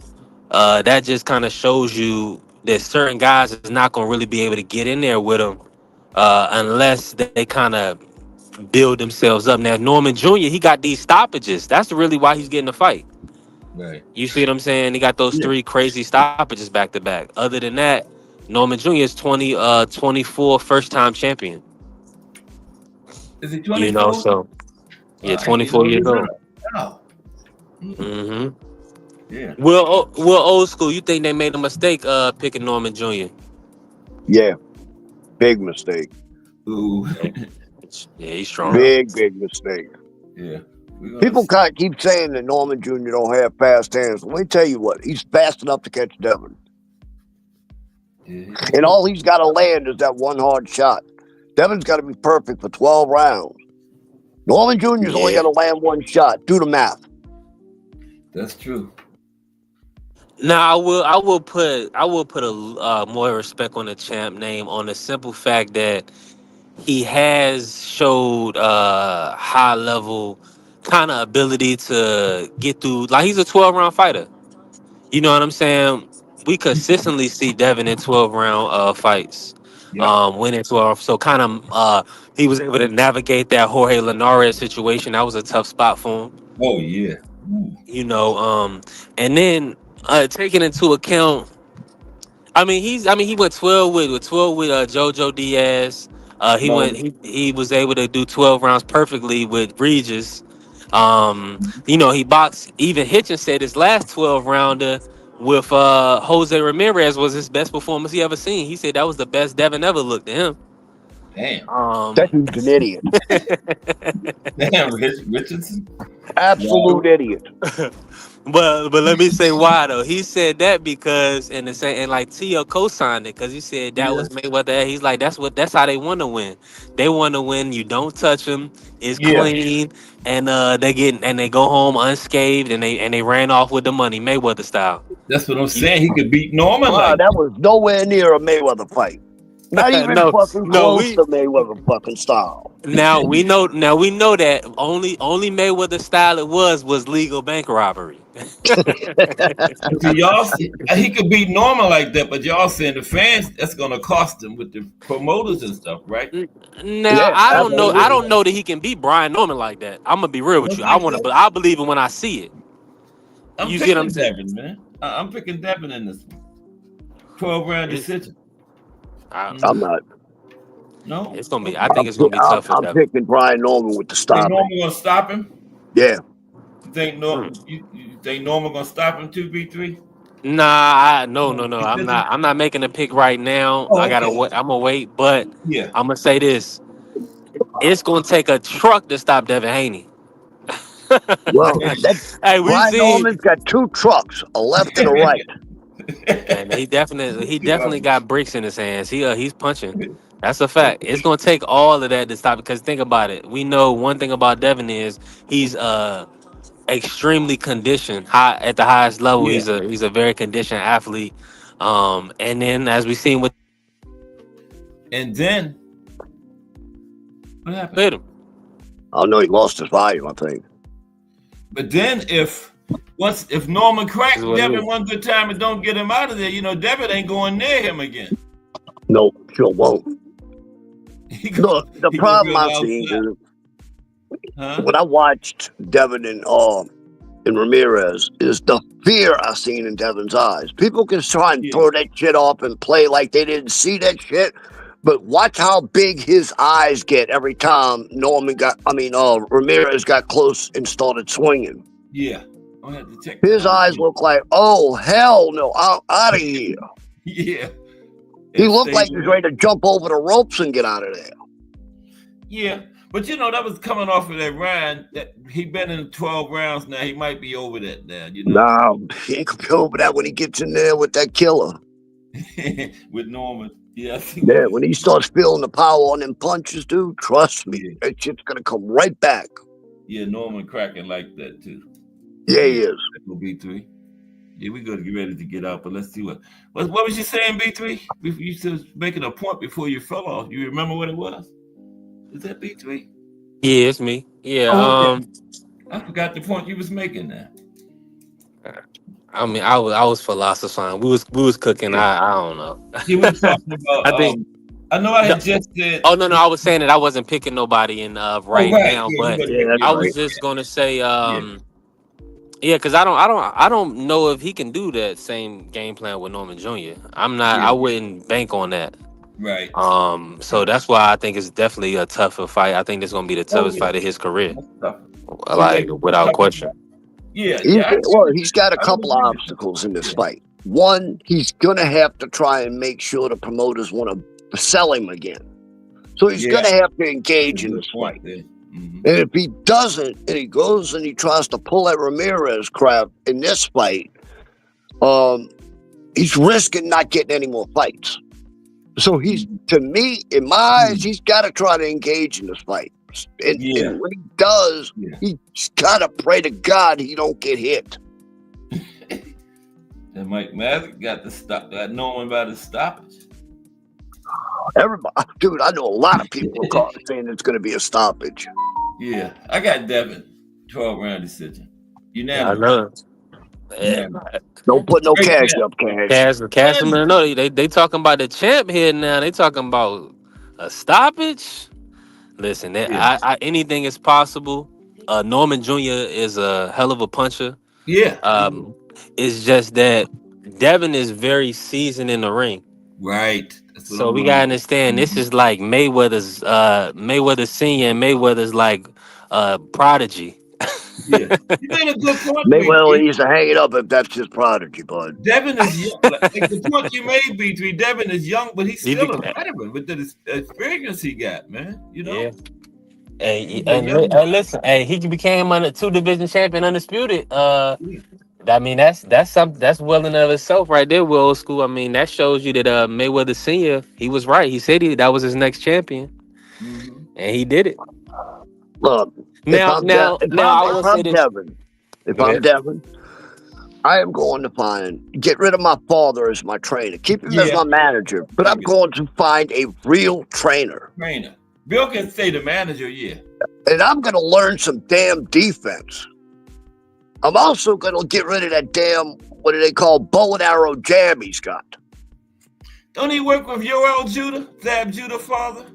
that just kind of shows you that certain guys is not going to really be able to get in there with him unless they kind of build themselves up. Now Norman Jr. he got these stoppages. That's really why he's getting the fight. Right. You see what I'm saying? He got those Yeah. three crazy stoppages back to back. Other than that, Norman Jr. is 24 first time champion. Is he You know, 24? so Well, yeah, I didn't 24 know he years was old. that. Wow. Mm, hmm yeah. Well, old school. You think they made a mistake picking Norman Jr.? Yeah. Big mistake. Ooh. Yeah, he's strong. Well, Big mistake. yeah. We're gonna People see. can't keep saying that Norman Jr. don't have fast hands. Let me tell you what, he's fast enough to catch Devin. Yeah, he And is. all he's got to land is that one hard shot. Devin's got to be perfect for 12 rounds. Norman Jr.'s only got Yeah. to land one shot. Do the math. That's true. Now I will put a more respect on the champ name on the simple fact that he has showed high level kind of ability to get through. Like he's a 12 round fighter. You know what I'm saying? We consistently see Devin in 12 round fights, Yep. winning 12. So kind of he was able to navigate that Jorge Linares situation. That was a tough spot for him. Oh yeah. Ooh. You know, and then taking into account he went 12 with JoJo Diaz. No. He was able to do 12 rounds perfectly with Regis. He boxed. Even Hitchens said his last 12 rounder with Jose Ramirez was his best performance he ever seen. He said that was the best Devin ever looked to him. Damn. That Um, dude's an idiot. Damn, Richardson. Absolute Wow. idiot. but let me say why though. He said that because and like Tio co-signed it because he said that Yeah. was Mayweather. He's like that's how they want to win. They want to win. You don't touch them. It's Yeah. clean, and they go home unscathed, and they ran off with the money Mayweather style. That's what I'm You- saying. He could beat Norman Wow, like that was nowhere near a Mayweather fight. Not even no, fucking no, close we to Mayweather fucking style. now we know that only Mayweather style it was legal bank robbery. But see, y'all see, he could beat Norman like that, but y'all saying the fans that's gonna cost him with the promoters and stuff, right? Now Yeah, I That's don't know. all it I absolutely. is. don't know that he can beat Brian Norman like that. I'm gonna be real You with don't you. think so? But I believe it when I see it. I'm You see what I'm picking saying? Devin, man. I'm picking Devin in this one. 12 round It's, decision. I, I'm Mm, not. no? it's gonna be. I Okay. think it's gonna be tough for I'm Devin. picking Brian Norman with the Think stopping. Norman gonna stop him? Yeah. You think Mm. you think Norman gonna stop him 2v3? Nah, no, No, no, no. I'm decision? not. I'm not making a pick right now. I Oh, gotta okay. wait. I'm gonna wait, but Yeah. I'm gonna say this: it's gonna take a truck to stop Devin Haney. Well, that Hey, we Brian see, Norman's got two trucks, a left and a right. and he definitely got bricks in his hands. He's punching. That's a fact. It's gonna take all of that to stop. Because think about it. We know one thing about Devin is he's extremely conditioned, high at the highest level. Yeah. He's a very conditioned athlete. And then as we seen with And then what happened? him, I know he lost his volume, I think. But then if Norman is crack what it Devin is. one good time and don't get him out of there, Devin ain't going near him again. No, sure won't. He No, gonna the he gonna be problem on the I've seen outside. is Huh? when I watched Devin and Ramirez is the fear I seen in Devin's eyes. People can try and Yeah. throw that shit off and play like they didn't see that shit, but watch how big his eyes get every time Ramirez got close and started swinging. Yeah. I'm gonna have to check that His out eyes again. look like, oh hell no, I'm out of here. Yeah. He And looked stay like he was ready to jump over the ropes and get out of there. Yeah. But that was coming off of that round that he been in 12 rounds now. He might be over that now, No, he ain't gonna be over that when he gets in there with that killer. with Norman. Yeah, I think Yeah, when he starts feeling the power on them punches, dude, trust me, yeah. that shit's gonna come right back. Yeah, Norman cracking like that too. Yeah, he Yeah, is. that will B3. Yeah, we gotta get ready to get out, but let's see what was you saying, B3? You was making a point before you fell off. You remember what it was? Is that B3? Yeah, it's me. Yeah. Oh, okay. I forgot the point you was making now. I was philosophizing. We was cooking. Yeah. I don't know. Yeah, we was talking about I think. I know I No, had just said. oh no, I was saying that I wasn't picking nobody in Oh right right, now, yeah, you but better Yeah, pick that's I your was right. just gonna say, yeah, yeah, because I don't know if he can do that same game plan with Norman Jr. I yeah, wouldn't bank on that. right. So that's why I think it's definitely a tougher fight. I think this gonna be the Oh toughest yeah, fight of his career, that's tough. You like think it's without tough? question. Yeah, He's, yeah. well, he's got a I would couple agree with that. obstacles in this Yeah, fight. One, he's gonna have to try and make sure the promoters want to sell him again. So he's yeah. gonna have to That's engage a in good this point fight. there. Hmm. And if he doesn't, and he goes and he tries to pull that Ramirez crap in this fight, he's risking not getting any more fights. So he's, to me, in my eyes, he's got to try to engage in this fight. Yeah, And when he does, yeah. he's got to pray to God he don't get hit. And Mike Maverick got the stop. Got Norman by the stoppage. Everybody, dude, I know a lot of people are saying it's going to be a stoppage. Yeah, I got Devin. 12-round decision. Yeah, I Unanimous. know. Unanimous. Don't put no Great cash champ. up, cash. Cash them know they talking about the champ here now. They talking about a stoppage. Listen, Yeah. anything is possible. Norman Jr. is a hell of a puncher. Yeah. It's just that Devin is very seasoned in the ring. Right. That's what So I'm we gotta learning. understand this Mhm. is like Mayweather Senior and Mayweather's like prodigy. Yeah. You made a good point, Mayweather B3. needs to hang it up if that's his prodigy, bud. Devin is young. Like the point you made, B3. Devin is young, but he's He still a be- veteran with the experience he got, man. You know? yeah. Hey, He's a young. listen, hey, he became under 2 division champion, undisputed. Yeah. I mean that's well in of itself right there, Will Old School. I mean that shows you that Mayweather Senior, he was right. He said that was his next champion, Mm-hmm. and he did it. Look, Now, now, now, I will if say I'm this. Devin, if Go I'm ahead. Devin, I am going to get rid of my father as my trainer, keep him as Yeah. my manager, but I'm going to find a real trainer. Trainer. Bill can say the manager, yeah. And I'm going to learn some damn defense. I'm also going to get rid of that damn, what do they call, bow and arrow jab he's got. Don't he work with Yoel Judah, Zab Judah father?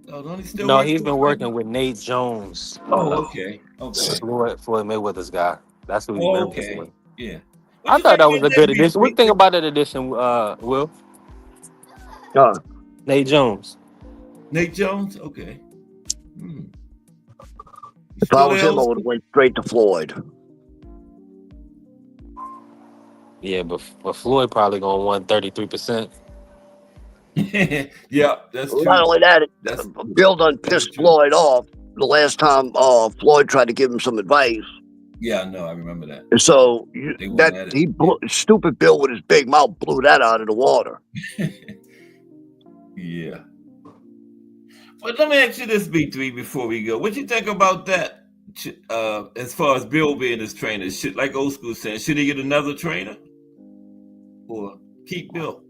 Oh, don't he still No, work he's with been him? working with Nate Jones, Oh, okay. Okay. Floyd Mayweather's guy. That's who he's Oh, been working okay. with. Yeah. What I you thought think that was about a that, good addition. What do you B3? think about that addition, Will? Uh, Nate Jones. Nate Jones? Okay. Hmm. You if I still was there? him, I would have went straight to Floyd. Yeah, but Floyd probably gonna won 33%. Yeah, that's Not true. only that, That's Bill done very pissed true. Floyd off the last time Floyd tried to give him some advice. Yeah, I know. I remember that. And so They went at it. stupid Bill with his big mouth blew that out of the water. Yeah. But let me ask you this, B3, before we go. What you think about that? As far as Bill being his trainer, like Old School saying, should he get another trainer or keep Bill?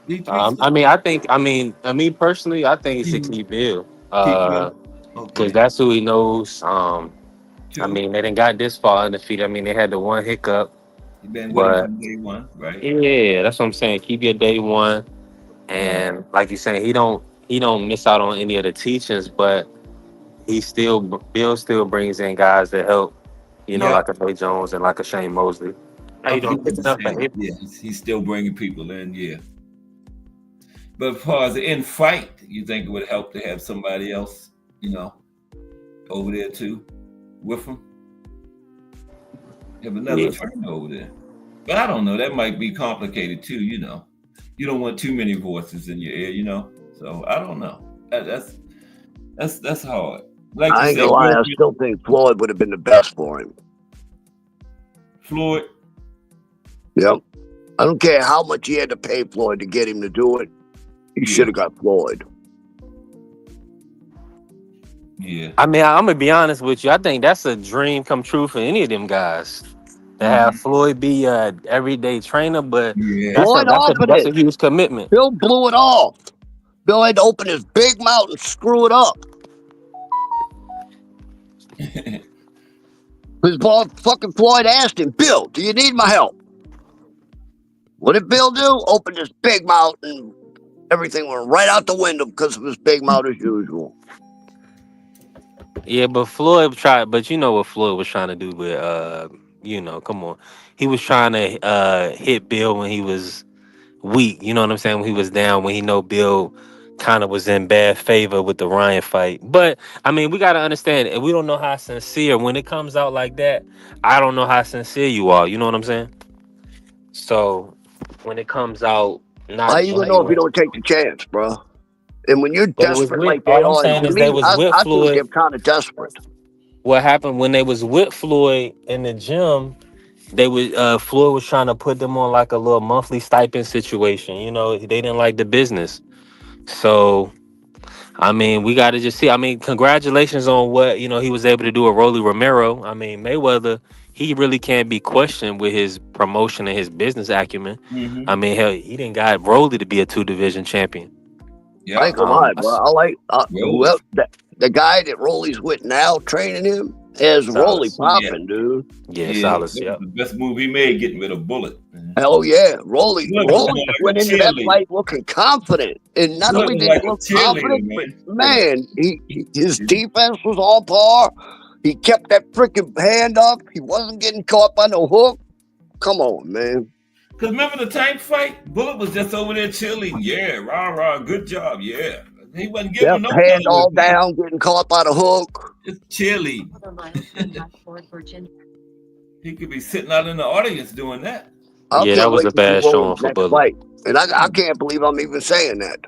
B3 me personally, I think he should keep Bill. keep Bill. Because Okay. that's who he knows. True. They didn't got this far in the feet. I mean, they had the one hiccup, You've been with him but from day one, right? yeah, that's what I'm saying. Keep your day one, and like you saying, he don't miss out on any of the teachings, but Bill still brings in guys that help, Yeah. like a Ray Jones and like a Shane Mosley. How I you doing? think Picking up, babe? yeah, he's still bringing people in, yeah. But as far as the end fight, you think it would help to have somebody else, over there too, with him? Have another Yeah. trainer over there. But I don't know. That might be complicated too, You don't want too many voices in your ear, So I don't know. That's hard. Like I you ain't say, gonna lie, I still think Floyd would have been the best for him. Floyd. Yep. I don't care how much he had to pay Floyd to get him to do it. He should have got Floyd. Yeah. I mean, I'm gonna be honest with you. I think that's a dream come true for any of them guys to have Floyd be a everyday trainer, but Yeah. Floyd offered that's it. a huge commitment. Bill blew it off. Bill had to open his big mouth and screw it up. His boss, fucking Floyd, asked him, Bill, do you need my help? What did Bill do? Opened his big mouth and everything went right out the window because of his big mouth as usual. Yeah, but Floyd tried. But you know what Floyd was trying to do with come on, he was trying to hit Bill when he was weak. You know what I'm saying? When he was down, when he know Bill kind of was in bad favor with the Ryan fight. But I mean, we got to understand, and we don't know how sincere when it comes out like that. I don't know how sincere you are. You know what I'm saying? So when it comes out, How not you gonna know if you don't take the chance, bro? And when you're they was desperate with. like they All I'm are, and saying to is they me, was with I think they're Floyd. kind of desperate. What happened when they was with Floyd in the gym? They was Floyd was trying to put them on like a little monthly stipend situation. You know, they didn't like the business. So I mean, we got to just see. I mean, congratulations on what he was able to do with Rolly Romero. I mean, Mayweather, he really can't be questioned with his promotion and his business acumen. I mean, hell, he didn't got Rolly to be a 2 division champion. Yeah. I ain't gonna lie, bro. I like Rolly. the guy that Rolly's with now, training him, is Rolly Salas. popping, dude. Yeah, Yeah, Salas. that Yep. was the best move he made, getting rid of Bullet. Man. Hell yeah, Rolly Bullet was more like went a into that cheerleader. fight looking confident, and not Bullet only was did he like a look cheerleader, confident, but man. man, his defense was on par. He kept that freaking hand up. He wasn't getting caught by no hook. Come on, man. Because remember the tank fight? Bullet was just over there cheerleading. Yeah, rah, rah, good job, yeah. He wasn't giving Yep, no hand medal all with that. down, getting caught by the hook. Just cheerleading. He could be sitting out in the audience doing that. I Yeah, that can't was wait a to see bad Rolly's showing for next Bullet. fight, and I can't believe I'm even saying that.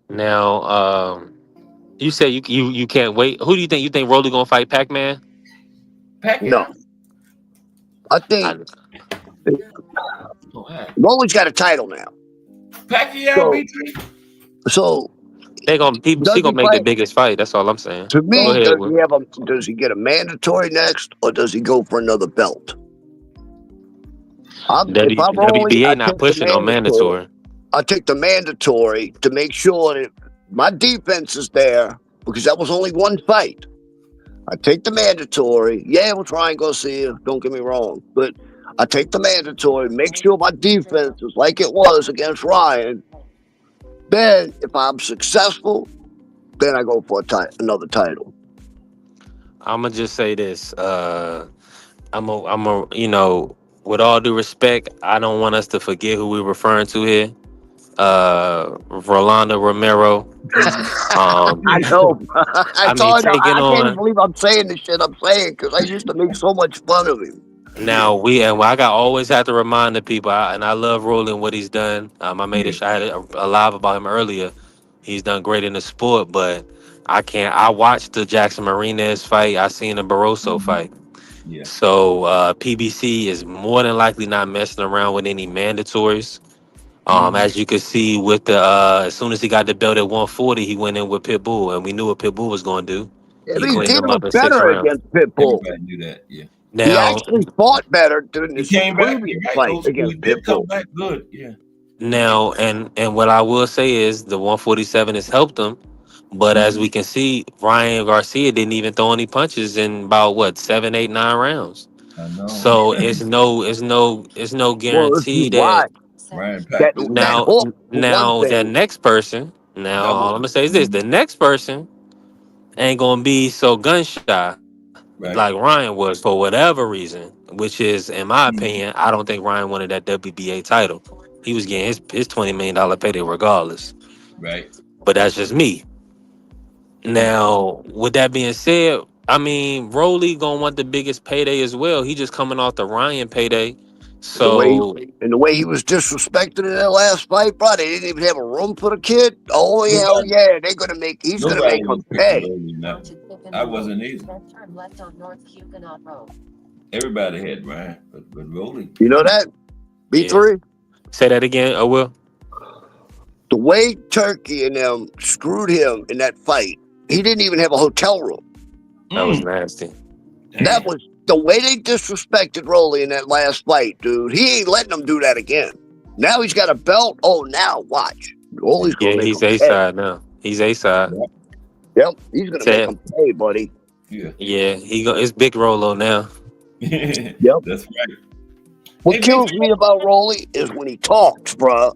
Now, you say you can't wait. Who do you think? You think Rolly gonna fight Pac-Man? No, Pacquiao? I think Oh, wow. Rolly's got a title now. Pacquiao, So, B3? so They gonna he does gonna he make the fight? biggest fight. That's all I'm saying. To Go me, ahead, Will. does he get a mandatory next, or does he go for another belt? If I'm Rolly, WBA I not take the pushing on mandatory. mandatory. I take the mandatory to make sure that my defense is there because that was only one fight. I take the mandatory. Yeah, we'll try and go see you. Don't get me wrong, but I take the mandatory. Make sure my defense is like it was against Ryan. Then, if I'm successful, then I go for another title. I'm gonna just say this. With all due respect, I don't want us to forget who we're referring to here. Rolando Romero. I know. I It's mean, hard. taking I can't even on believe I'm saying the shit I'm saying because I used to make so much fun of him. now I got always have to remind the people, and I love Rolling what he's done. I had a live about him earlier. He's done great in the sport, but I can't. I watched the Jackson Marinez fight. I seen the Barroso fight. Yeah. So PBC is more than likely not messing around with any mandatories. As you can see with the as soon as he got the belt at 140, he went in with Pitbull, and we knew what Pitbull was going to do. Yeah, He but he cleaned did him up look in six better rounds. against Pitbull. Everybody knew that, yeah. He Now, actually fought better than He his came back, previous you're right. fight Old school, he against did come Pitbull. back good, yeah. and what I will say is the 147 has helped him, but as we can see, Ryan Garcia didn't even throw any punches in about what 7, 8, 9 rounds. I know. So it's no Well, if you guarantee that watch Ryan that packed this that man. hook for one now that thing, next person. Now Double. all I'm gonna say is this: the next person ain't gonna be so gun shy like Right. Ryan was for whatever reason, which is, in my opinion, I don't think Ryan wanted that WBA title. He was getting his $20 million payday regardless. Right. But that's just me. Now, with that being said, I mean, Rolly gonna want the biggest payday as well. He just coming off the Ryan payday, the way so the way he was disrespected in that last fight, bro, they didn't even have a room for the kid. Oh hell Nobody, yeah, he's gonna nobody make was him picking pay. Rolly now. I wasn't either. Everybody had Ryan, but Rolly. You know that? yeah. B3? Say that again, I will. The way Turkey and them screwed him in that fight, he didn't even have a hotel room. That was nasty. Damn. That was the way they disrespected Rolly in that last fight, dude. He ain't letting them do that again. Now he's got a belt. Oh, now watch. Rolly's gonna Yeah, make he's him A pay. side now. He's A side. Yep, he's gonna make him pay, buddy. Yeah. Yeah, it's Big Rolo now. Yep. That's right. What kills me about Rolly is when he talks, bro.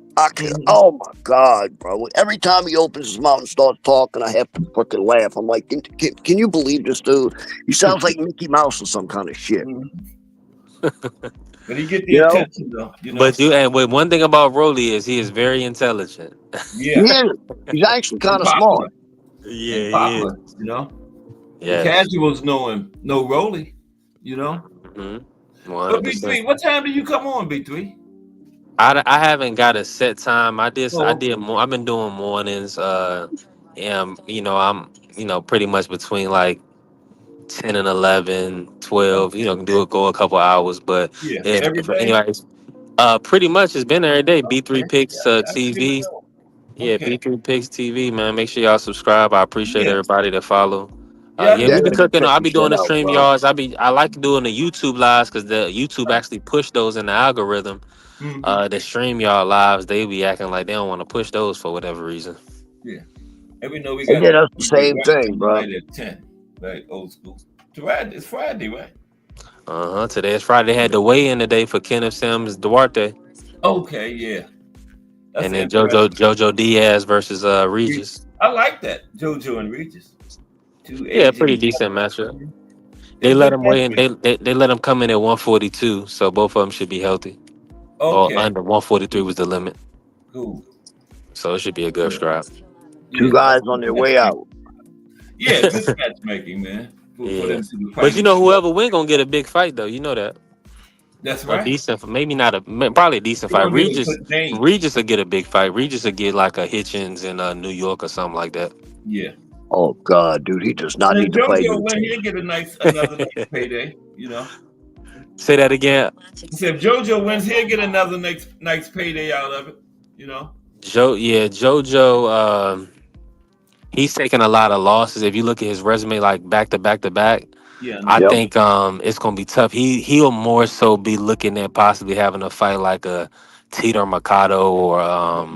Oh my God, bro. Every time he opens his mouth and starts talking, I have to fucking laugh. I'm like, can you believe this dude? He sounds like Mickey Mouse or some kind of shit. But he get the attention though, you know. But one thing about Rolly is he is very intelligent. Yeah. He's actually kind of Popular. smart. Yeah, And popular, you know. Yes. The casuals know him, know Rolly, you know. But 100%. B3, what time do you come on, B3? I haven't got a set time. I did okay. more. I've been doing mornings. You know, I'm pretty much between like 10 and 11, 12. You know, go a couple hours. But Yeah, if, every if day. anyways, pretty much it's been every day. B3 Okay. Picks That's good to TV. know. Yeah, Okay. B3 Picks TV, man. Make sure y'all subscribe. I appreciate Yeah. everybody that follow. Yeah, Yeah, we be Definitely cooking. check I the be doing shit the out, stream bro. yards. I like doing the YouTube lives because the YouTube actually push those in the algorithm. The stream y'all lives, they be acting like they don't want to push those for whatever reason. Yeah. And we know we They got did us the the big same thing, wrestling bro. tonight at 10. Right, old school. It's Friday, right? Today is Friday. They had the weigh in today for Kenneth Sims Duarte. Okay, yeah. That's And then interesting. Jojo Diaz versus Regis. I like that. JoJo and Regis. Yeah, pretty decent matchup. They let him weigh in. They let him come in at 142, so both of them should be healthy. Okay. Or under 143 was the limit. Cool. So it should be a good scrap. Two guys on their way out. Yeah, good matchmaking, man. For them to But you know, whoever win gonna get a big fight, though. You know that. That's A right. decent, maybe not probably a decent fight. Regis will get a big fight. Regis will get like a Hitchens in New York or something like that. Yeah. Oh God, dude, he does not need to fight. JoJo win, he'll get another nice payday. You know. Say that again. He said if JoJo wins, he'll get another nice payday out of it. You know. JoJo. He's taking a lot of losses. If you look at his resume, like back to back to back. Yeah, I think it's gonna be tough. He'll more so be looking at possibly having a fight like a Tito Mercado or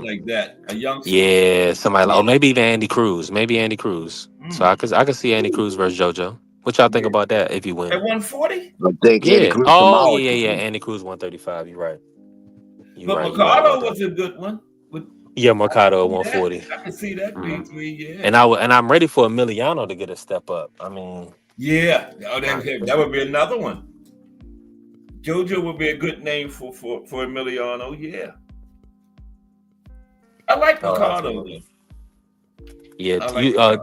like that. A youngster. Yeah, somebody or maybe even Andy Cruz. Maybe Andy Cruz. So I could see Andy Cruz versus JoJo. What y'all think about that if you win? At 140? I think Andy Cruz yeah. Andy Cruz 135. You're right. Mercado was a good one. Yeah, Mercado at 140. I can see that B3, yeah. And I'm ready for Emiliano to get a step up. I mean, yeah, that would be another one. JoJo would be a good name for Emiliano. Yeah, I like Mercado. Yeah,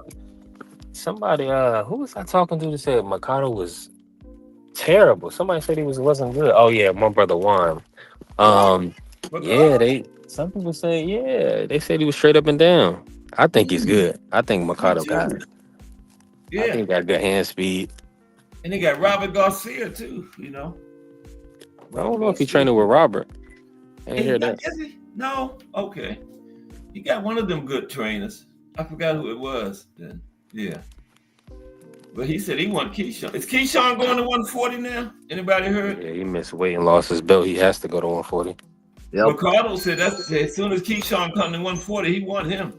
somebody who was I talking to that said Mercado was terrible. Somebody said he wasn't good. Oh yeah, my brother Juan. Some people say they said he was straight up and down. I think he's good. I think Mercado got it. Yeah. I think he got good hand speed. And they got Robert Garcia too, you know. I don't know if he's training with Robert. I didn't hear that. Is he? No? Okay. He got one of them good trainers. I forgot who it was then. Yeah. But he said he won Keyshawn. Is Keyshawn going to 140 now? Anybody heard? Yeah, he missed weight and lost his belt. He has to go to 140. Yep. Ricardo said as soon as Keyshawn come to 140, he won him.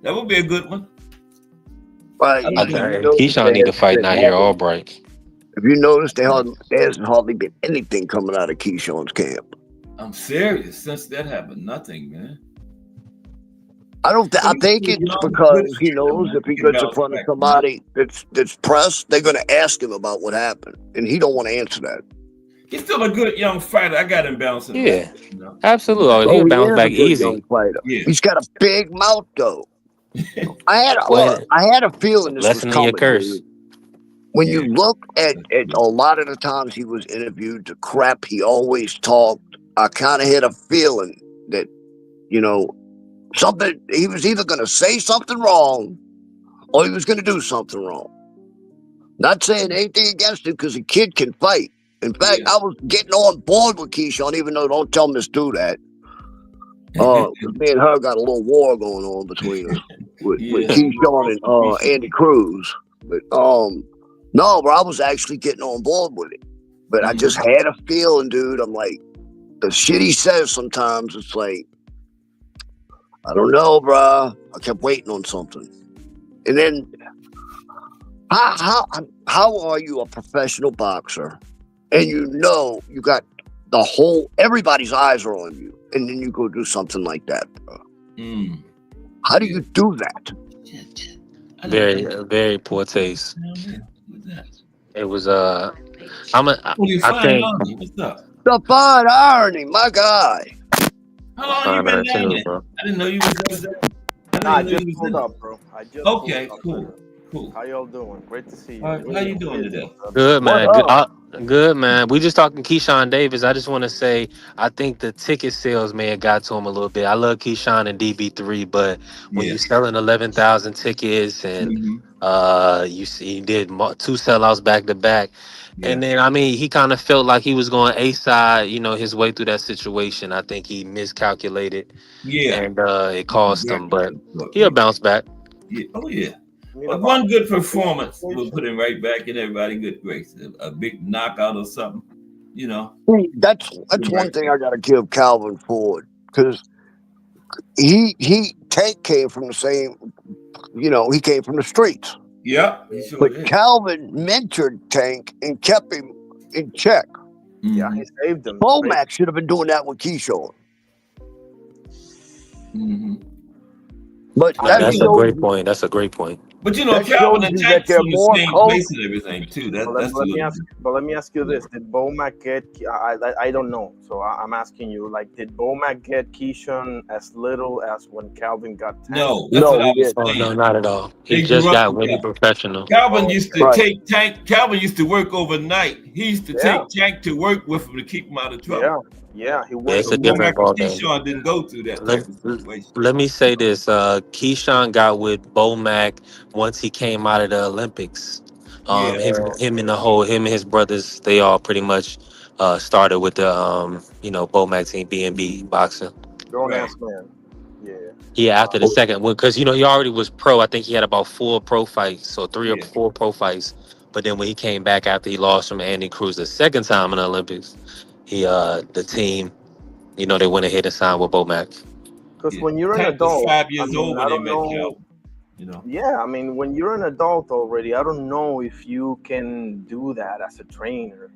That would be a good one. Right. Keyshawn need to fight Nahir Albright. If you notice, there hasn't hardly been anything coming out of Keyshawn's camp. I'm serious. Since that happened, nothing, man. I think it's because he knows if he gets in front of somebody that's pressed, they're going to ask him about what happened, and he don't want to answer that. He's still a good young fighter. I got him bouncing. Yeah, back, you know? absolutely. He'll bounce back easy. Yeah. He's got a big mouth, though. I had a feeling this was coming. Your curse. When you look at a lot of the times he was interviewed, the crap he always talked, I kind of had a feeling that, something, he was either going to say something wrong or he was going to do something wrong. Not saying anything against him because a kid can fight. In fact, I was getting on board with Keyshawn, even though don't tell Miss Do that. Me and her got a little war going on between us with Keyshawn and Andy Cruz. But no, bro, I was actually getting on board with it. But I just had a feeling, dude. I'm like, the shit he says sometimes, it's like, I don't know, bro. I kept waiting on something. And then, how are you a professional boxer and you got everybody's eyes are on you, and then you go do something like that, bro. Mm. How do you do that? Shit. Very, very poor taste. What's that? It was I'm a, Oh, you I fine, think aren't you? What's up? The fine irony, my guy. How long you find been her down too, there? bro. I didn't know you was. I didn't Nah, I even know just you was pulled in up, it. bro. I just pulled Okay, up, man. cool, cool. How y'all doing? Great to see you. All right, how Great you to doing hear today? you, brother. Good What man, good, up? good man. We just talking Keyshawn Davis. I just want to say I think the ticket sales may have got to him a little bit. I love Keyshawn and DB3, but when Yeah. you selling 11,000 tickets and Mm-hmm. you see he did two sellouts back to back, Yeah. and then I mean he kind of felt like he was going a side, his way through that situation. I think he miscalculated Yeah. and it cost him, Exactly. but he'll Yeah. bounce back. Yeah. Oh yeah. I mean, But about one the good ticket performance will situation. put him right back in everybody good graces. A big knockout or something, you know. See, that's Put him one right thing back. I got to give Calvin Ford, because he Tank came from the same, he came from the streets. Yeah, he sure But did. Calvin mentored Tank and kept him in check. Yeah, Mm-hmm. he saved them. Bomac should have been doing that with Keyshawn. Mm-hmm. But I that That's mean, a shows great point. That's a great point. But that Calvin shows and you that Tank's they're from the more same close. place and everything too. but let, That's but a let me little ask. But let me ask you bit. this: Did Bomac get? I don't know. So I'm asking you. Like, did Bomac get Keyshawn as little as when Calvin got Tank? No, that's what No, I he was didn't. Oh no, saying. not at all. He They grew just up got way together. professional. Calvin Oh, used to Right. take Tank. Calvin used to work overnight. He used to yeah, take Tank to work with him to keep him out of trouble. yeah, yeah. He Yeah, went. it's So a He went. different Womack and ball game. Keyshawn didn't go through that Let, type of situation. let me You say know? this: Keyshawn got with Bomac once he came out of the Olympics. Yeah. Him and him and his brothers, they all pretty much started with the Bomac team, B&B boxing. Grown Right. ass man. Yeah. Yeah, Uh, after the second one, because he already was pro. I think he had about four pro fights, so three or Yeah. four pro fights. But then when he came back after he lost from Andy Cruz the second time in the Olympics, the team, they went ahead and signed with Bomac. Because Yeah. when you're an Tank was adult, 5 years old I when they don't met know. Calvin. You know. Yeah, I mean, when you're an adult already, I don't know if you can do that as a trainer.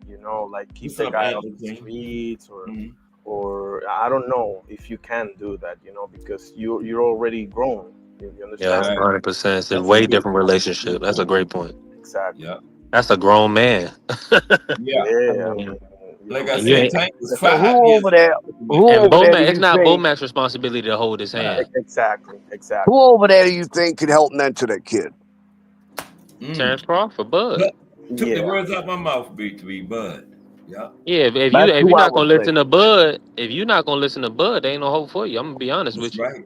Like keep What's the up, guy off Anthony the Queen? streets, Mhm. or I don't know if you can do that. Because you're already grown. You Yeah, understand? Right. 100%. It's a That's a way good different point. relationship. That's a great point. Exactly. Yeah. That's a grown man. Yeah. I Yeah, I mean, mean, Like I and you said, ain't, Tank was So 5 years old when they met who and Calvin. over there do Bomac, it's you not think, Bomac's responsibility to hold his Right. hand. exactly, who exactly. over there do you think could help mentor that kid? Mm. Terrence Crawford, Bud. But took the Yeah, words out my mouth, B3, Bud. Yeah. Yeah, if you That's if who you're I not would gonna think. listen to Bud, there ain't no hope for you. I'm gonna be honest That's with you. right.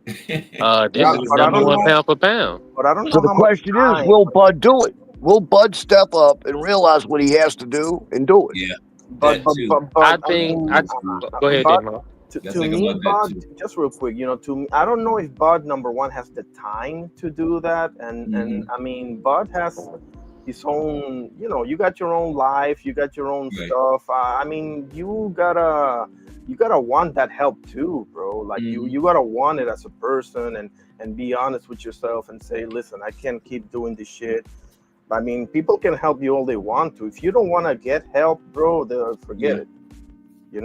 but This I, is but I number don't one know. pound for pound. But I don't So know the how much question is, time. will Bud do it? Will Bud step up and realize what he has to do and do it? Yeah, But that but too. but I but I think mean, I go ahead, but Demo. Gotta to think me, about that Bud, too. just real quick, to me, I don't know if Bud number one has the time to do that, and Hmm. I mean, Bud has his own. You got your own life, you got your own Right. stuff. I mean, you gotta want that help too, bro. Like you Hmm. you gotta want it as a person, and be honest with yourself and say, listen, I can't keep doing this shit. I mean, people can help you all they want to. If you don't want to get help, bro, they'll forget Yeah. it.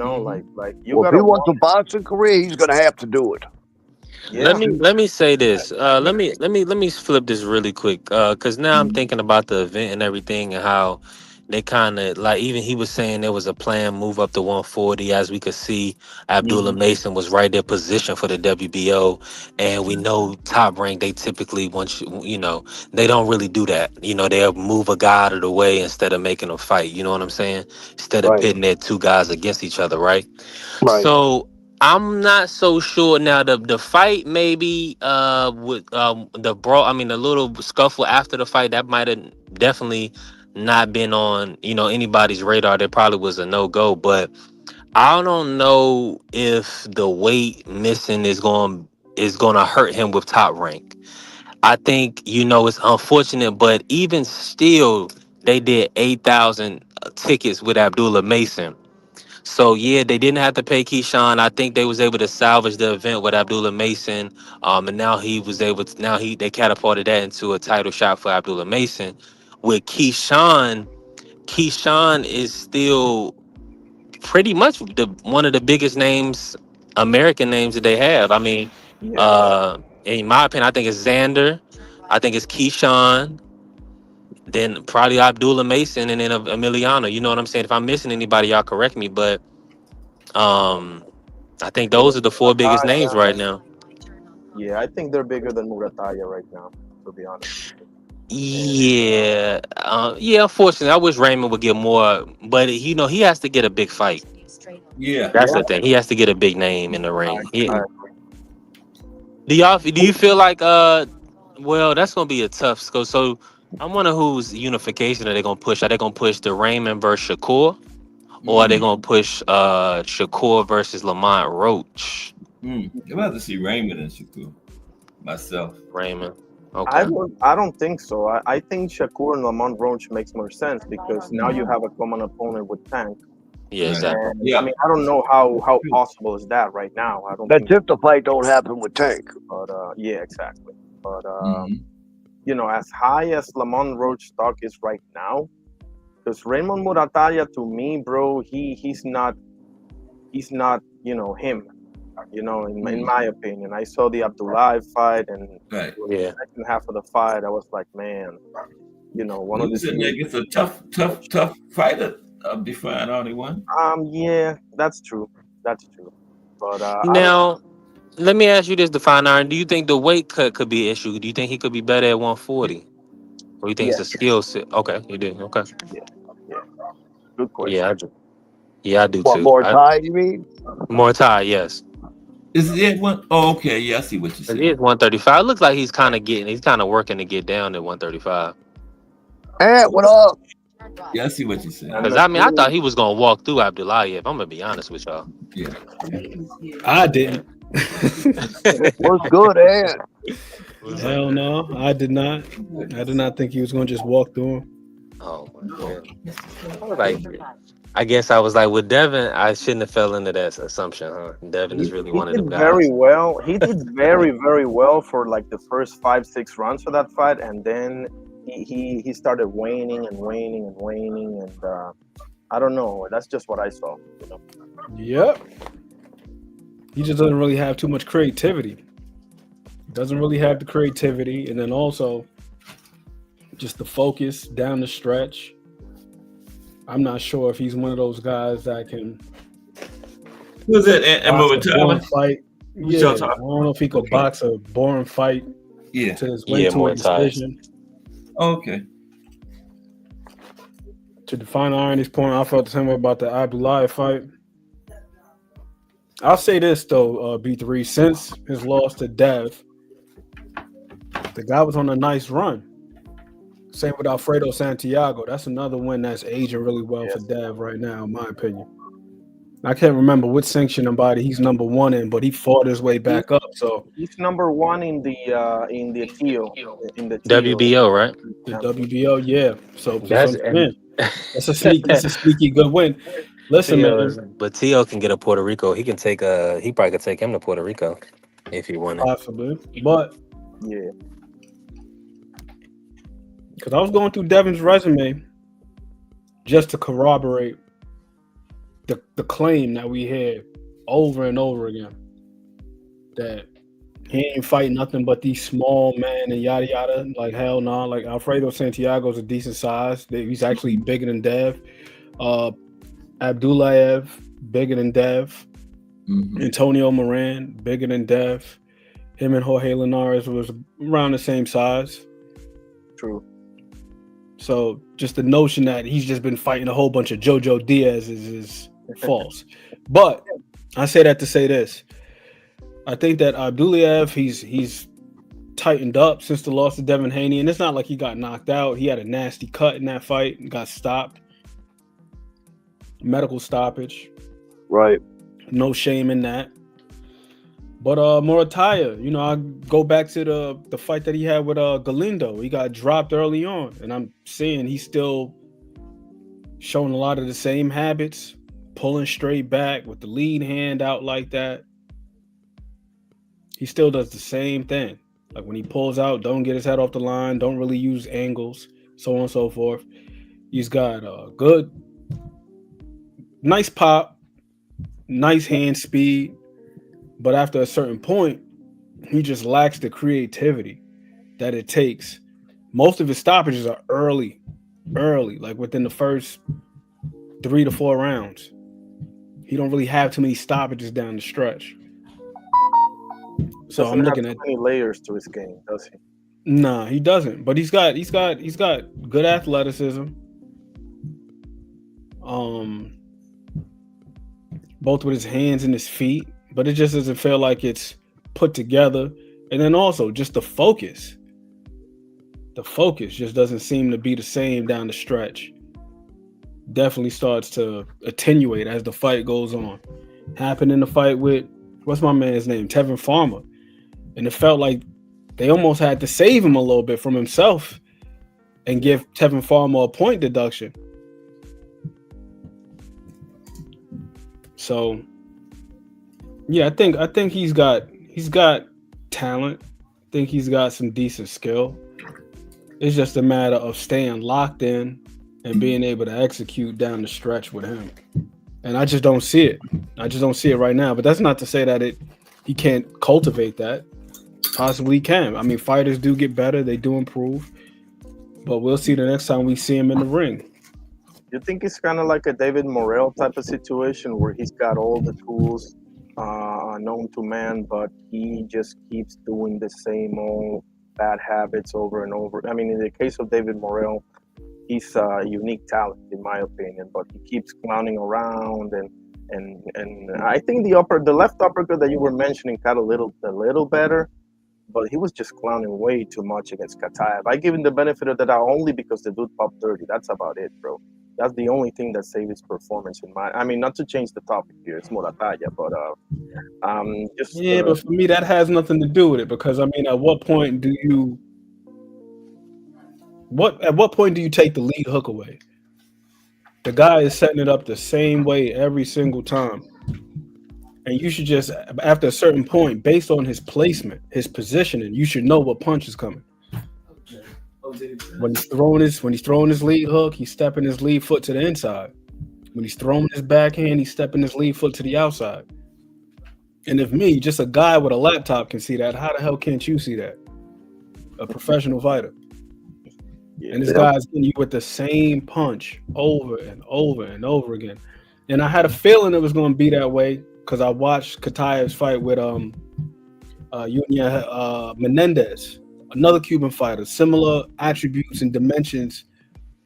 Hmm. Like you Well, if gotta he wants want a boxing career, he's going to have to do it. it. Let Yeah. me That's let me say this. right. Let me flip this really quick. Cause now I'm Hmm. thinking about the event and everything and how they kind of like even he was saying there was a plan move up to 140. As we could see, Abdullah Hmm. Mason was right there positioned for the WBO, and we know Top Rank they typically once they don't really do that. They'll move a guy out of the way instead of making them fight. You know what I'm saying? Instead of Right, pitting their two guys against each other, right? right. So I'm not so sure now. The fight maybe with the brawl. I mean the little scuffle after the fight that might have definitely not been on anybody's radar. There probably was a no go, but I don't know if the weight missing is going to hurt him with Top Rank. I think it's unfortunate, but even still, they did 8,000 tickets with Abdullah Mason. So yeah, they didn't have to pay Keyshawn. I think they was able to salvage the event with Abdullah Mason. And now he was able to they catapulted that into a title shot for Abdullah Mason. With Keyshawn Keyshawn is still pretty much one of the biggest names, American names that they have. I mean, Yeah. in my opinion, I think it's Xander. I think it's Keyshawn. Then probably Abdullah Mason, and then Emiliano. You know what I'm saying? If I'm missing anybody, y'all correct me. But um, I think Yeah. those are the four biggest names right now. Yeah, I think they're bigger than Murataya right now, to be honest. Yeah, yeah. Unfortunately, I wish Raymond would get more, but he has to get a big fight. Yeah. That's Yeah, the thing. He has to get a big name in the ring. I Do you feel like well, that's gonna be a tough score. So I wonder whose unification are they gonna push? Are they gonna push the Raymond versus Shakur, or are they gonna push Shakur versus Lamont Roach? I'd rather see Raymond and Shakur myself. Raymond. Okay. I don't think so. I think Shakur and Lamont Roach makes more sense because now you have a common opponent with Tank. Yeah, Right. exactly. And Yeah. I mean, I don't know how possible is that right now. I don't That's think, if the fight don't happen with Tank. but yeah, exactly. But Mhm. as high as Lamont Roach stock is right now, because Raymond Murataya, to me, bro, he's not him. In my opinion, I saw the Abdullah fight, and Right. Yeah. second half of the fight, I was like, man, one of the Losing dudes. nigga's a tough fighter of defying only one. Yeah, that's true. That's true. But I don't. Now, let me ask you this, Define Iron. Do you think the weight cut could be an issue? Do you think he could be better at 140? Or you think Yeah, it's a skill set? Okay, you do. Okay. yeah, yeah. Good question. Yeah, I do. Yeah, I do What, too. more time, you mean? More tie, yes. Is it one? Oh, okay. Yeah, I see what you're It is saying. 135. It looks like he's kind of working to get down to 135. Hey, what up? Yeah, I see what you're saying. And Because the I dude, thought he was gonna walk through Abdullah. If I'm gonna be honest with y'all. Yeah. I didn't. What's good, Ed? Hell no, I did not. I did not think he was going to just walk through him. Oh my god. I was like, I guess I was like with Devin. I shouldn't have fell into that assumption, huh? Devin is really he one of them did very guys. well. He did very, very well for like the first 5-6 rounds for that fight, and then he started waning and waning and waning, and I don't know. That's just what I saw. Yep. He just doesn't really have too much creativity. Doesn't really have the creativity, and then also just the focus down the stretch. I'm not sure if he's one of those guys that can Who's it? And box a boring Murataya? fight. Who's Yeah, y'all I talking? don't know if he could box a boring fight Yeah. to his way Yeah, to a more ties. decision. Okay. To define Irony's point, I felt the same way about the Abdullah fight. I'll say this though, B3, since his loss to Dev, the guy was on a nice run. Same with Alfredo Santiago. That's another win that's aging really well for Dev right now, in my opinion. I can't remember which sanctioning body he's number one in, but he fought his way back up. So He's number one in the TO in the TO. WBO, right? the WBO, yeah. So That's that's a sneaky good win. Listen, man, but Tio can get a Puerto Rico. He probably could take him to Puerto Rico if he wanted. possibly, but Yeah, because I was going through Devin's resume just to corroborate the claim that we had over and over again that he ain't fighting nothing but these small men and yada yada. Like hell no. Like Alfredo Santiago's a decent size. He's actually bigger than Dev. Abdulayev bigger than Dev. Mhm. Antonio Moran bigger than Dev. Him and Jorge Linares was around the same size. true. So just the notion that he's just been fighting a whole bunch of Jojo Diaz is false. But I say that to say this. I think that Abdulayev, he's tightened up since the loss to Devin Haney. And it's not like he got knocked out. He had a nasty cut in that fight and got stopped. Medical stoppage. Right. No shame in that. But Murataya, I go back to the fight that he had with Galindo. He got dropped early on, and I'm seeing he's still showing a lot of the same habits, pulling straight back with the lead hand out like that. He still does the same thing. Like when he pulls out, don't get his head off the line, don't really use angles, so on and so forth. He's got a good, nice pop, nice hand speed, but after a certain point, he just lacks the creativity that it takes. Most of his stoppages are early, like within the first 3 to 4 rounds. He don't really have too many stoppages down the stretch. So I'm looking at many layers to his game, does he? Nah, he doesn't. But he's got good athleticism. Both with his hands and his feet, but it just doesn't feel like it's put together. And then also just the focus. The focus just doesn't seem to be the same down the stretch. Definitely starts to attenuate as the fight goes on. Happened in the fight with what's my man's name? Tevin Farmer. And it felt like they almost had to save him a little bit from himself and give Tevin Farmer a point deduction. So yeah, I think he's got talent. I think he's got some decent skill. It's just a matter of staying locked in and being able to execute down the stretch with him. And I just don't see it. I just don't see it right now. But that's not to say that he can't cultivate that. Possibly can. I mean, fighters do get better. They do improve. But we'll see the next time we see him in the ring. You think it's kind of like a David Morrell type of situation where he's got all the tools known to man, but he just keeps doing the same old bad habits over and over? I mean, in the case of David Morrell, he's a unique talent, in my opinion, but he keeps clowning around and I think the left uppercut that you were mentioning got a little better, but he was just clowning way too much against Kataev. I give him the benefit of the doubt only because the dude popped 30. That's about it, bro. That's the only thing that saved his performance I mean, not to change the topic here, it's Morataya, but but for me that has nothing to do with it, because I mean, at what point do you take the lead hook away? The guy is setting it up the same way every single time. And you should just, after a certain point, based on his placement, his positioning, you should know what punch is coming. When he's throwing his lead hook, he's stepping his lead foot to the inside. When he's throwing his backhand, he's stepping his lead foot to the outside. And if me, just a guy with a laptop, can see that, how the hell can't you see that? A professional fighter. And this guy's hitting you with the same punch over and over and over again. And I had a feeling it was going to be that way because I watched Kataev's fight with Menendez, another Cuban fighter, similar attributes and dimensions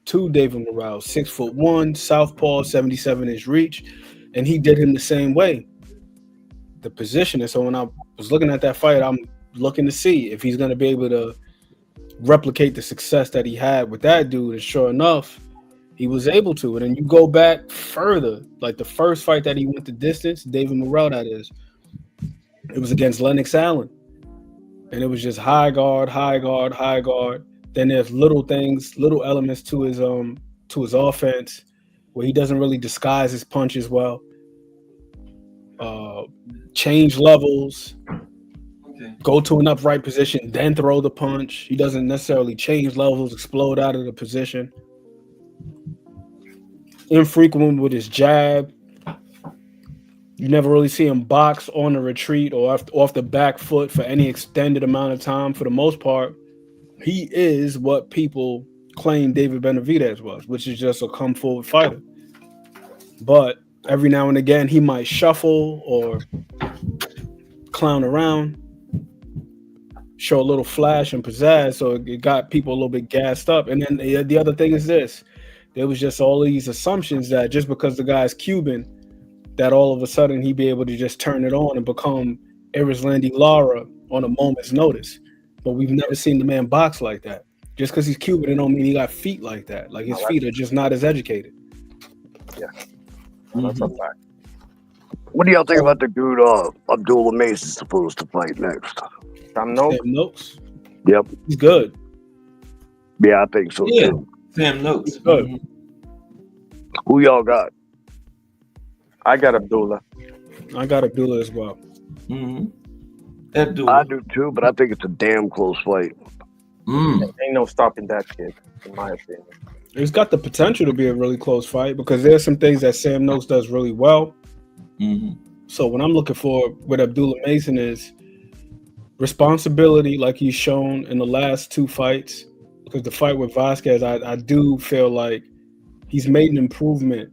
to David Morrell. 6'1", southpaw, 77-inch reach, and he did him the same way. The positioning. So when I was looking at that fight, I'm looking to see if he's going to be able to replicate the success that he had with that dude, and sure enough, he was able to. And then you go back further, like the first fight that he went the distance, David Morrell, that is, it was against Lennox Allen. And it was just high guard. Then there's little elements to his offense where he doesn't really disguise his punches well. Change levels, go to an upright position, then throw the punch. He doesn't necessarily change levels, explode out of the position. Infrequent with his jab. You never really see him box on the retreat or off the back foot for any extended amount of time. For the most part, he is what people claim David Benavidez was, which is just a come forward fighter. But every now and again, he might shuffle or clown around, show a little flash and pizzazz, so it got people a little bit gassed up. And then the other thing is this. There was just all these assumptions that just because the guy's Cuban, that all of a sudden he'd be able to just turn it on and become Erislandy Lara on a moment's notice. But we've never seen the man box like that. Just because he's Cuban, it don't mean he got feet like that. Like his feet are just not as educated. Yeah, that's a fact. What do y'all think about the dude Abdullah Mace is supposed to fight next? Sam Noakes? Yep. He's good. Yeah, I think so too. Sam Noakes. Good. Who y'all got? I got Abdullah. I got Abdullah as well. Mm-hmm. I do too, but I think it's a damn close fight. Ain't no stopping that kid, in my opinion. It's got the potential to be a really close fight because there's some things that Sam Noakes does really well. So what I'm looking for with Abdullah Mason is responsibility, like he's shown in the last two fights. Because the fight with Vasquez, I do feel like he's made an improvement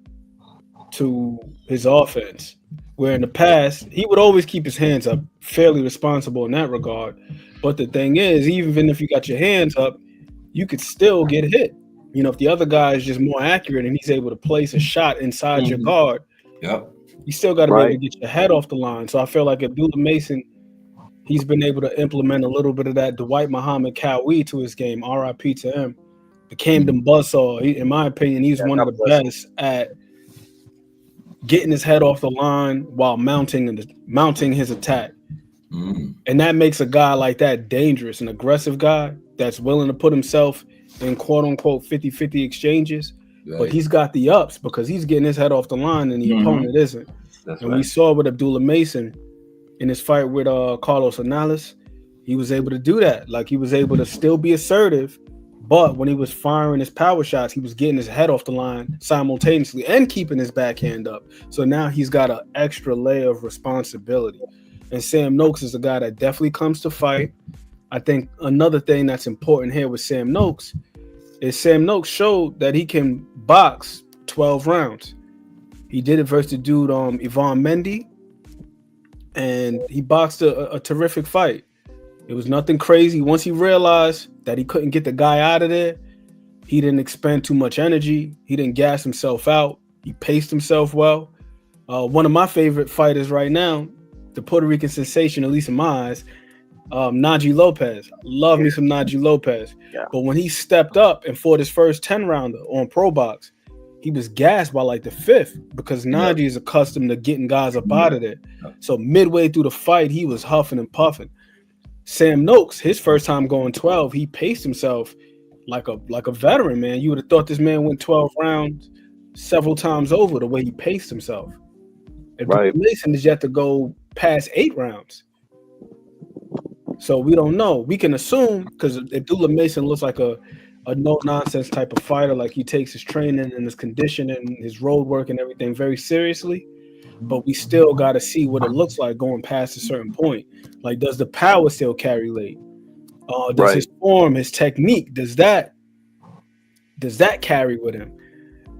to his offense. Where in the past, he would always keep his hands up, fairly responsible in that regard. But the thing is, even if you got your hands up, you could still get hit. You know, if the other guy is just more accurate and he's able to place a shot inside your guard, you still got to be able to get your head off the line. So I feel like Abdullah Mason, he's been able to implement a little bit of that Dwight Muhammad Cowie to his game, RIP to him. The Camden Buzzsaw, in my opinion, he's one of the best at getting his head off the line while mounting his attack. And that makes a guy like that dangerous, an aggressive guy that's willing to put himself in quote-unquote 50-50 exchanges. But he's got the ups because he's getting his head off the line and the opponent isn't. We saw with Abdullah Mason in his fight with Carlos Anales, he was able to do that. Like, he was able to still be assertive, but when he was firing his power shots, he was getting his head off the line simultaneously and keeping his backhand up. So now he's got an extra layer of responsibility. And Sam Noakes is a guy that definitely comes to fight. I think another thing that's important here with Sam Noakes is Sam Noakes showed that he can box 12 rounds. He did it versus the dude Ivan Mendy, and he boxed a terrific fight. It was nothing crazy. Once he realized that he couldn't get the guy out of there, he didn't expend too much energy. He didn't gas himself out. He paced himself well. One of my favorite fighters right now, the Puerto Rican sensation, at least in my eyes, Najee Lopez. Love me some Najee Lopez. But when he stepped up and fought his first 10-rounder on Pro Box, he was gassed by like the fifth because Najee is accustomed to getting guys up out of there. So midway through the fight, he was huffing and puffing. Sam Noakes, his first time going 12, he paced himself like a veteran, man. You would have thought this man went 12 rounds several times over the way he paced himself. And Mason is yet to go past 8 rounds. So we don't know. We can assume because Abdullah Mason looks like a no-nonsense type of fighter. Like, he takes his training and his conditioning, his road work and everything very seriously. But we still got to see what it looks like going past a certain point. Like, does the power still carry weight? Does his form, his technique, does that carry with him?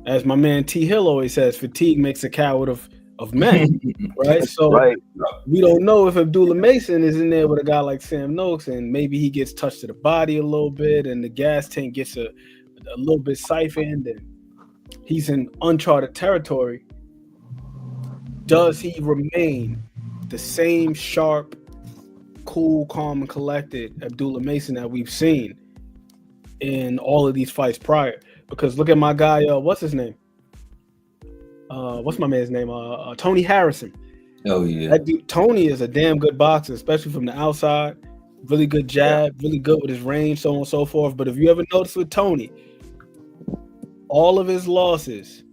As my man T. Hill always says, fatigue makes a coward of men, right? So we don't know if Abdullah Mason is in there with a guy like Sam Noakes, and maybe he gets touched to the body a little bit, and the gas tank gets a little bit siphoned, and he's in uncharted territory. Does he remain the same sharp, cool, calm, and collected Abdullah Mason that we've seen in all of these fights prior? Because look at my guy, what's his name? What's my man's name? Tony Harrison. Oh, yeah. That dude, Tony is a damn good boxer, especially from the outside. Really good jab, really good with his range, so on and so forth. But if you ever notice with Tony, all of his losses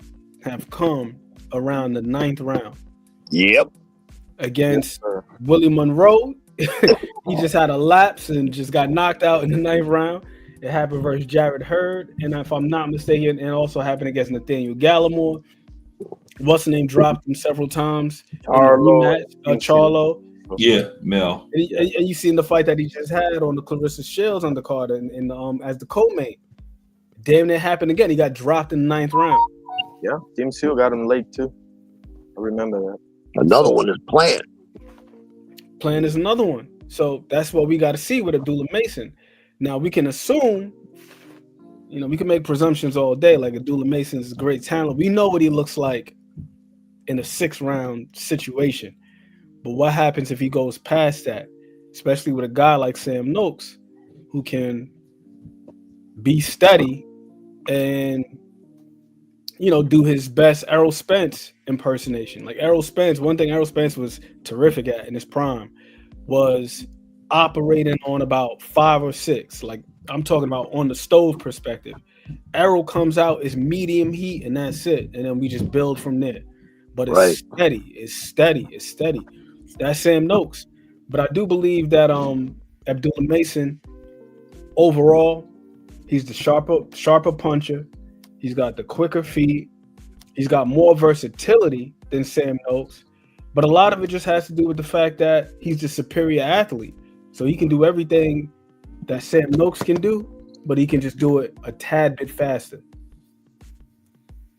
have come around the 9th round. Against Willie Monroe, he just had a lapse and just got knocked out in the 9th round. It happened versus Jared Hurd, and if I'm not mistaken, it also happened against Nathaniel Gallimore. What's the name dropped him several times. Charlo. Yeah, Mel. And you seen the fight that he just had on the Clarissa Shields undercard and as the co-main. Damn, that happened again. He got dropped in the 9th round. Yeah, Jim Seal got him late too. I remember that. Another one is planned. Planned is another one. So that's what we got to see with Abdullah Mason. Now we can assume, we can make presumptions all day. Like, Abdullah Mason is a great talent. We know what he looks like in a 6-round situation. But what happens if he goes past that? Especially with a guy like Sam Noakes, who can be steady and, do his best Errol Spence impersonation. Like, Errol Spence, one thing Errol Spence was terrific at in his prime was operating on about 5 or 6. Like, I'm talking about on the stove perspective. Errol comes out as medium heat, and that's it. And then we just build from there. But it's steady. That's Sam Noakes. But I do believe that Abdullah Mason, overall, he's the sharper puncher. He's got the quicker feet. He's got more versatility than Sam Noakes. But a lot of it just has to do with the fact that he's the superior athlete. So he can do everything that Sam Noakes can do, but he can just do it a tad bit faster.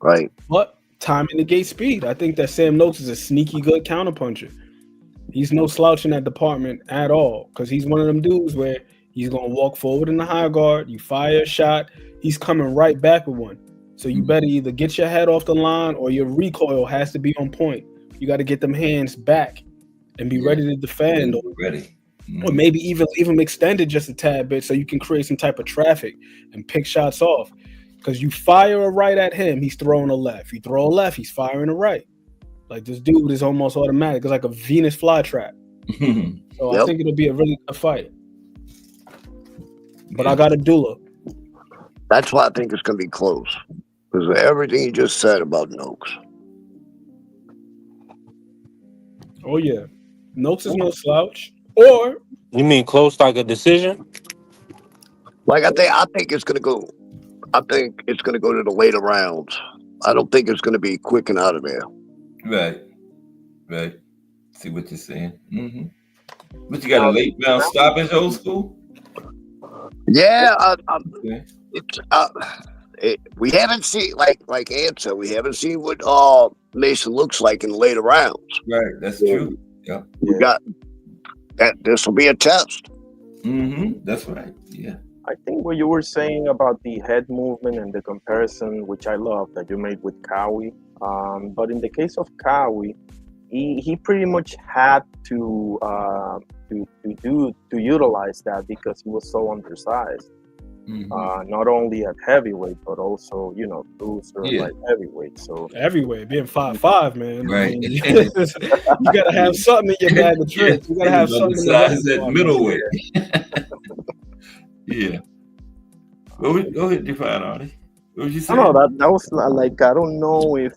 Right. But timing negates speed. I think that Sam Noakes is a sneaky good counterpuncher. He's no slouch in that department at all, because he's one of them dudes where he's going to walk forward in the high guard. You fire a shot, he's coming right back with one. So you better either get your head off the line or your recoil has to be on point. You got to get them hands back and be ready to defend. Or maybe even leave them extended just a tad bit so you can create some type of traffic and pick shots off. Because you fire a right at him, he's throwing a left. You throw a left, he's firing a right. Like, this dude is almost automatic. It's like a Venus flytrap. So I think it'll be a really good fight. But I got Abdullah. That's why I think it's going to be close. Because of everything you just said about Noakes. Oh, yeah. Noakes is no slouch. Or... You mean close like a decision? Like, I think it's going to go... I think it's going to go to the later rounds. I don't think it's going to be quick and out of there. Right. See what you're saying. But you got a late round stoppage, old school? Yeah, we haven't seen like Answer. We haven't seen what Mason looks like in the later rounds. Right, that's true. Yeah, we got that. This will be a test. That's right. Yeah. I think what you were saying about the head movement and the comparison, which I love, that you made with Cowie. But in the case of Cowie, he pretty much had to utilize that because he was so undersized. Not only at heavyweight, but also, cruiser like heavyweight. So heavyweight, being 5'5", man. Right. You gotta have something in your bag of tricks. You gotta have something in the middleweight. Yeah. Go ahead, define Arnie. What was you saying? No, that was like, I don't know if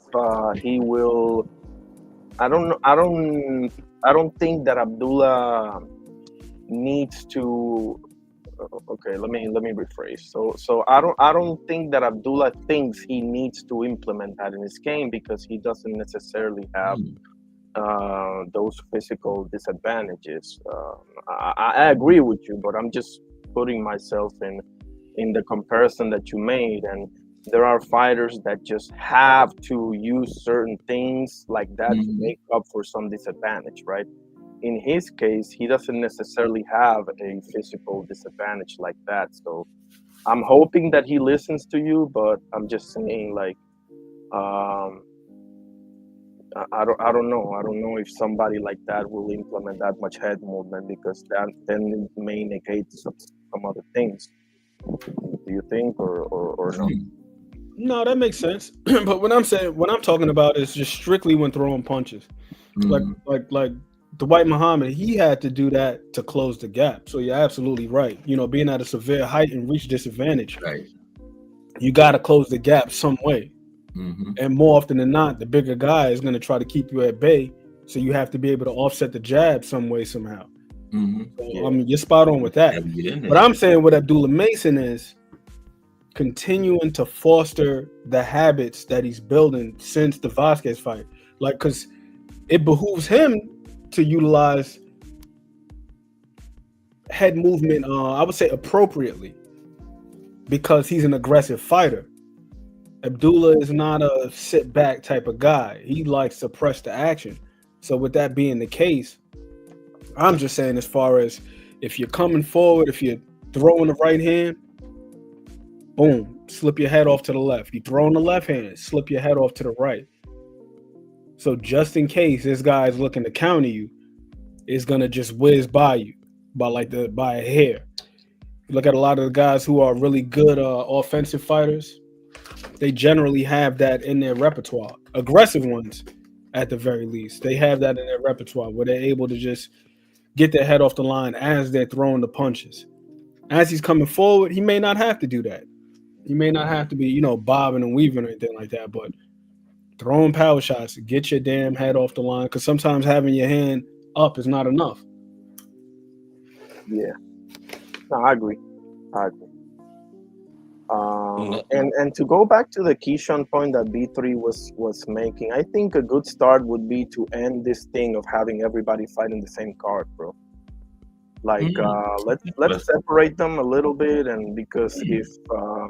he will. I don't think that Abdullah needs to. Okay, let me rephrase. So I don't think that Abdullah thinks he needs to implement that in his game because he doesn't necessarily have those physical disadvantages. I agree with you, but I'm just putting myself in the comparison that you made, and there are fighters that just have to use certain things like that to make up for some disadvantage, right? In his case, he doesn't necessarily have a physical disadvantage like that. So I'm hoping that he listens to you, but I'm just saying, like, I don't know. I don't know if somebody like that will implement that much head movement, because that then may negate some other things. Do you think, or no? No, that makes sense. But what I'm talking about is just strictly when throwing punches. Like Dwight Muhammad, he had to do that to close the gap. So you're absolutely right. Being at a severe height and reach disadvantage, right? You got to close the gap some way. And more often than not, the bigger guy is going to try to keep you at bay. So you have to be able to offset the jab some way, somehow. So, I mean, you're spot on with that. But I'm saying what Abdullah Mason is continuing to foster the habits that he's building since the Vasquez fight. Like, because it behooves him to utilize head movement, I would say appropriately, because he's an aggressive fighter. Abdullah is not a sit back type of guy. He likes to press the action. So with that being the case, I'm just saying, as far as if you're coming forward, if you're throwing the right hand, boom, slip your head off to the left. You throw in the left hand, slip your head off to the right. So just in case this guy is looking to counter you, it's gonna just whiz by you by a hair. You look at a lot of the guys who are really good offensive fighters, they generally have that in their repertoire. Aggressive ones, at the very least, they have that in their repertoire where they're able to just get their head off the line as they're throwing the punches. As he's coming forward, he may not have to do that. He may not have to be, bobbing and weaving or anything like that, but throwing power shots, get your damn head off the line, because sometimes having your hand up is not enough. Yeah. No, I agree. And to go back to the Keyshawn point that B3 was making, I think a good start would be to end this thing of having everybody fight in the same card, bro. Like let's separate them a little bit, and because if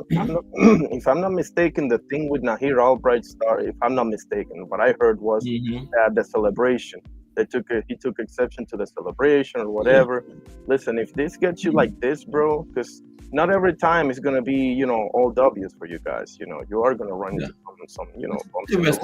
I'm not mistaken, the thing with Nahir Albright started. If I'm not mistaken, what I heard was that the celebration he took exception to the celebration or whatever. Yeah. Listen, if this gets you like this, bro, because not every time it's gonna be all W's for you guys. You are gonna run into some bumps.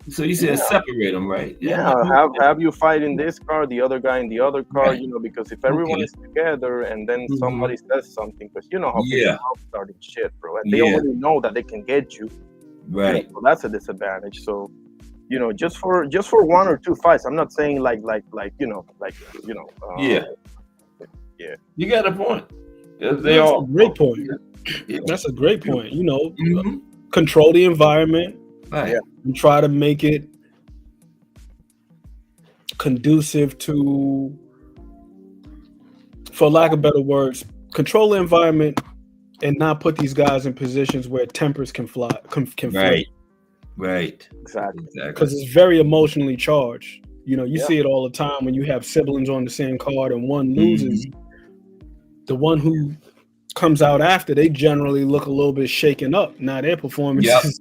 So you said separate them, right? Yeah, have you fight in this car, the other guy in the other car, right. Because if everyone is together and then somebody says something, because how people starting shit, bro, and they already know that they can get you, right? So that's a disadvantage. So just for one or two fights, I'm not saying like yeah. You got a point. That's a great point. That's a great point. Control the environment, right? And try to make it conducive to, for lack of better words, control the environment and not put these guys in positions where tempers can fly. Right. Exactly. Because it's very emotionally charged. You see it all the time when you have siblings on the same card and one loses. The one who comes out after, they generally look a little bit shaken up. Now their performance is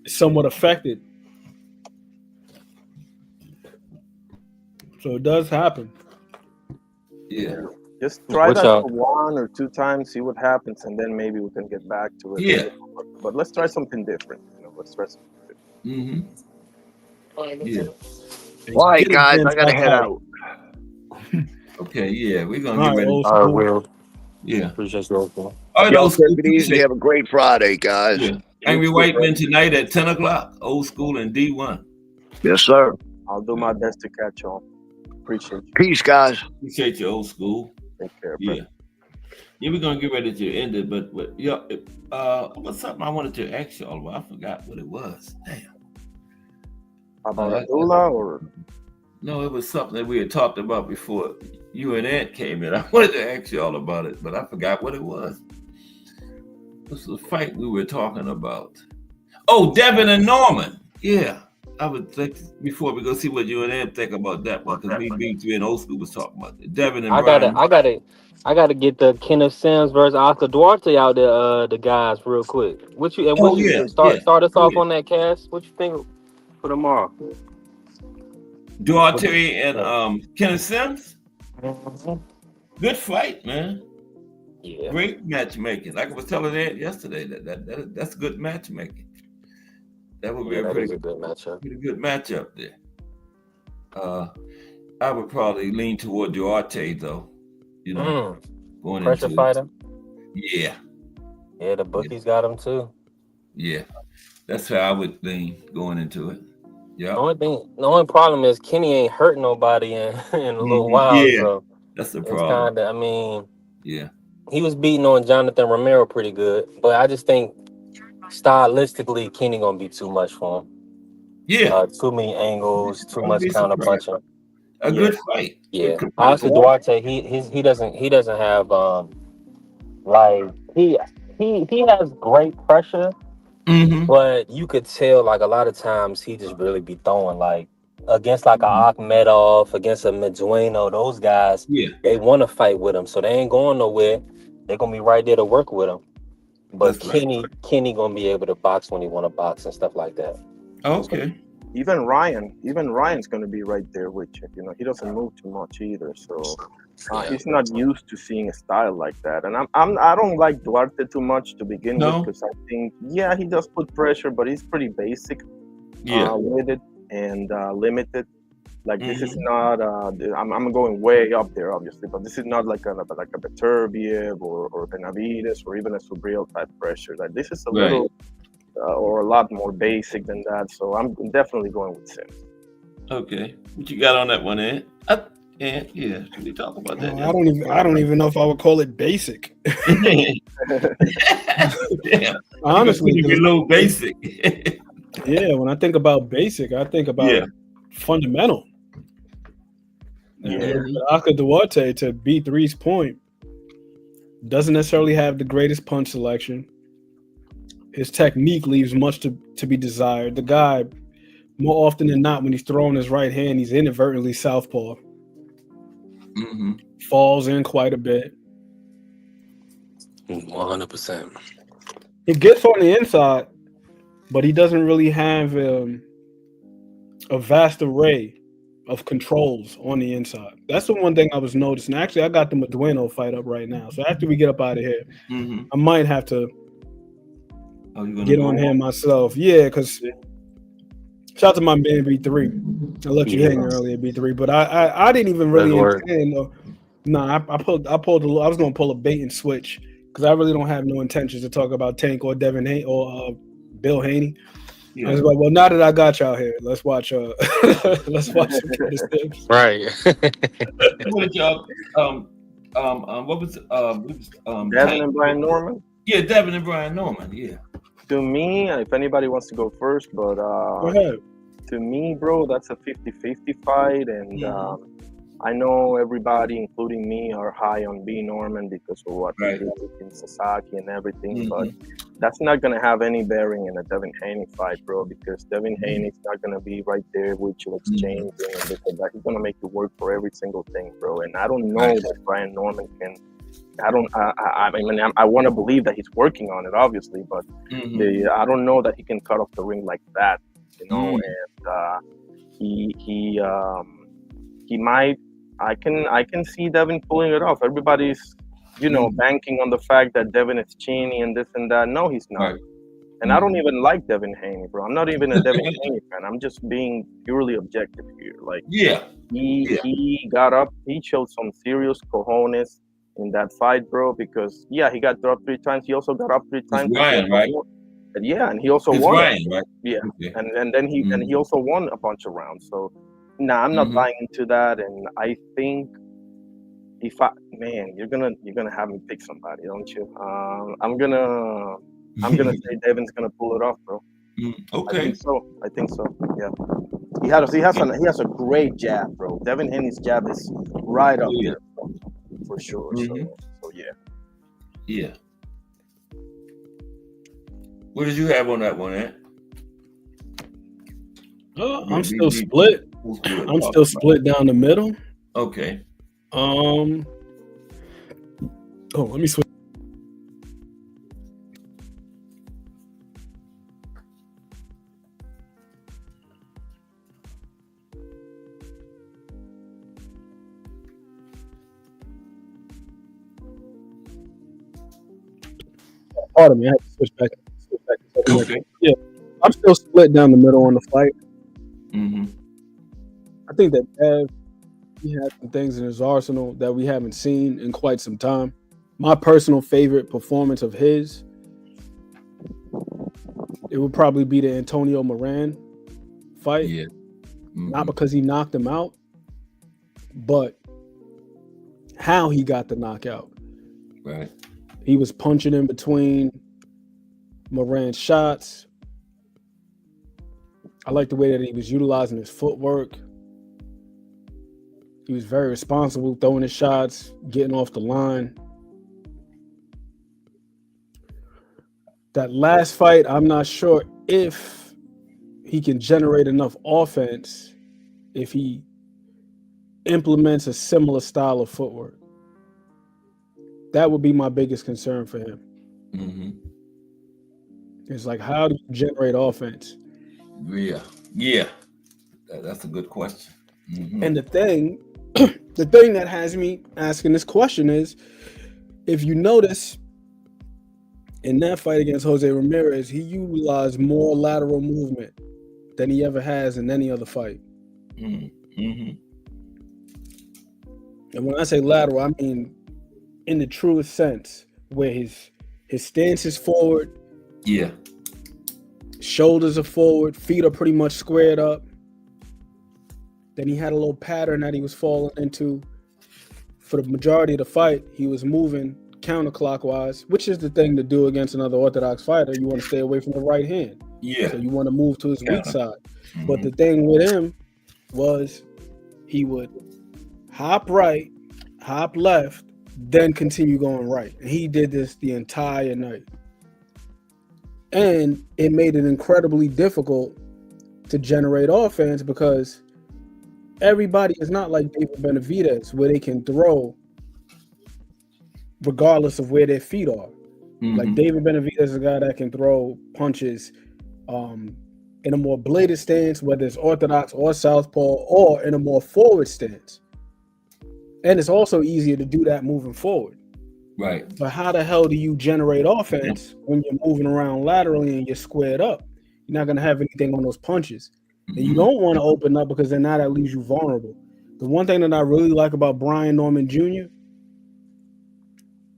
somewhat affected. So it does happen. Yeah. Just try that for one or two times, see what happens, and then maybe we can get back to it. Yeah. But let's try something different. Let's try something different. Yeah. All right, guys, I gotta head out. Okay, yeah, we're gonna get ready. All right, Will. Yeah. Appreciate you. All right, y'all take it easy. Have a great Friday, guys. Yeah. Angry White Men tonight at 10 o'clock. Old School and D1. Yes, sir. I'll do my best to catch on. Appreciate you. Peace, guys. Appreciate you, Old School. Take care, yeah. brother. Yeah, we're gonna get ready to end it, but what's something I wanted to ask y'all about? I forgot what it was. Damn. About Abdullah or? No, it was something that we had talked about before you and Ant came in. I wanted to ask y'all about it, but I forgot what it was. This was a fight we were talking about. Oh, Devin and Norman. Yeah. I would think before we go see what you and Ant think about that one, because me, B3 and Old School was talking about it. Devin and Brian. I gotta get the Kenneth Sims versus Oscar Duarte out there, the guys, real quick. What you start us off on that, Cass? What you think for tomorrow? Duarte and Kenneth Sims. Good fight, man. Yeah. Great matchmaking. Like I was telling Ed yesterday, that's good matchmaking. That would be a pretty good matchup. Pretty good matchup there. I would probably lean toward Duarte though. Going pressure into fighter. Yeah. Yeah, the bookies got him too. Yeah, that's how I would lean going into it. Yeah. The only problem is Kenny ain't hurt nobody in a little while. Yeah, so that's the problem. Yeah, he was beating on Jonathan Romero pretty good, but I just think stylistically Kenny gonna be too much for him. Yeah, too many angles, too much counter punching. A good fight. Yeah, Oscar Duarte, he doesn't have he has great pressure. Mm-hmm. But you could tell, like, a lot of times he just really be throwing, like, against, like, a Akhmedov, against a Medueno, those guys, they want to fight with him. So they ain't going nowhere. They're going to be right there to work with him. But Kenny going to be able to box when he want to box and stuff like that. Okay. Even Ryan's going to be right there with you. He doesn't move too much either. So he's not used to seeing a style like that. And I don't like Duarte too much to begin with, because I think, he does put pressure, but he's pretty basic with it and limited. Like, this is not, I'm going way up there, obviously, but this is not like a Beterbiev or Benavides or even a Subriel type pressure. Like, this is a little or a lot more basic than that. So I'm definitely going with Sims. Okay. What you got on that one, Ed? Yeah, should we talk about that? I don't even know if I would call it basic. Yeah. Honestly, it's a little basic. Yeah, when I think about basic, I think about fundamental. Oscar Duarte, to B3's point, Doesn't necessarily have the greatest punch selection. His technique leaves much to be desired. The guy, more often than not, when he's throwing his right hand, he's inadvertently southpaw. Falls in quite a bit. 100%. He gets on the inside, but he doesn't really have a vast array of controls on the inside. That's the one thing I was noticing. Actually, I got the Medueno fight up right now. So after we get up out of here, I might have to get on him myself. Yeah, because shout out to my man B3. I let you hang earlier, B3, but I didn't even really intend. I was gonna pull a bait and switch because I really don't have no intentions to talk about Tank or Devin Haney or Bill Haney. Yeah. I was like, well, now that I got y'all here, let's watch let's watch some Curtis Tips. Right. What y'all what was Devin and Brian Norman? Yeah, Devin and Brian Norman, yeah. To me, if anybody wants to go first, but go ahead. To me, bro, that's a 50-50 fight, and I know everybody, including me, are high on B. Norman because of what he did in Sasaki and everything, but that's not going to have any bearing in a Devin Haney fight, bro, because Devin Haney's not going to be right there with you exchanging and this and that. He's going to make you work for every single thing, bro, and I don't know that Brian Norman can. I want to believe that he's working on it, obviously, but I don't know that he can cut off the ring like that, you know, and he might. I can see Devin pulling it off. Everybody's, banking on the fact that Devin is Cheney and this and that. No, he's not. And I don't even like Devin Haney, bro. I'm not even a Devin Haney fan. I'm just being purely objective here. Like, he got up. He showed some serious cojones in that fight, bro. Because he got dropped 3 times. He also got up 3 times. Ryan, right? Yeah, and he also won. Ryan, right? Yeah, okay. and then he also won a bunch of rounds. So. Nah, I'm not buying into that, and I think you're gonna have me pick somebody, don't you? I'm gonna say Devin's gonna pull it off, bro. Okay. I think so. Yeah. He has a great jab, bro. Devin Haney's jab is right up there, for sure. So yeah. Yeah. What did you have on that one, Ant? I'm still split. I'm still split down the middle. Okay. Let me switch. Pardon me, I had to switch back. Okay. Yeah, I'm still split down the middle on the fight. I think that he has some things in his arsenal that we haven't seen in quite some time. My personal favorite performance of his, it would probably be the Antonio Moran fight. Yeah. Not because he knocked him out, but how he got the knockout. Right. He was punching in between Moran's shots. I like the way that he was utilizing his footwork. He was very responsible, throwing his shots, getting off the line. That last fight, I'm not sure if he can generate enough offense if he implements a similar style of footwork. That would be my biggest concern for him. It's like, how do you generate offense? Yeah. That's a good question. And the thing that has me asking this question is, if you notice, in that fight against Jose Ramirez, he utilized more lateral movement than he ever has in any other fight. And when I say lateral, I mean in the truest sense, where his stance is forward. Yeah. Shoulders are forward, feet are pretty much squared up. Then he had a little pattern that he was falling into. For the majority of the fight, he was moving counterclockwise, which is the thing to do against another orthodox fighter. You want to stay away from the right hand. Yeah. So you want to move to his weak side. But the thing with him was he would hop right, hop left, then continue going right. And he did this the entire night. And it made it incredibly difficult to generate offense because everybody is not like David Benavidez, where they can throw regardless of where their feet are. Like David Benavidez is a guy that can throw punches in a more bladed stance, whether it's orthodox or southpaw, or in a more forward stance. And it's also easier to do that moving forward. Right. But how the hell do you generate offense when you're moving around laterally and you're squared up? You're not going to have anything on those punches. And you don't want to open up because then now that leaves you vulnerable. The one thing that I really like about Brian Norman Jr.,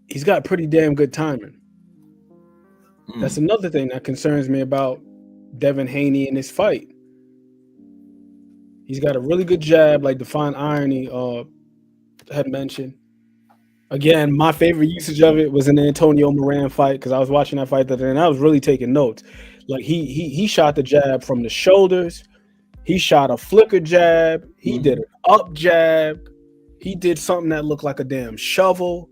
he's got pretty damn good timing. That's another thing that concerns me about Devin Haney in this fight. He's got a really good jab, like Define Irony had mentioned. Again, my favorite usage of it was in the Antonio Moran fight because I was watching that fight and I was really taking notes. Like he shot the jab from the shoulders. He shot a flicker jab. He did an up jab. He did something that looked like a damn shovel.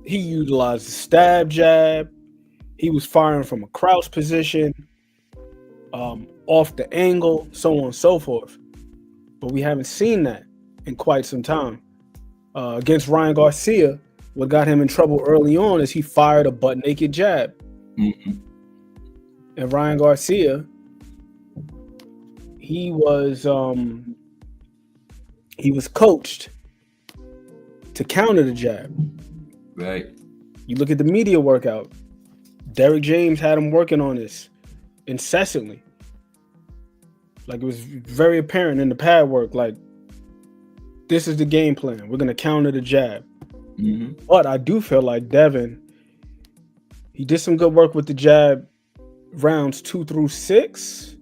He utilized the stab jab. He was firing from a crouch position, off the angle, so on and so forth. But we haven't seen that in quite some time. Against Ryan Garcia, what got him in trouble early on is he fired a butt naked jab. And Ryan Garcia, he was coached to counter the jab. Right. You look at the media workout. Derrick James had him working on this incessantly. Like, it was very apparent in the pad work. Like, this is the game plan. We're going to counter the jab. But I do feel like Devin, he did some good work with the jab rounds 2 through 6.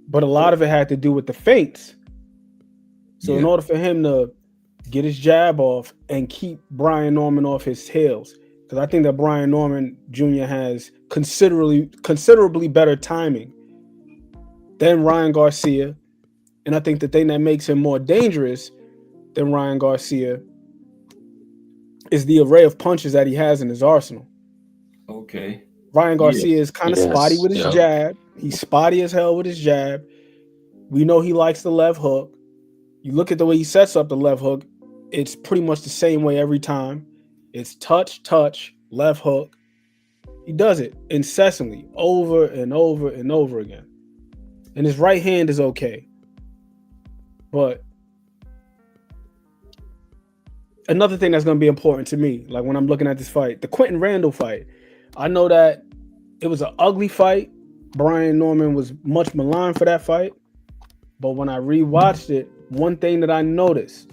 But a lot of it had to do with the feints. So in order for him to get his jab off and keep Brian Norman off his tails, because I think that Brian Norman Jr. has considerably better timing than Ryan Garcia. And I think the thing that makes him more dangerous than Ryan Garcia is the array of punches that he has in his arsenal. Okay. Ryan Garcia is kind of spotty with his jab. He's spotty as hell with his jab. We know he likes the left hook. You look at the way he sets up the left hook, it's pretty much the same way every time. It's touch, left hook. He does it incessantly, over and over and over again. And his right hand is okay. But another thing that's going to be important to me, like when I'm looking at this fight, the Quentin Randall fight, I know that it was an ugly fight. Brian Norman was much maligned for that fight. But when I rewatched it, one thing that I noticed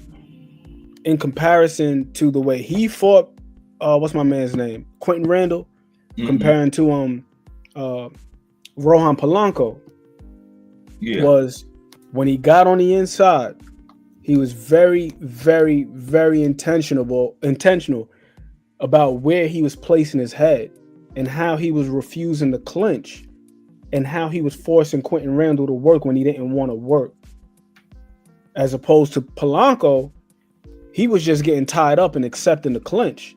in comparison to the way he fought, what's my man's name? Quentin Randall, comparing to Rohan Polanco, was when he got on the inside, he was very, very, very intentional about where he was placing his head and how he was refusing to clinch and how he was forcing Quentin Randall to work when he didn't want to work. As opposed to Polanco, he was just getting tied up and accepting the clinch.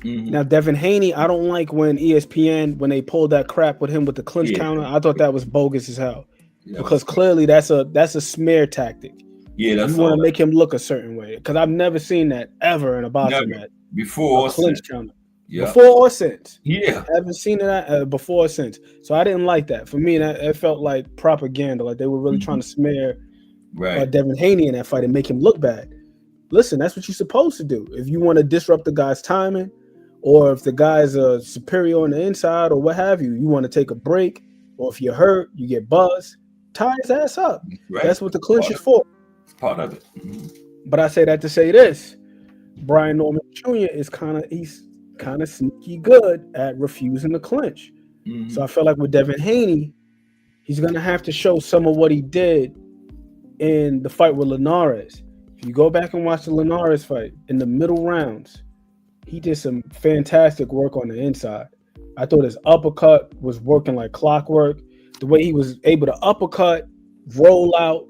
Now, Devin Haney, I don't like when ESPN, when they pulled that crap with him with the clinch counter. I thought that was bogus as hell. Because clearly that's a smear tactic. You want to make him look a certain way. Because I've never seen that ever in a boxing match. Before or clinch since. counter. Before or since. I haven't seen it before or since. So I didn't like that. For me, it felt like propaganda. Like they were really trying to smear Devin Haney in that fight and make him look bad. Listen, that's what you're supposed to do. If you want to disrupt the guy's timing, or if the guy's superior on the inside, or what have you, you want to take a break, or if you're hurt, you get buzzed, tie his ass up. That's what the clinch is for. It's part of it. But I say that to say this: Brian Norman Jr. is kind of sneaky good at refusing to clinch. So I feel like with Devin Haney, he's gonna have to show some of what he did in the fight with Linares. If you go back and watch the Linares fight in the middle rounds, he did some fantastic work on the inside. I thought his uppercut was working like clockwork. The way he was able to uppercut, roll out,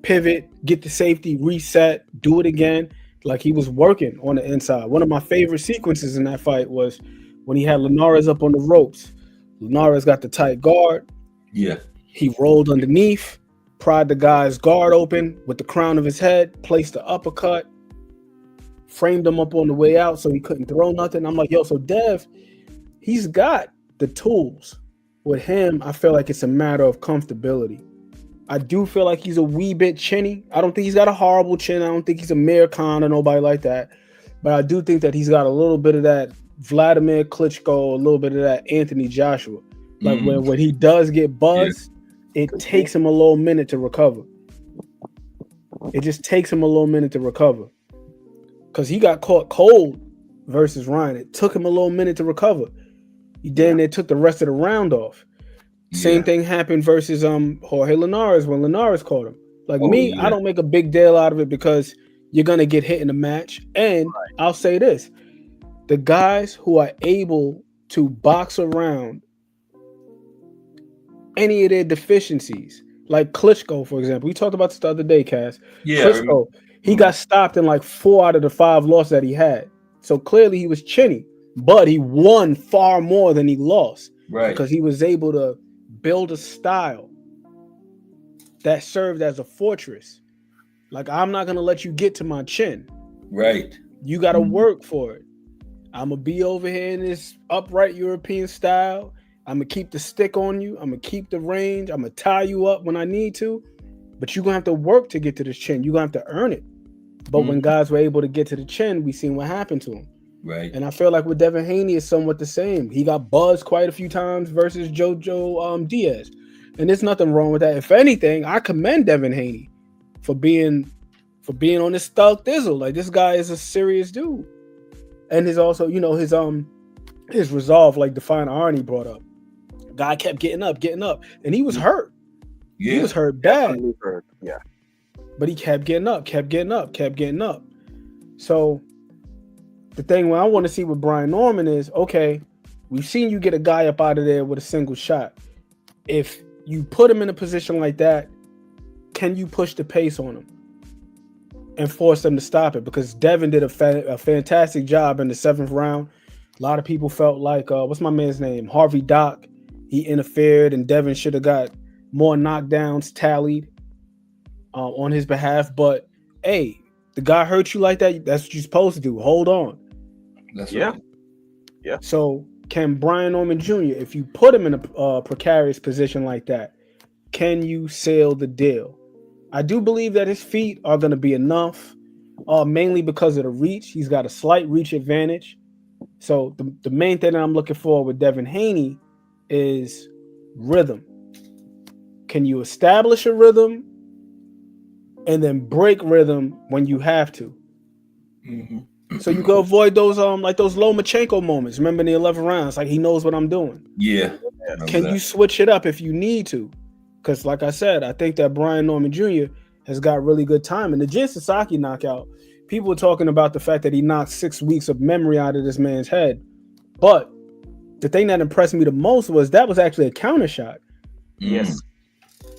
pivot, get the safety, reset, do it again. Like he was working on the inside. One of my favorite sequences in that fight was when he had Linares up on the ropes. Linares got the tight guard. Yeah. He rolled underneath, pried the guy's guard open with the crown of his head, placed the uppercut, framed him up on the way out so he couldn't throw nothing. I'm like, yo, so Dev, he's got the tools. With him, I feel like it's a matter of comfortability. I do feel like he's a wee bit chinny. I don't think he's got a horrible chin. I don't think he's a Mir Khan or nobody like that. But I do think that he's got a little bit of that Vladimir Klitschko, a little bit of that Anthony Joshua. Like when he does get buzzed, it takes him a little minute to recover. It just takes him a little minute to recover. Because he got caught cold versus Ryan. It took him a little minute to recover. He damn near took the rest of the round off. Same thing happened versus Jorge Linares when Linares caught him. Like I don't make a big deal out of it because you're gonna get hit in the match. And I'll say this: the guys who are able to box around any of their deficiencies, like Klitschko, for example. We talked about this the other day, Cass. Yeah, Klitschko, he got stopped in like 4 out of the 5 losses that he had. So clearly he was chinny, but he won far more than he lost. Right. Because he was able to build a style that served as a fortress. Like, I'm not going to let you get to my chin. Right. You got to work for it. I'm going to be over here in this upright European style. I'm going to keep the stick on you. I'm going to keep the range. I'm going to tie you up when I need to. But you're going to have to work to get to this chin. You're going to have to earn it. But when guys were able to get to the chin, we seen what happened to him. Right. And I feel like with Devin Haney is somewhat the same. He got buzzed quite a few times versus Jojo Diaz. And there's nothing wrong with that. If anything, I commend Devin Haney for being on this thug thizzle. Like, this guy is a serious dude. And his also, his resolve, like Defiant Arnie brought up. Guy kept getting up. And he was hurt. Yeah. He was hurt bad. Yeah. But he kept getting up. So the thing what I want to see with Brian Norman is, okay, we've seen you get a guy up out of there with a single shot. If you put him in a position like that, can you push the pace on him and force them to stop it? Because Devin did a fantastic job in the 7th round. A lot of people felt like, what's my man's name? Harvey Dock. He interfered, and Devin should have got more knockdowns tallied on his behalf. But, hey, the guy hurt you like that, that's what you're supposed to do. Hold on. That's Yeah. right. Yeah. So can Brian Norman Jr., if you put him in a precarious position like that, can you seal the deal? I do believe that his feet are going to be enough, mainly because of the reach. He's got a slight reach advantage. So the main thing that I'm looking for with Devin Haney is rhythm. Can you establish a rhythm and then break rhythm when you have to? So you can avoid those those Lomachenko moments. Remember in the 11th rounds, like, he knows what I'm doing. Yeah. Can you switch it up if you need to? Because like I said, I think that Brian Norman Jr. has got really good time. And the Jin Sasaki knockout, people were talking about the fact that he knocked 6 weeks of memory out of this man's head. But the thing that impressed me the most was that was actually a counter shot. Yes.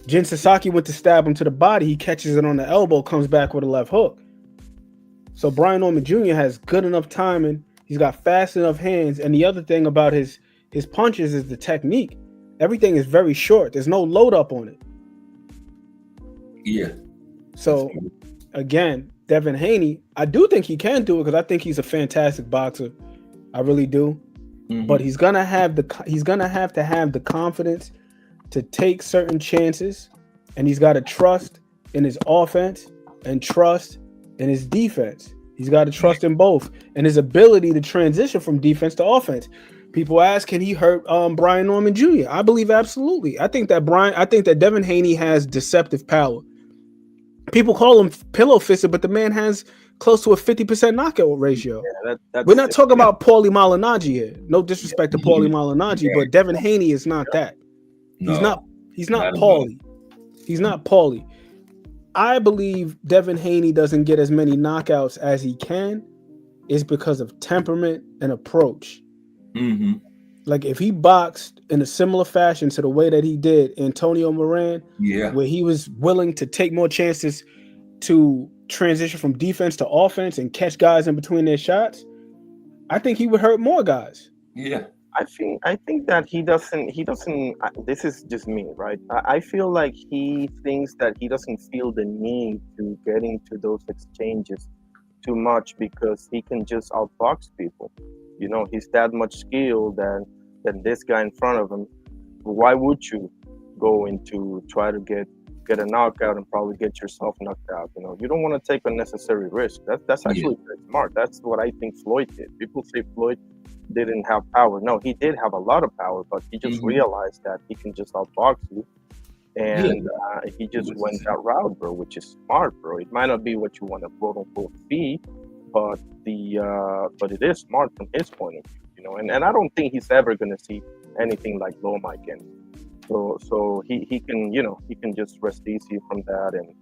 Jin Sasaki went to stab him to the body. He catches it on the elbow, comes back with a left hook. So Brian Norman Jr. has good enough timing. He's got fast enough hands. And the other thing about his punches is the technique. Everything is very short. There's no load up on it. Yeah. So again, Devin Haney, I do think he can do it because I think he's a fantastic boxer. I really do. But he's gonna have to have the confidence to take certain chances, and he's got to trust in his offense and trust in his defense. He's got to trust in both and his ability to transition from defense to offense. People ask, can he hurt Brian Norman Jr.? I believe absolutely. I think that Devin Haney has deceptive power. People call him pillow fisted, but the man has close to a 50% knockout ratio. Yeah, we're not talking about Paulie Malignaggi here. No disrespect to Paulie Malignaggi, but Devin Haney is not that. No, he's not Paulie. He's not Paulie. I believe Devin Haney doesn't get as many knockouts as he can is because of temperament and approach. Like, if he boxed in a similar fashion to the way that he did Antonio Moran, where he was willing to take more chances to transition from defense to offense and catch guys in between their shots, I think he would hurt more guys. Yeah. I think that he doesn't. This is just me, right? I feel like he thinks that he doesn't feel the need to get into those exchanges too much because he can just outbox people. You know, he's that much skilled than this guy in front of him. Why would you go into try to get a knockout and probably get yourself knocked out? You know, you don't want to take unnecessary risk. That's actually very smart. That's what I think Floyd did. People say Floyd didn't have power. No, he did have a lot of power, but he just realized that he can just outbox you, and he just went that route, bro, which is smart, bro. It might not be what you want to quote unquote be, but it is smart from his point of view, you know. And I don't think he's ever gonna see anything like Loma again. So he can, you know, he can just rest easy from that. And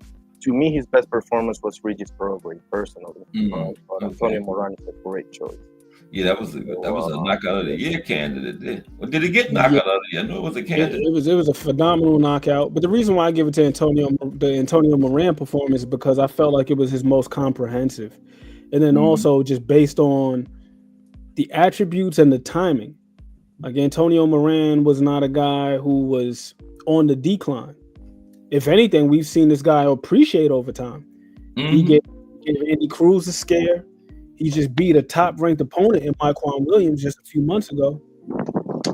to me, his best performance was Regis Prograis, personally. But Antonio Moran is a great choice. Yeah, that was a knockout of the year candidate. Or did he get knockout of the year? I know it was a candidate. It was a phenomenal knockout. But the reason why I give it to the Antonio Moran performance is because I felt like it was his most comprehensive. And then also just based on the attributes and the timing. Like Antonio Moran was not a guy who was on the decline. If anything, we've seen this guy appreciate over time. He gave Andy Cruz a scare. He just beat a top-ranked opponent in Myquan Williams just a few months ago.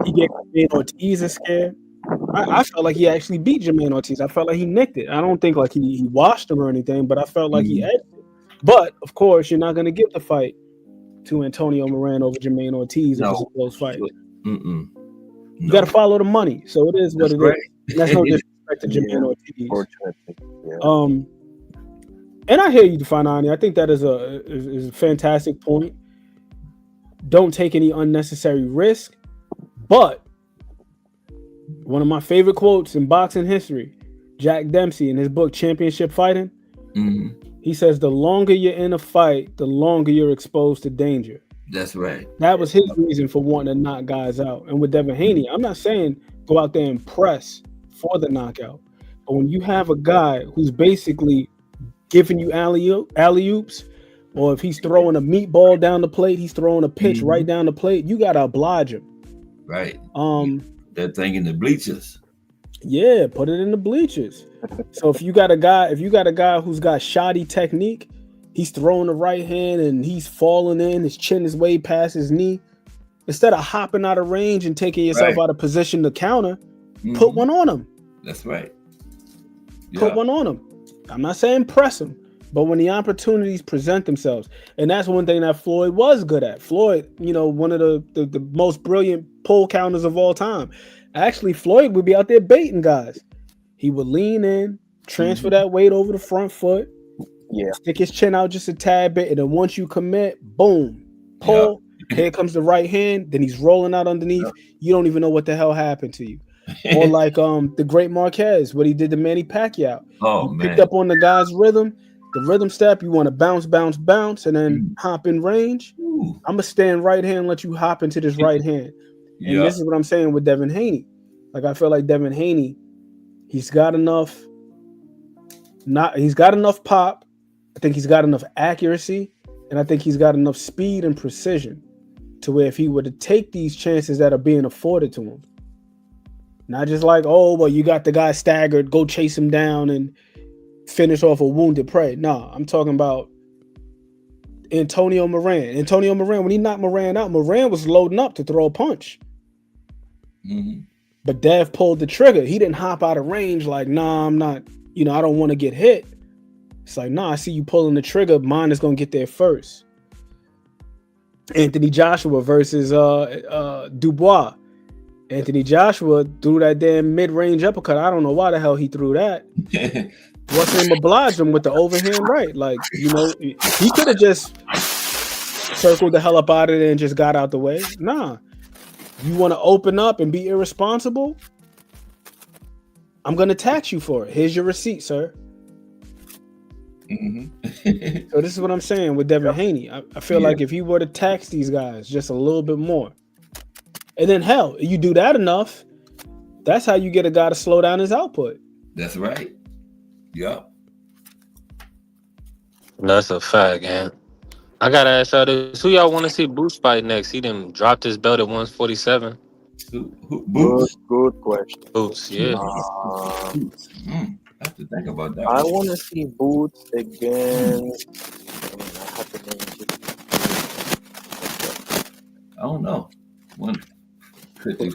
He gave Jermaine Ortiz a scare. I felt like he actually beat Jermaine Ortiz. I felt like he nicked it. I don't think like he washed him or anything, but I felt like he edged it. But, of course, you're not going to give the fight to Antonio Moran over Jermaine Ortiz if it's a close fight. No. You got to follow the money. So it is what it is. That's no disrespect to Jermaine Ortiz. Fortunately, and I hear you, Fanani. I think that is a fantastic point. Don't take any unnecessary risk. But one of my favorite quotes in boxing history, Jack Dempsey in his book Championship Fighting, he says, the longer you're in a fight, the longer you're exposed to danger. That's right. That was his reason for wanting to knock guys out. And with Devin Haney, I'm not saying go out there and press for the knockout. But when you have a guy who's basically giving you alley-oops, or if he's throwing a meatball down the plate, he's throwing a pitch right down the plate, you got to oblige him. Right. That thing in the bleachers. Yeah, put it in the bleachers. So if you got a guy who's got shoddy technique, he's throwing the right hand and he's falling in, his chin is way past his knee. Instead of hopping out of range and taking yourself out of position to counter, put one on him. That's right. Put one on him. I'm not saying press him, but when the opportunities present themselves, and that's one thing that Floyd was good at. Floyd, you know, one of the most brilliant pull counters of all time. Actually, Floyd would be out there baiting guys. He would lean in, transfer that weight over the front foot, stick his chin out just a tad bit, and then once you commit, boom, pull. Here comes the right hand. Then he's rolling out underneath. You don't even know what the hell happened to you. Or like the great Marquez, what he did to Manny Pacquiao. Picked up on the guy's rhythm, the rhythm step. You want to bounce, bounce, bounce, and then hop in range. I'm gonna stand right hand and let you hop into this right hand. And this is what I'm saying with Devin Haney. Like I feel like Devin Haney, he's got enough pop. I think he's got enough accuracy, and I think he's got enough speed and precision to where if he were to take these chances that are being afforded to him, not just like, oh, well, you got the guy staggered, go chase him down and finish off a wounded prey. No, I'm talking about Antonio Moran. Antonio Moran, when he knocked Moran out, Moran was loading up to throw a punch. But Dev pulled the trigger. He didn't hop out of range like, nah, I'm not, I don't want to get hit. It's like, nah, I see you pulling the trigger. Mine is going to get there first. Anthony Joshua versus Dubois. Anthony Joshua threw that damn mid-range uppercut. I don't know why the hell he threw that. What's him obliged him with the overhand right? Like, he could have just circled the hell up out of there and just got out the way. Nah. You want to open up and be irresponsible? I'm going to tax you for it. Here's your receipt, sir. So this is what I'm saying with Devin Haney. I feel like if he were to tax these guys just a little bit more, and then hell, you do that enough, that's how you get a guy to slow down his output. That's right. Yep. That's a fact, man. I gotta ask y'all this: who y'all want to see Boots fight next? He done dropped his belt at 147. Good, Boots? good question. Boots, yeah. Uh, Boots. I have to think about that I one. want to see Boots against. I have to name I don't know. I 150.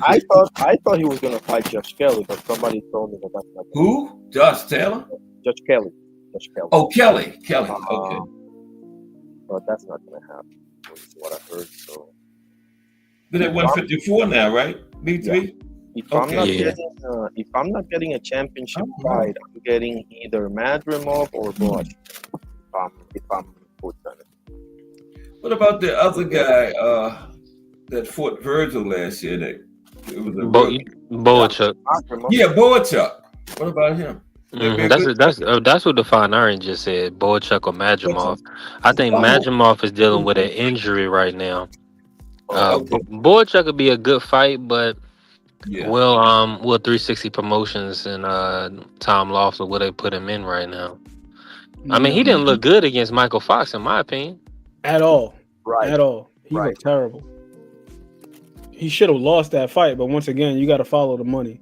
thought he was gonna fight Josh Kelly, but somebody told me that that's not gonna Who? Josh Taylor? happen. Josh Kelly. Josh Kelly. Oh, Kelly. Kelly. Okay. But that's not gonna happen. Is what I heard. So But at 154 now, right? B3? if Yeah. I'm not getting a championship Oh, fight, I'm getting either Madrimov or Bosch. If I'm put on it. What about the other guy that fought Virgil last year? That it was a rookie. Boachuk. Madrimov. Yeah, Boachuk. What about him? Would that be a good That's what the Fine Iron just said. Boachuk or Madrimov. I think Oh, Madrimov is dealing with an injury right now. okay. Boachuk could be a good fight, but Yeah. will 360 Promotions and Tom Lawson, will they put him in right now? I mean, he didn't look good against Michael Fox, in my opinion. At all. Right. At all. He looked terrible. He should have lost that fight, but once again, you got to follow the money.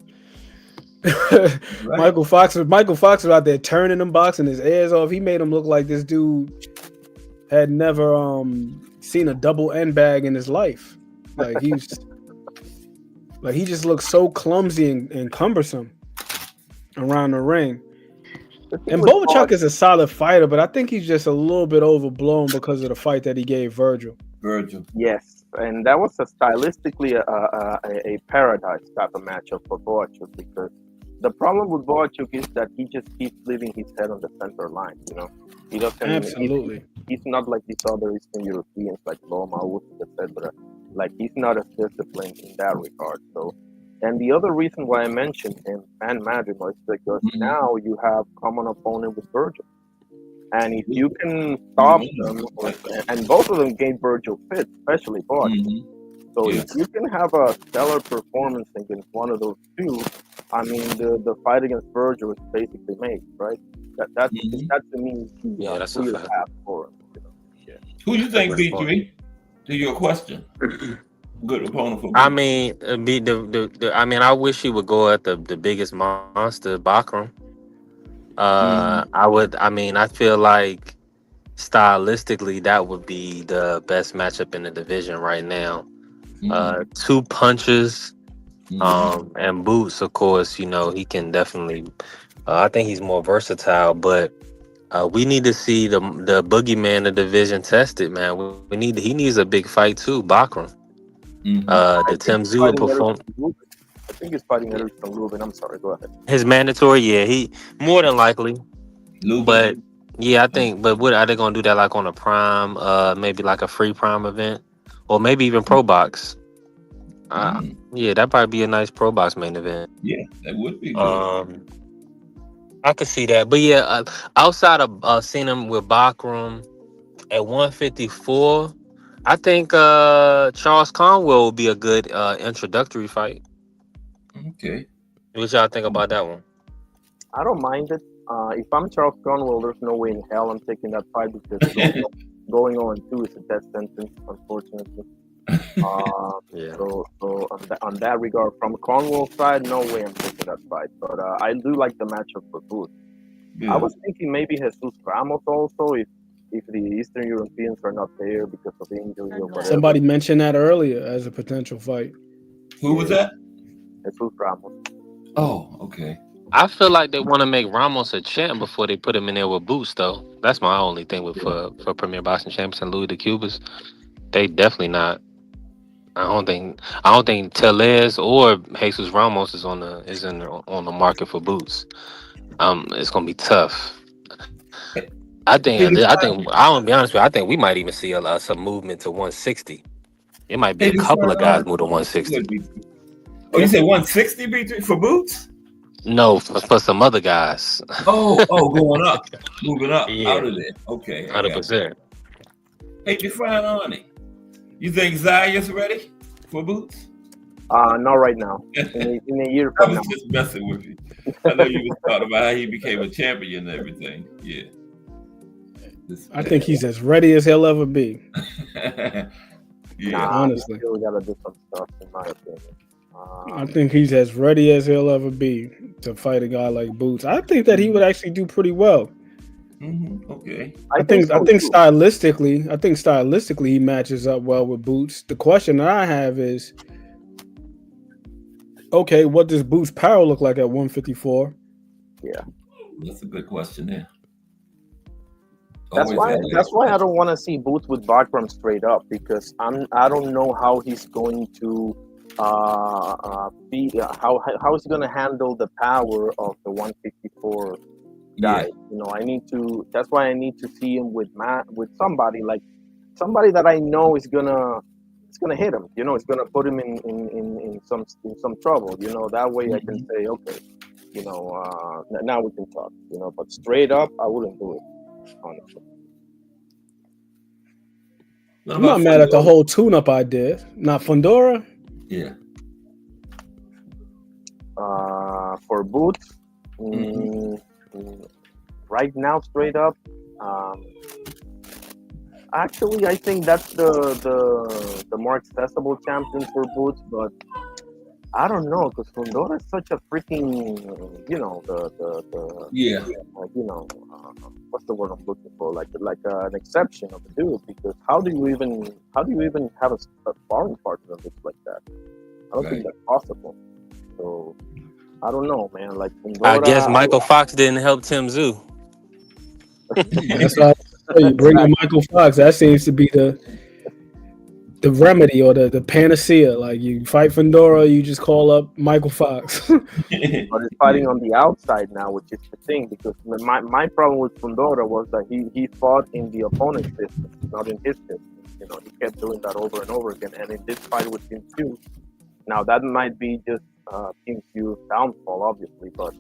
Right. Michael Fox was out there turning him, boxing his ass off. He made him look like this dude had never seen a double N bag in his life. Like he just looked so clumsy and cumbersome around the ring. And Boachuk is a solid fighter, but I think he's just a little bit overblown because of the fight that he gave Virgil. Yes, and that was stylistically a paradise type of matchup for Boachuk, because the problem with Boachuk is that he just keeps leaving his head on the center line. You know, he doesn't. Absolutely. He's not like these other Eastern Europeans like Loma, etc. Like, he's not as disciplined in that regard. So, and the other reason why I mentioned him and Madrimov is because now you have common opponent with Virgil. And if you can stop them, and both of them gave Virgil fits, especially Bosch. So if you can have a stellar performance against one of those two, I mean, the fight against Virgil is basically made, right? That to me is the that's a clear fact. path for him. Who you think beat you? To your question. Good opponent for me. I mean, I mean, I wish he would go at the biggest monster, Bakram. I feel like stylistically that would be the best matchup in the division right now. Two punches, and Boots, of course, you know, he can definitely I think he's more versatile, but we need to see the boogeyman of the division tested, man. He needs a big fight too, Bakram. The Tim Zua perform. I think he's fighting Anderson Lubin. I'm sorry, go ahead. His mandatory, yeah, he more than likely. But yeah, I think. But what are they gonna do that like on a prime? Maybe like a free prime event, or maybe even Pro Box. Yeah, that probably be a nice Pro Box main event. Yeah, that would be good. I could see that, but yeah, outside of seeing him with Bakram at 154, I think Charles Conwell will be a good introductory fight. Okay. What y'all think about that one? I don't mind it. If I'm Charles Conwell, there's no way in hell I'm taking that fight, because going on 2 is a death sentence, unfortunately. So on that regard, from Conwell's side, no way I'm taking that fight. But I do like the matchup for Booth. I was thinking maybe Jesus Ramos also, if the Eastern Europeans are not there because of injury or whatever. Somebody mentioned that earlier as a potential fight. Who was that? Jesus Ramos. Oh, okay. I feel like they want to make Ramos a champ before they put him in there with Boots, though. That's my only thing with for Premier Boxing Champs and Louis de Cubas. They definitely not. I don't think Tellez or Jesus Ramos is on the market for Boots. It's gonna be tough. I want to be honest with you, I think we might even see some movement to 160. It might be a couple of guys move to 160. Oh, you said 160 B3 for Boots? No, for some other guys. Going up, moving up out of there. Okay, 100%. Hey, define on it. You think Zaya's ready for Boots? Not right now. In a year from now. I was just messing with you. I know you was talking about how he became a champion and everything. Yeah. I think he's as ready as he'll ever be. Yeah. Honestly. He still got to do some stuff, in my opinion. I think he's as ready as he'll ever be to fight a guy like Boots. I think that he would actually do pretty well. Okay. I think stylistically he matches up well with Boots. The question that I have is, okay, what does Boots' power look like at 154? Yeah, that's a good question there. That's why I don't want to see Boots with Bakram straight up, because I don't know how he's going to how is he going to handle the power of the 154 guy. That's why I need to see him with somebody that I know is gonna hit him. It's gonna put him in some trouble. That way I can say, okay, now we can talk. But straight up, I wouldn't do it, honestly. I'm not mad at the whole tune-up idea. Not Fundora. Yeah. For Boots, right now, straight up, actually, I think that's the more accessible champion for Boots, but I don't know, because Fundora is such a freaking, what's the word I'm looking for? Like an exception of a dude, because how do you even have a sparring partner that looks like that? I don't think that's possible. So I don't know, man. Like Fundora, I guess Michael Fox didn't help Tim Zoo. That's why you bring in Michael Fox. That seems to be the remedy or the panacea. Like you fight Fundora, you just call up Michael Fox. But he's fighting on the outside now, which is the thing. Because my problem with Fundora was that he fought in the opponent's system, not in his system. He kept doing that over and over again. And in this fight with Team Q, now that might be just Team Q's downfall, obviously, but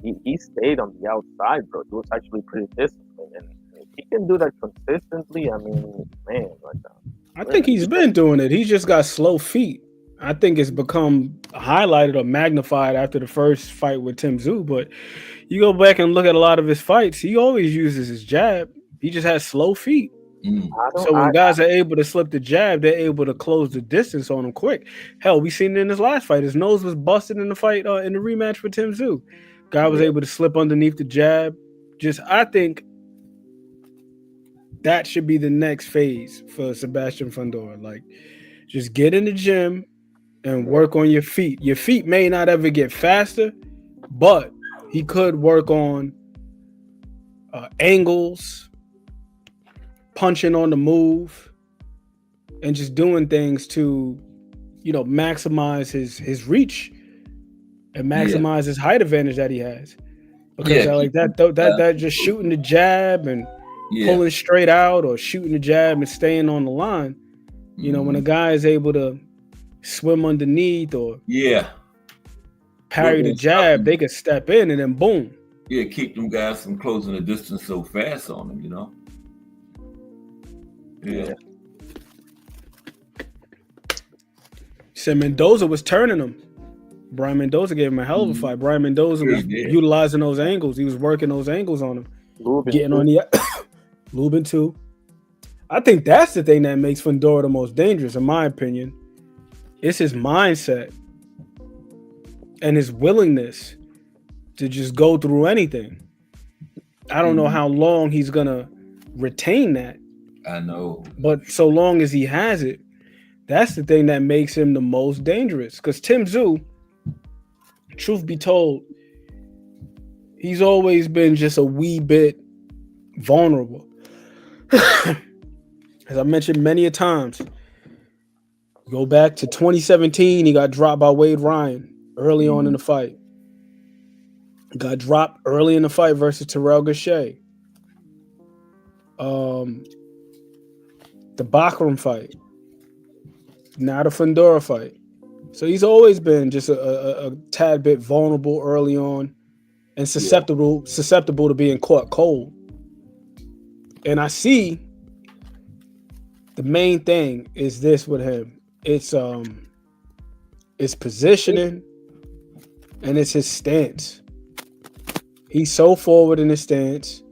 he stayed on the outside, bro. He was actually pretty disciplined, and if he can do that consistently, I mean, man, like that. I think he's been doing it. He's just got slow feet. I think it's become highlighted or magnified after the first fight with Tim Zoo. But you go back and look at a lot of his fights, he always uses his jab. He just has slow feet. So when guys are able to slip the jab, they're able to close the distance on him quick. Hell, we seen it in his last fight. His nose was busted in the fight in the rematch with Tim Zoo. Guy was able to slip underneath the jab. I think that should be the next phase for Sebastian Fundora. Like, just get in the gym and work on your feet. Your feet may not ever get faster, but he could work on angles, punching on the move, and just doing things to, maximize his reach and maximize his height advantage that he has. Because that just shooting the jab and pulling straight out, or shooting the jab and staying on the line. When a guy is able to swim underneath or parry the jab, they can step in and then boom. Yeah, keep them guys from closing the distance so fast on them, Yeah. Said Mendoza was turning him. Brian Mendoza gave him a hell of a fight. Brian Mendoza was utilizing those angles. He was working those angles on him. Getting on the Lubin too. I think that's the thing that makes Fundora the most dangerous, in my opinion. It's his mindset and his willingness to just go through anything. I don't know how long he's gonna retain that. I know. But so long as he has it, that's the thing that makes him the most dangerous. Because Tim Zoo, truth be told, he's always been just a wee bit vulnerable. As I mentioned many a times, go back to 2017, he got dropped by Wade Ryan early on in the fight. Got dropped early in the fight versus Terrell Gachet. The Bakram fight. Now the Fundora fight. So he's always been just a tad bit vulnerable early on and susceptible to being caught cold. And I see the main thing is this with him. It's positioning and it's his stance. He's so forward in his stance.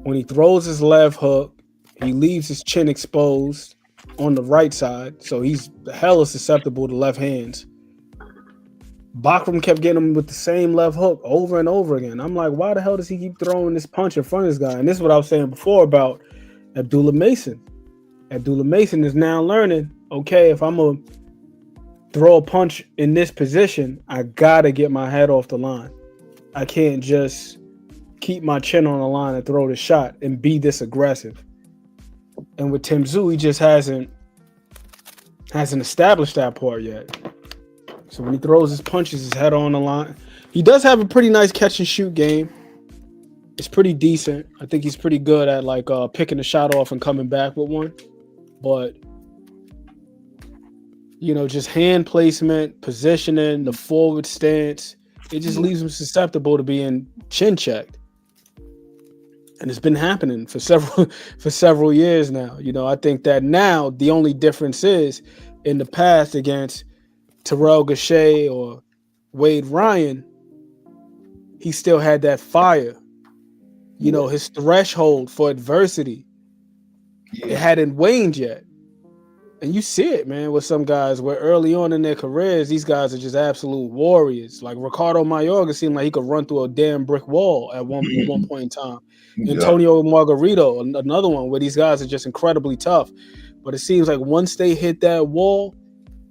When he throws his left hook, he leaves his chin exposed on the right side, so he's hella susceptible to left hands. Bachram kept getting him with the same left hook over and over again. I'm like, why the hell does he keep throwing this punch in front of this guy? And this is what I was saying before about Abdullah Mason. Abdullah Mason is now learning, okay, if I'm going to throw a punch in this position, I got to get my head off the line. I can't just keep my chin on the line and throw the shot and be this aggressive. And with Tim Tszyu, he just hasn't established that part yet. So when he throws his punches, his head on the line. He does have a pretty nice catch and shoot game. It's pretty decent. I think he's pretty good at like picking the shot off and coming back with one. But just hand placement, positioning, the forward stance, it just leaves him susceptible to being chin checked. And it's been happening for several years now. I think that now the only difference is in the past against Terrell Gachet or Wade Ryan, he still had that fire. His threshold for adversity, it hadn't waned yet. And you see it, man, with some guys where early on in their careers, these guys are just absolute warriors. Like Ricardo Mayorga seemed like he could run through a damn brick wall at one point in time. Yeah. Antonio Margarito, another one where these guys are just incredibly tough. But it seems like once they hit that wall,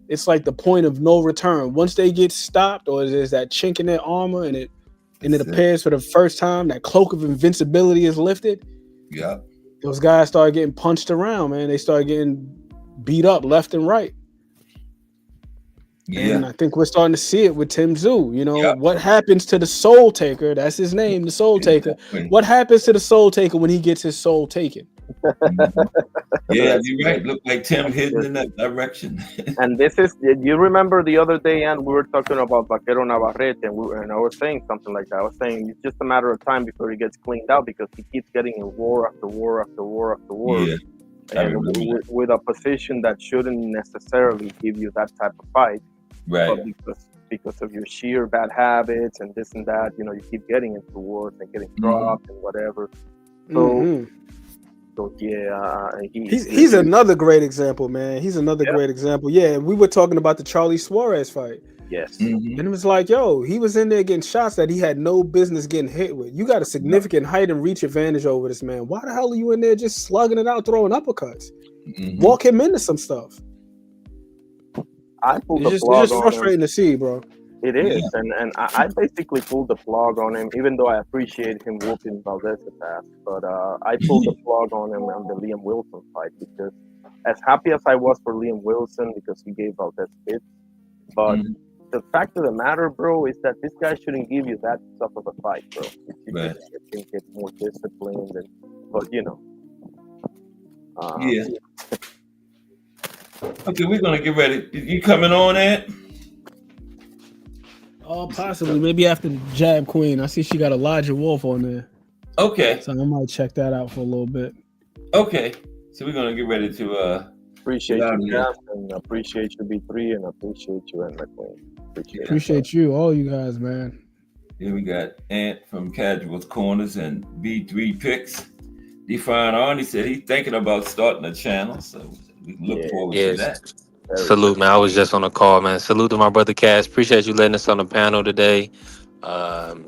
it's like the point of no return. Once they get stopped, or there's that chink in their armor, and it appears for the first time, that cloak of invincibility is lifted. Yeah, those guys start getting punched around, man. They start getting beat up left and right. Yeah. And I think we're starting to see it with Tim Tszyu. What happens to the Soul Taker? That's his name, the Soul Taker. What happens to the Soul Taker when he gets his soul taken? Yeah, you're right. Look like Tim heading in that direction. And this is, you remember the other day, and we were talking about Vaquero Navarrete, and I was saying something like that. I was saying it's just a matter of time before he gets cleaned out because he keeps getting in war after war after war after war. Yeah. And with a position that shouldn't necessarily give you that type of fight. Right. But because of your sheer bad habits and this and that, you keep getting into wars and getting dropped and whatever. So, so yeah, he's another great example, man. He's another great example. Yeah, we were talking about the Charlie Suarez fight. Yes. And it was like, he was in there getting shots that he had no business getting hit with. You got a significant height and reach advantage over this man. Why the hell are you in there just slugging it out, throwing uppercuts? Walk him into some stuff. It's just frustrating to see, bro. It is, and I basically pulled the plug on him, even though I appreciate him whooping Valdez's ass. But I pulled the plug on him on the Liam Wilson fight because as happy as I was for Liam Wilson because he gave Valdez fits, but the fact of the matter, bro, is that this guy shouldn't give you that tough of a fight, bro. You can get more disciplined, but yeah. Okay, we're gonna get ready. You coming on, Ed? Oh, possibly. Maybe after the Jab Queen. I see she got Elijah Wolf on there. Okay. So I might check that out for a little bit. Okay. So we're gonna get ready to appreciate you, Jeff, and appreciate you, B3, and appreciate you and McQueen. Appreciate you, all you guys, man. Here we got Ant from Casuals Corners and B3 Picks. Define Arnie said he's thinking about starting a channel, so we look forward to that. Salute, man. I was just on a call, man. Salute to my brother Cass. Appreciate you letting us on the panel today. And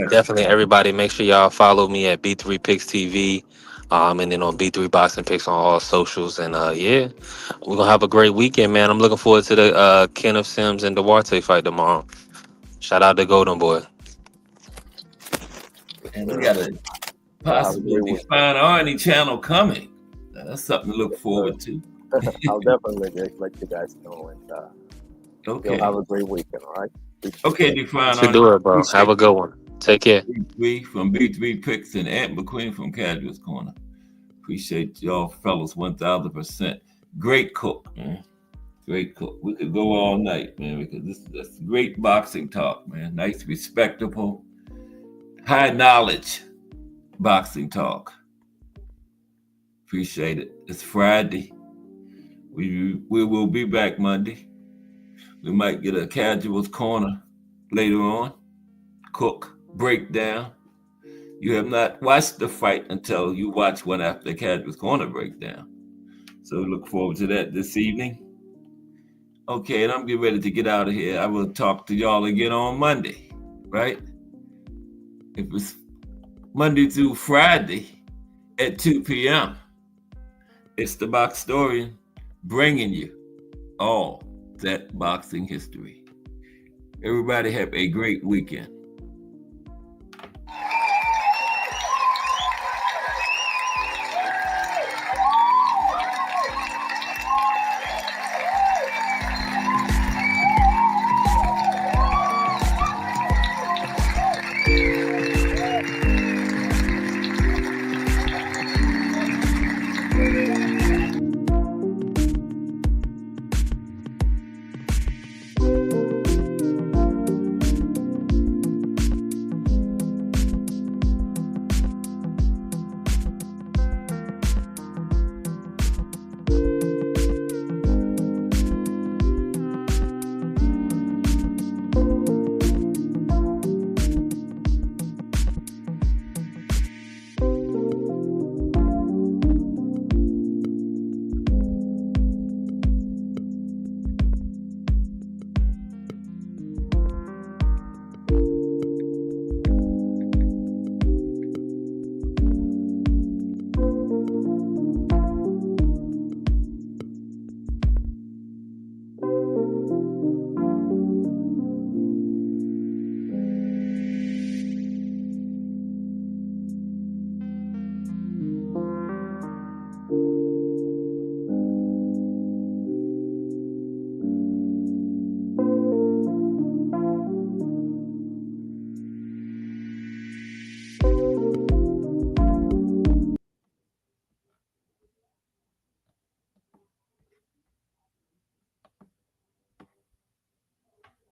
definitely everybody make sure y'all follow me at B3 Picks TV. And then on B3 Boxing Picks on all socials. And we're gonna have a great weekend, man. I'm looking forward to the Kenneth Sims and Duarte fight tomorrow. Shout out to Golden Boy. And we got a possible Define Arnie channel coming. That's something to look forward to. I'll definitely let you guys know, and you'll have a great weekend, all right? Okay, Define Arnie. Do it, bro. Have a good one. Take care. B3 from B3 Picks and Ant McQueen from Casuals Corner. Appreciate y'all fellas 1,000%. Great cook, man. Great cook. We could go all night, man, because that's great boxing talk, man. Nice, respectable, high knowledge boxing talk. Appreciate it. It's Friday. We will be back Monday. We might get a Casuals Corner later on. Cook, breakdown. You have not watched the fight until you watch one after the Casual's Corner breakdown. So look forward to that this evening. Okay, and I'm getting ready to get out of here. I will talk to y'all again on Monday, right? If it's Monday through Friday at 2 p.m., it's the Box Historian bringing you all that boxing history. Everybody have a great weekend.